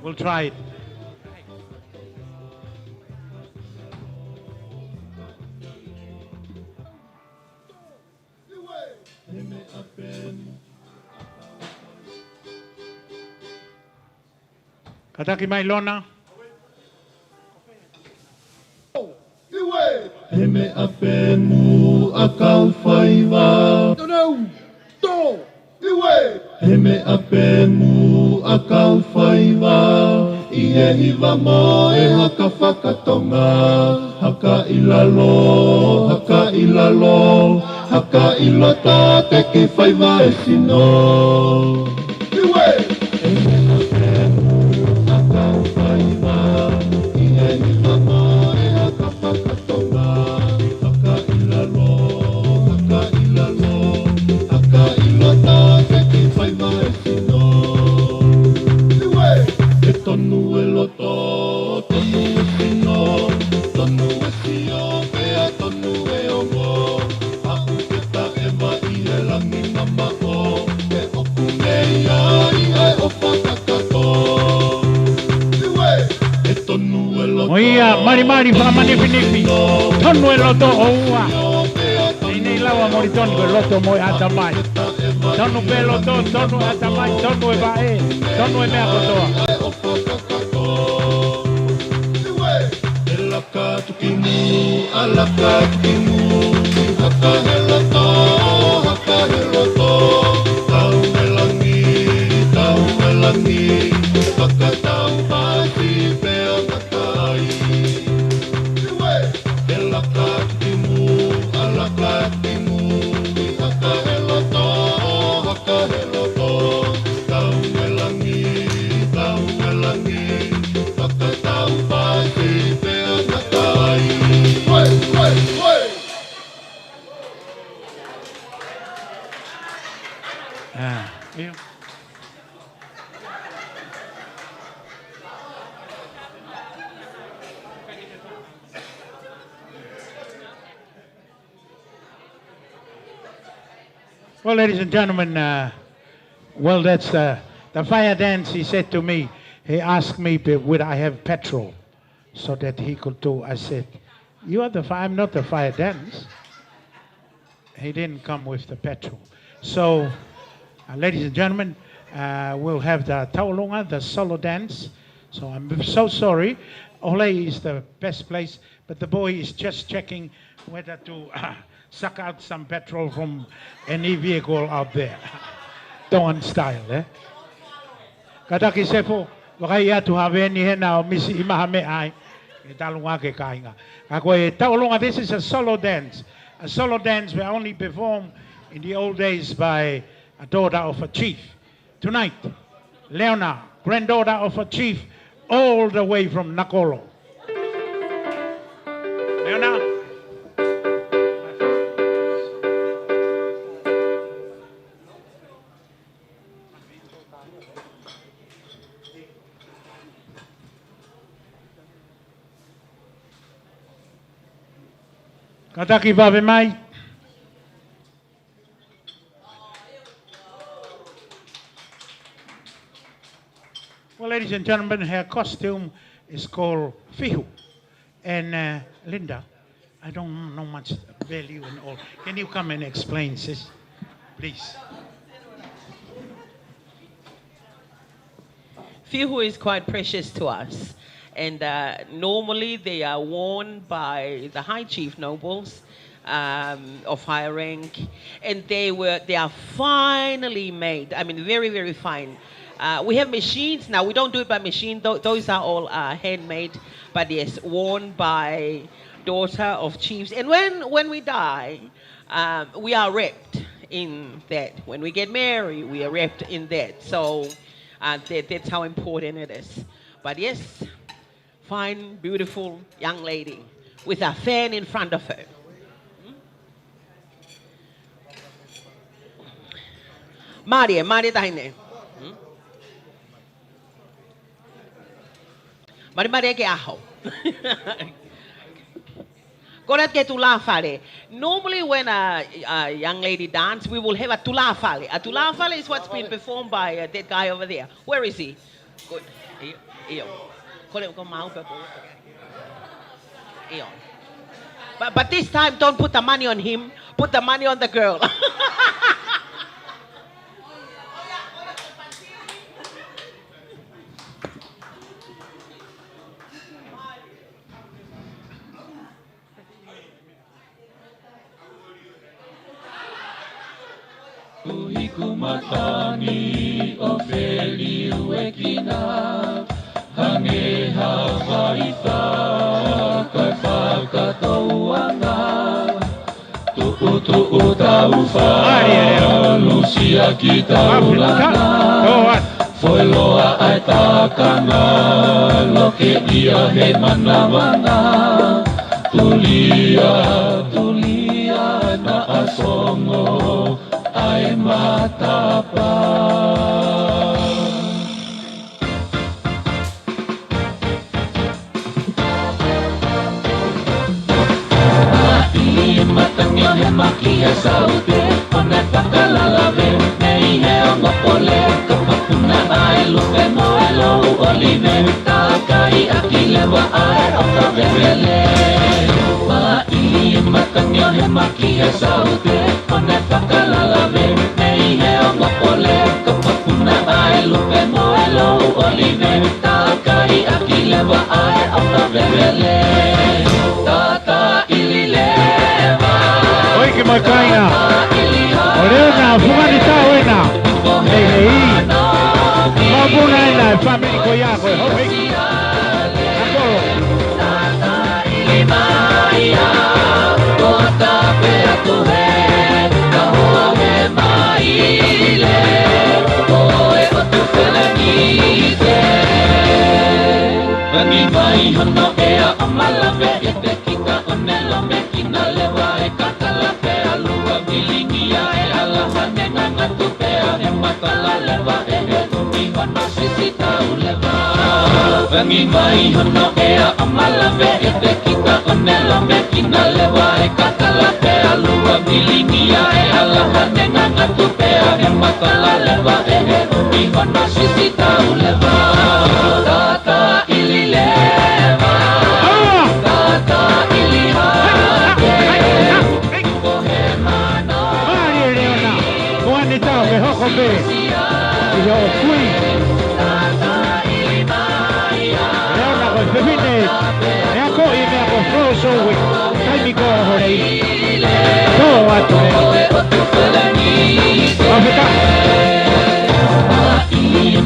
we'll try it. Kataki mai lona. He me ape mu a kauwhaiwa. To! Iwe! He me ape mu a kauwhaiwa. I he hiwa mo e haka whakatonga. Haka ilalo, haka ilalo. Haka ilota te ki whaiwa e sino. Iwe! He me ape mu a kauwhaiwa. I he hiwa mo e haka whakatonga. Haka ilalo, haka ilalo. Haka ilota te ki whaiwa e sino. Iwe! E tonu e loto, tonu e sino. Tonu e sio, pea tonu e ongo. Haku ke ta ewa I e langi mama o. E oku nei ai ai o whakakato. Iwe! E tonu e loto. Oia, mari whamaniwhiniwhi. Tonu e loto oua. Nei lawa mori tonu e loto moi ata mai. Tonu pe loto, tonu ata mai, tonu e vae. Tonu e mea kotoa. Alaka tukimu, alaka tukimu. Haka he loto, haka he loto. Tau e langi. Haka tau pasi pea matai. Alaka tukimu, alaka tukimu. Haka he loto, haka he loto. Tau e langi. Haka tau pasi pea matai. Yeah. Well, ladies and gentlemen, well, that's the fire dance. He said to me, he asked me, would I have petrol so that he could do. I said, you are the fire, I'm not the fire dance. He didn't come with the petrol. So, ladies and gentlemen, we'll have the Taolonga, the solo dance. So I'm so sorry. Oholei is the best place, but the boy is just checking whether to suck out some petrol from any vehicle out there. Tongan style, eh? Kataki sepo, wakai atu have ni hena o misi imahame ai. Talunga ke kainga. Ako Taolonga, this is a solo dance. A solo dance were only performed in the old days by a daughter of a chief. Tonight, Elena, granddaughter of a chief, all the way from Nakolo. Elena. Kataki babe mai. Well, ladies and gentlemen, her costume is called Fihu. And Linda, I don't know much value and all. Can you come and explain, sis? Please. Fihu is quite precious to us. And normally they are worn by the high chief nobles of higher rank. And they are finely made. I mean, very, very fine. We have machines now. We don't do it by machine. Those are all handmade. But yes, worn by daughter of chiefs. And when we die, we are wrapped in that. When we get married, we are wrapped in that. So that's how important it is. But yes, fine, beautiful young lady with a fan in front of her. Mari tahine. Mari ke aho. Korat ke tulafale. Normally when a young lady dance, we will have a tulafale. A tulafale is what's been performed by that guy over there. Where is he? Good. But this time, don't put the money on him. Put the money on the girl. Matani ofeli uekina hange hawaifa kai whakatauanga tu'u taufa lucia ki taulana foiloa ai takanga loke ia he manawanga tulia na asongo ai matapa. Ai matangyo he makia saute one pakalalave nei he ongopole kapakuna ai lupe moelo olive takai akilewa ai okavele. Ai matangyo he makia saute one pakalalave nei he ongopole kapakuna ai lupe moelo olive takai akilewa ai okavele. Tata ilileva Oi que macaina. Olena, fumani tauena. Hei. Mabuna ina family ko yako. Hoi. Akolo. Tata ilimaya kota pea tuhe kahoa he maile oe o tu whenangite Wangi mai hono ea o malawe e te kita o nelo me kina lewa e kakala pea lua milingia e alaha nenga ngatu pea e makala lewa e he umi hono sisi tau lewa Wangi mai hono ea o malawe e te kita o nelo me kina lewa e kakala pea lua milingia e alaha nenga ngatu pea e makala lewa e he umi hono sisi tau lewa Tata ilileva Tata ilihake Kohe mana obe. Ia o kui. Leona ko pepine. Ea ko I mea ko froso we. Taimi ko Oholei. Ko atu le. Afrika.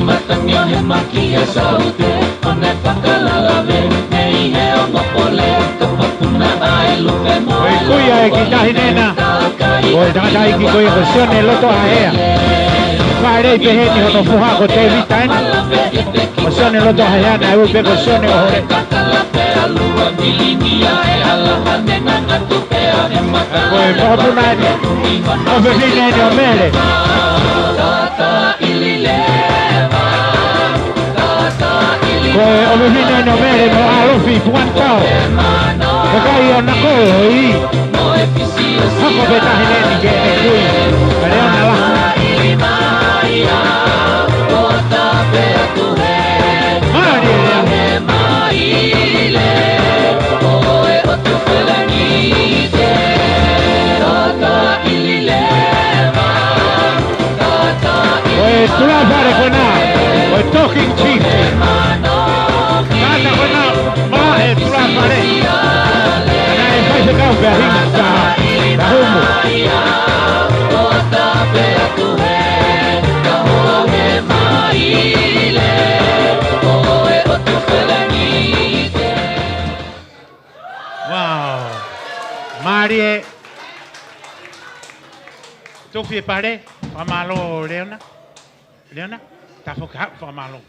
Matangyo he makia saute. One pakalalawe. Nei he omopole. Kapapuna ai lupe mo. Oi kuia e ki tahi nena. Oi tangata iki koe ko sione loto ahea. Whaerei peheni hono fuha ko te vitain. Ko sione loto ahea na ui pe ko sione Oholei. Koe pohapuna eni. Ope vine eni o mele. Koe ope vine eni o mele no alofi puantao. E kai o nakolo I. Hako pe tahi neni ke e kui. Kare ona la. Oe tula fare kona. Oe talking chief. Kata kona ma e tula fare. Kana e fai se kau pe ahinga ka humu. Wow. Marie. Tofi e pare. Whamalo Leona. Elena, tafoka whamalo.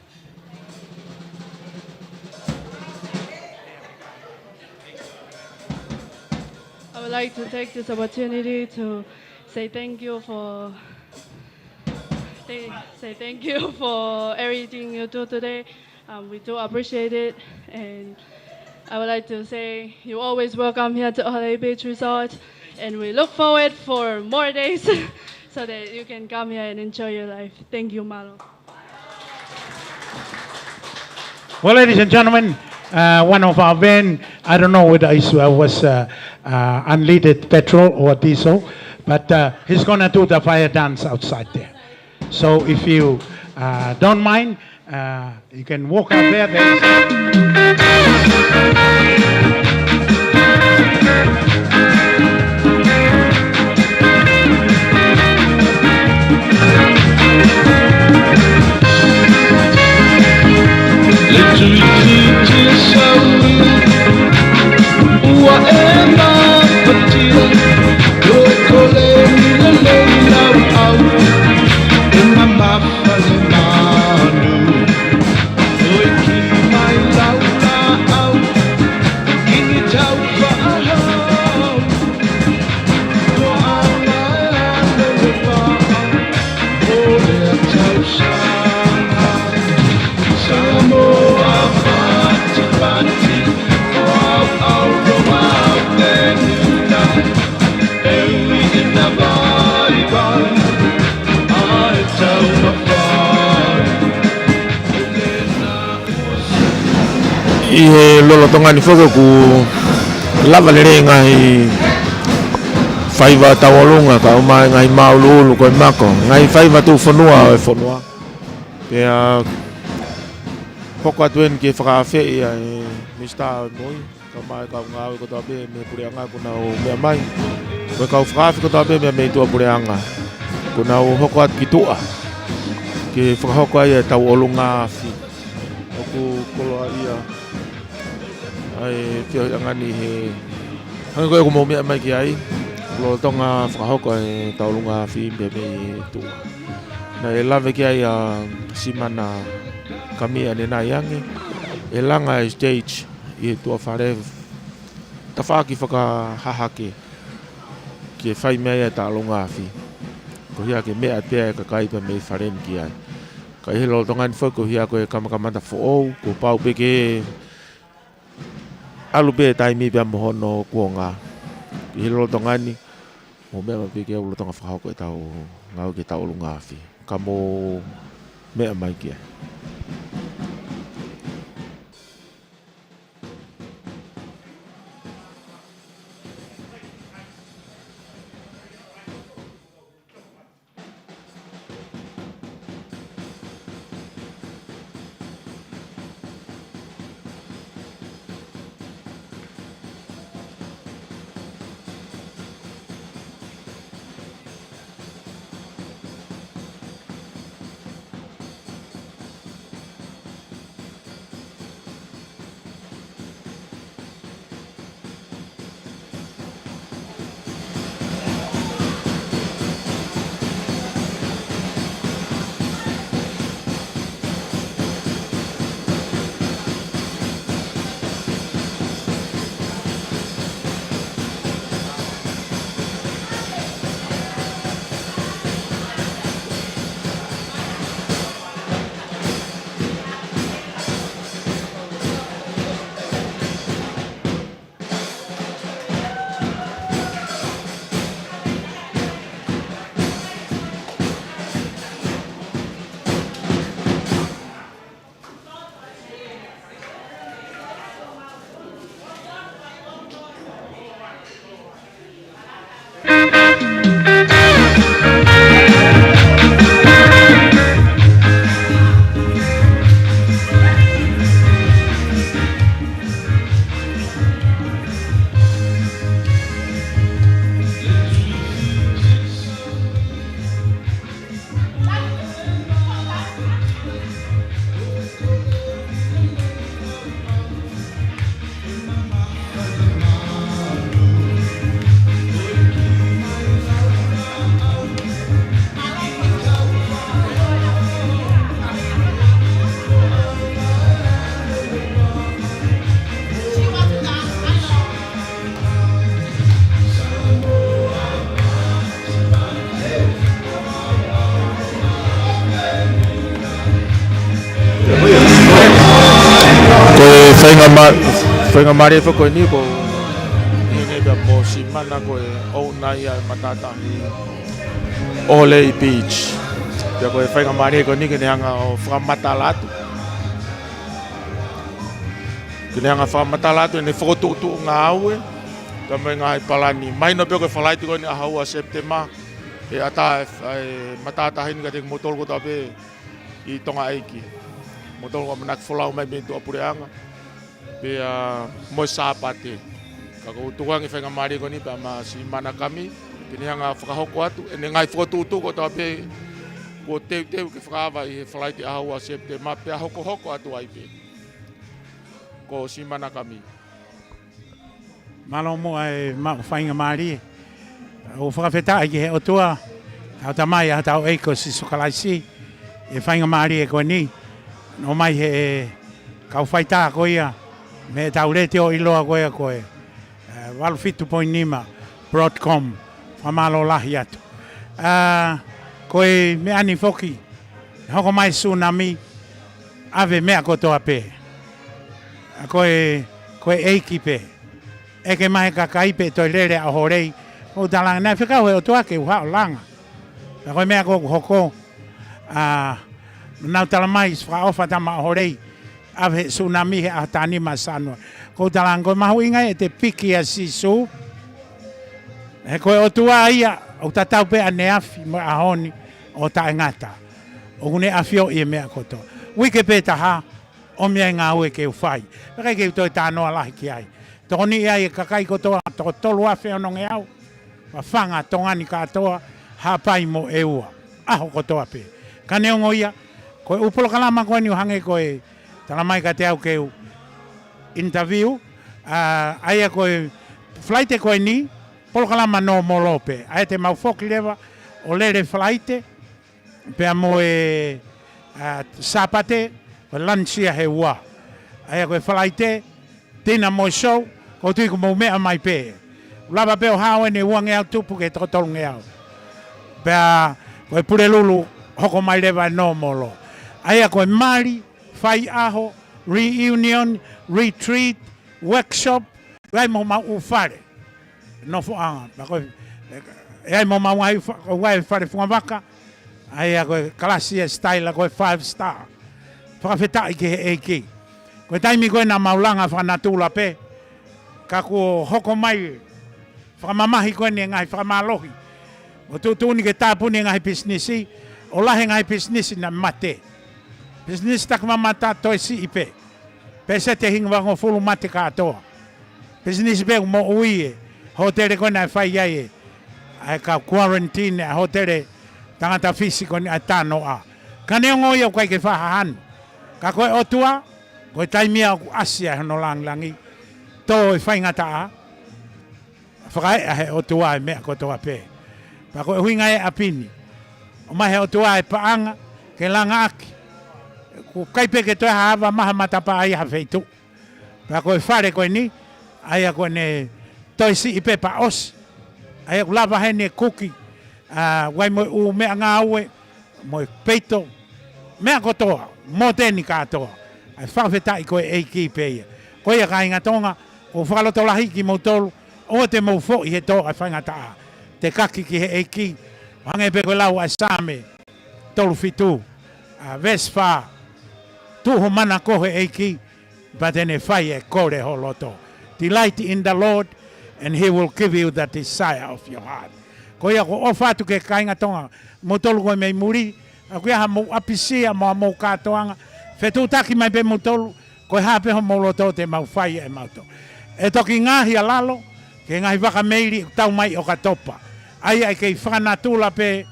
I would like to take this opportunity to say thank you for everything you do today. We do appreciate it, and I would like to say you're always welcome here to Oholei Beach Resort, and we look forward for more days so that you can come here and enjoy your life. Thank you, Malo. Well, ladies and gentlemen, one of our men, I don't know whether it was unleaded petrol or diesel, but he's going to do the fire dance outside there. So if you don't mind, you can walk out there. I lolo tonga ni fogo ku lava le ngai faiva Taolonga ka uma ngai maulu ko mako ngai faiva tu fonua e fonua pe a poko atuen ke frafe ia mista moi ka mai ka ngau ko tabe me pureanga ko na o me mai ko ka frafe ko tabe me tu pureanga ko na o hoko at kitua ke frahoko ia Taolonga fi oku kolo ia ai fio ngani he hang ko mo me mai ki ai lo tonga frahoko e Taolonga fi be tu na e lave ki ai simana kami ane na yangi e langa stage i tu fare tafaki faka hahake ki fai me Taolonga fi ko hia ke me ate ka kai pe me fare ki ai ka he lo tonga ni foko hia ko kama fo ko pau pe ke alu be tai mi be mohono kuonga i lo tonga ni mo be ma pe ke lo tonga fa ko tau ngau ke Taolonga fi kamo me mai ki whainga mare whako ni ko nge bea mo si mana ko e o nai ai matatahi Oholei Beach. Pea ko e whainga mare ko ni ke ne hanga o whakamatala atu. Ke ne hanga whakamatala atu e ne whakotutu ngā aue. Ka mai ngā palani. Mai no pea ko e whalaiti ko ni ahaua September. E ata e matatahi ni ka te motol ko tape I Tonga Eiki. Motol ko manak wholau mai me tu apureanga. Pea mo sāpate. Ka ko tuang I whainga mare ko ni pea ma si mana kami. Kini hanga whakahoko atu. E ne ngai whakatutu ko tape ko teu ke whakawa I he whalaiti ahaua September. Pea hoko atu ai pe. Ko si mana kami. Malo mo ai whainga mare. O whakawheta ki he otua. Tau tamai a tau eiko si sokalaisi. E whainga mare e koe ni. No mai he kauwhaita ko ia. Me tau rete o iloa koe. Walufitu.5 Broadcom. Whamalo lahi atu. Koe me ani foki. Hoko mai tsunami. Ave mea kotoa pe. Koe eiki pe. Eke mahe kakaipe toi lere a horei. O talanga nai whikau he o tuake u hao langa. Koe mea koku hoko. Nau tala mai whaofa tama a horei. Ave tsunami he a tani masanua. Ko talanga koe mahu ingai e te piki a sisu. He koe o tua ia. O tatau pe a neafi mo a honi o ta ngata. O kune afio I mea koto. Wike pe taha. O mea ngā ue ke u whai. Peke ke u toi tānoa lahi ki ai. Tōni ia I kakai kotoa. Tō tolu a wheo nonge au. Wa whanga tongani katoa. Hapai mo e ua. Aho kotoa pe. Ka neongo ia. Koe upolo kalama koe ni uhange koe. Tala mai ka te au ke u. Interview. Aia koe. Flaite koe ni. Polo kalama no molope. Aia te mau foki lewa. O lere flaite. Pea mo e. Sapate. O lansia he ua. Aia koe flaite. Tina mo show. Ko tui ko mo mea mai pe. Lava pe o hao ne uange au tupu ke tokotolunge au. Pea koe pure lulu hoko mai lewa no molo. Aia koe mari, whai aho, reunion, retreat, workshop. Ai mo mau ufare. No fuanga. Ai mo mau ai whare whungawaka. Aia koe kalasia style koe 5 star. Whakawhetai ke he eiki. Koe taimi koe na maulanga whanatula pe. Ka ko hoko mai. Whakamamahi koe ni ngai whakamalohi. O tūtūni ke tāpuni ngai businessi. O lahe ngai businessi na mate. Business tak mamata toi si ipe. Pese te hinga wango fulu mate katoa. Business be mo uie. Hotere koe na whai iae. Ai ka quarantine a hotere. Tangata fisiko ni a tāno a. Ka neongo ia koe ke whahahanu. Ka koe otua. Koe taimia ku asia hono langlangi. Tō whaingata a. Whakai a he otua e mea kotoa pe. Pa koe huinga e apini. O mahe otua e paanga. Ke langa aki. Ko kaipe ke toi hawa maha matapa ai ha feitu. Pa koe whare koe ni. Aia koe ne toi si ipe pa os. Aia lava he ne kuki. Wai mo u mea ngā ue. Mo peito. Mea kotoa. Mo teni katoa. Ai whawhetai koe eiki peia. Koe a kai ngatonga. Ko whakaloto lahi ki mo tolu. O te mau fo I he tō ai whaingataa. Te kaki ki he eiki. Hange pe koe lau ai same. Tolu fitu. Vespa. Tuho mana kohe eiki. Batene whai e kore holoto. Delight in the Lord. And he will give you the desire of your heart. Koe a ko ofatu ke kainga tonga. Mo tolu koe mei muri. A koe ha mo apisia mo mo katoanga. Whetu taki mai pe mo tolu. Koe hape ho mo loto te mau whai e mauto. E toki ngahi a lalo. Ke ngahi waka meiri tau mai o katopa. Ai kei whanatula pe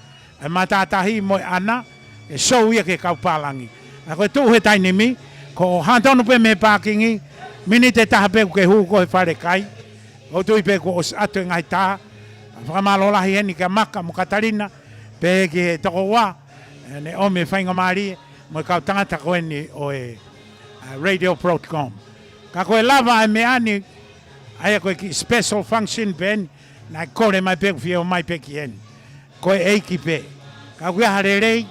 matatahi mo ana. E show ia ke kaupalangi. A koe tuhe taini mi. Ko hantonu pe me pākingi. Mini te taha pe ke hu koe whare kai. O tui pe ko os atu ngai taha. Whakamalolahi heni ka maka mo Katarina. Pe ke toko wā. Ne ome whainga maari. Mo kau tangata koe ni o e radio Broadcom. Ka koe lava e me ani. Aia koe ki special function pen. Na kore mai pe whio mai pe ki hen. Koe eiki pe. Ka koe harerei.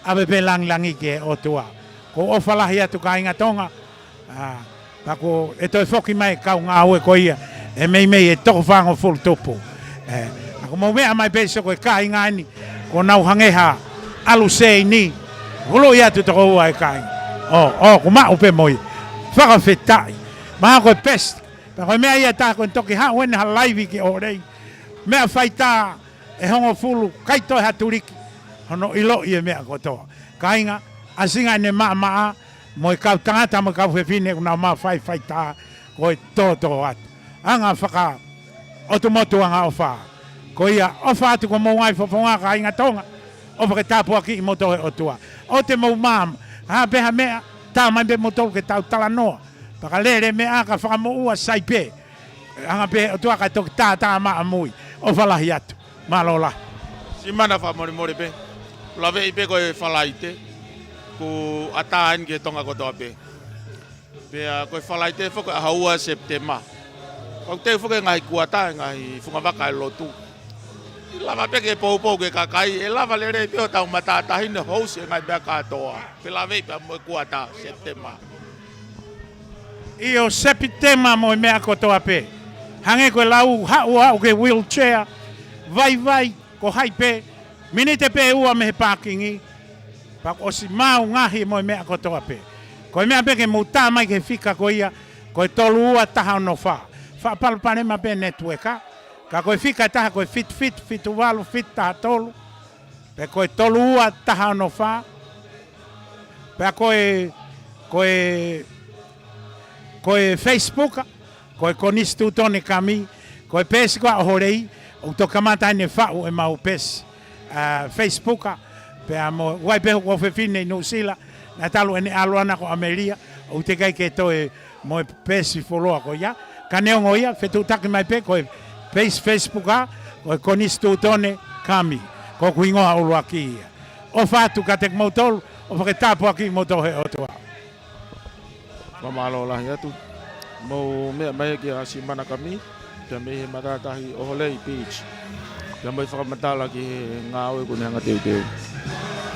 Awe pe langlangi ke o tua. Ko ofalahi atu ka inga tonga. Pako e toi foki mai kau ngā oe ko ia e mei e toko whango full topo. Ako mau mea mai pēso ko e kai ngāni ko nau hangeha alu sei ni holo ia tu toko ua e kai. Ko maa upe moi. Whakawhetai. Maha ko e pest. Pako mea ia tā ko e toki ha wene ha laivi ki o rei. Mea whaita e hongo fulu kaitoi haturiki. Hono ilo i e mea kotoa. Kainga, asinga ne maa, mo i kau tangata mo kau whewhine kuna maa whai tā, ko i tō atu. Anga whaka otomotu anga ofa. Ko ia ofa atu ko mou ngai whaponga ka inga Tonga, ofa ke tāpua ki i motohe otua. O te mou maam, ha peha mea, tā mai be motohu ke tau tala noa. Paka lere mea ka whaka mo ua saipe. Anga pehe otua ka toki tā maa mui. Ofa lahi atu, malola. Simana wha mori pe. Lawe ipe ko e whalaite, ko ataan ke Tonga kotoa pe. Pea ko e whalaite whako a haua September. Kau te whako e ngahi kuata, ngahi whungawaka e lotu. I lava pe ke pou ke kakai, e lava lere pe o tau matatahine hous e ngai bea katoa. Pe lawe ipe mo e kuata September. I o September mo e mea kotoa pe. Hange ko e lau hau ke wheelchair, vai ko hai pe. Minite pe ua me he parkingi. Pak osi mau ngahi mo mea kotoa pe. Ko mea pe ke muta mai ke fika ko ia. Ko e tolu ua taha no fa. Fa palpane ma pe networka. Ka ko e fika taha ko e fit uwalu fit taha tolu. Pe ko e tolu ua taha no fa. Pe ko e Facebook. Ko e konistu tone kami. Ko e pesi ko a Oholei. O to kamata ne fa o e mau pesi. Facebook pe amo wai pe ko fefine no sila na talo ene aluana ko Ameria o te kai ke to e mo pesi follow ko ya kaneo ngoia fetu tak mai pe ko Facebook ko konistu tone kami ko kuingo a ulu aki o fatu ka tek motol o fa tapo aki moto he otoa Mamalo lah ya tu mo me mai ke asimana kami te me matatahi Oholei beach. Yang mai whakamatala ki ngāwe ko nanga teu.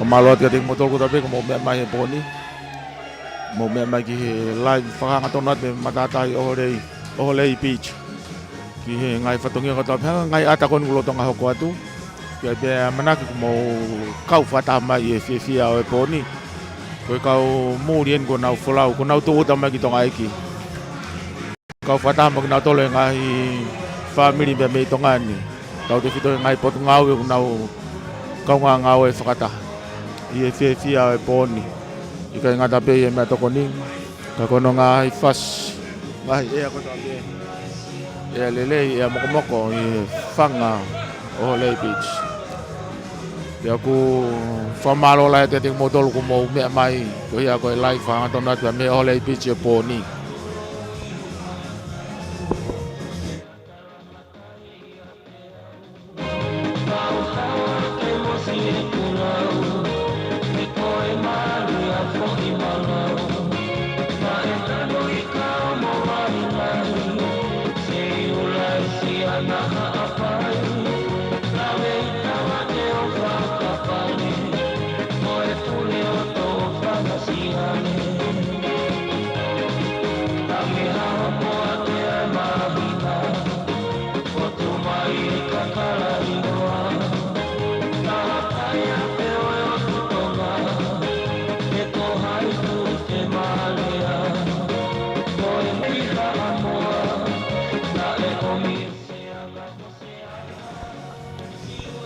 Kamalo at kating motor ko tabi ko mo mea mai he poni. Mo mea mai ki he live whakangatonat me matatahi Oholei beach. Ki he ngai whatongia ko tabi hanga ngai atakon ko lotong ahoko atu. Kia bea manaki ko mo kau whatamai e whiawhia o e poni. Ko e kau mūrien ko nau wholau ko nau tōta mai ki tonga eki. Kau whatamai ki nau tolo e ngahi family bea mei tonga ni. Tau te whito ngai potu ngau e kunau kau ngau e whakata. I e whiawhia e pōni. I kai ngata pe e mea toko ni. Ka kono ngahi whas. Ngahi ea koto ake. Ea lelei ea mokomoko i whanga Oholei beach. Pea ku whamalo lai te ting motolu ku mou mea mai. Ko hia koe lai whangatonat pea mea Oholei beach e pōni.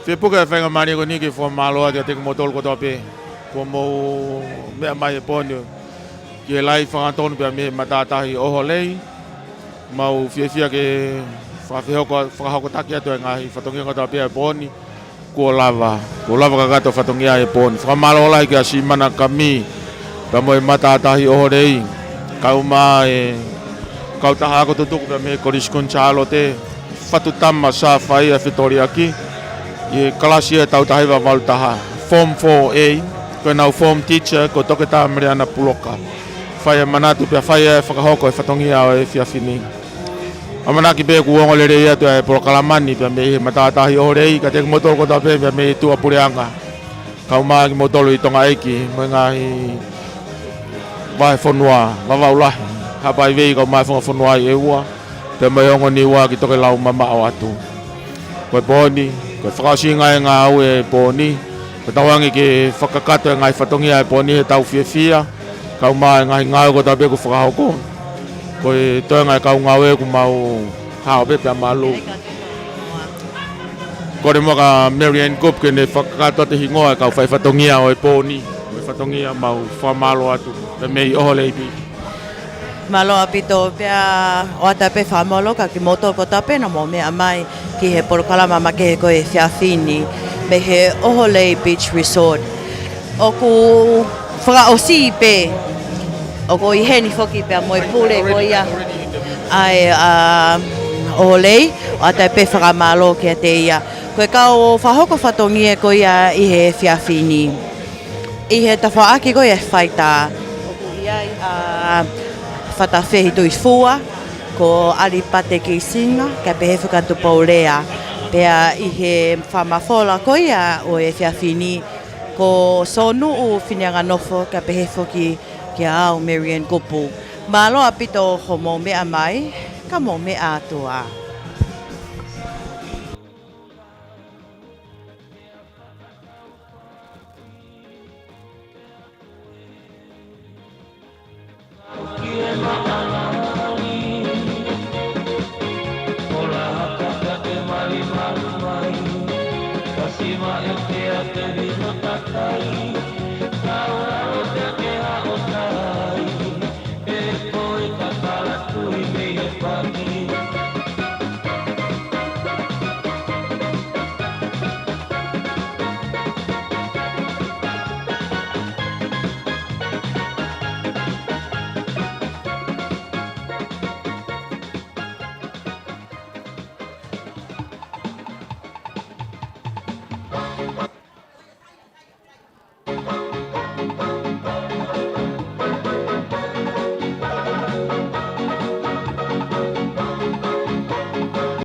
Fe puka e whainga mani ko ni ki wha maloa te teko motol ko tope. Ko mou mea mai e ponio. Ki e lai whangantonu pia me matatahi Oholei. Mau whiawhia ke whakahoko taki atu e ngahi whatongia ko tope e poni. Ko lava kakato whatongia e poni. Whamaloa lai ki a simana kami. Pia mo e matatahi Oholei. Kau maa e kau taha ako tutuku pia me koriskun chalo te. Whatutama sa whai a Victoria ki. I kalasi e tau tahiwa malu taha. Form 4A, koe nau form teacher, ko toke tā mreana puloka. Whai e manatu pia whai e whakahoko e whatongia o e whiawhini. Amanaki pe kuongo lere ia tu e polokalamani pia me he matatahi Oholei, ka teko motolo ko tape pia me tua pureanga. Kau maa ki motolo I tonga eki, mo ngahi wahe whonua, wawaulahi. hapai vei ko mai fonga ai e ua te mai ongo ni ua ki toke lau mama o atu ko poni ko whakasinga e ngā au e poni ko tawangi ki whakakato e ngai whatongia e poni he tau fia kau mai ngai ngau ko tabe ko whakahoko ko e toenga e kau ngau e ku mau hao pepe a malu ko re moka Marian Group ke ne whakakato te hingoa e kau whai whatongia o e poni o e whatongia mau whamalo atu pe mei Oholei Beach. Malo apito pia o atape famolo ka ki motor ko tape na mo me amai ki he porokalama ma ke ko e fiafini me he Oholei Beach Resort. O ku fra o si pe o ko i heni foki pe mo pule ko ia ai Oholei o atape fra malo ke te ia ko ka o fahoko fatongie ko ia i he fiafini i he tafaaki ko ia faita o ku ia whatawhehi tui fua, ko alipate ki singa, ka pehe whakatu paulea. Pea i he whamawhola ko ia o e whiawhini, ko sonu o whinianga nofo, ka pehe whoki ki au Marian Kupu. Malo apito ho mo mea mai, ka mo mea atua. Kasima e te a te vino takai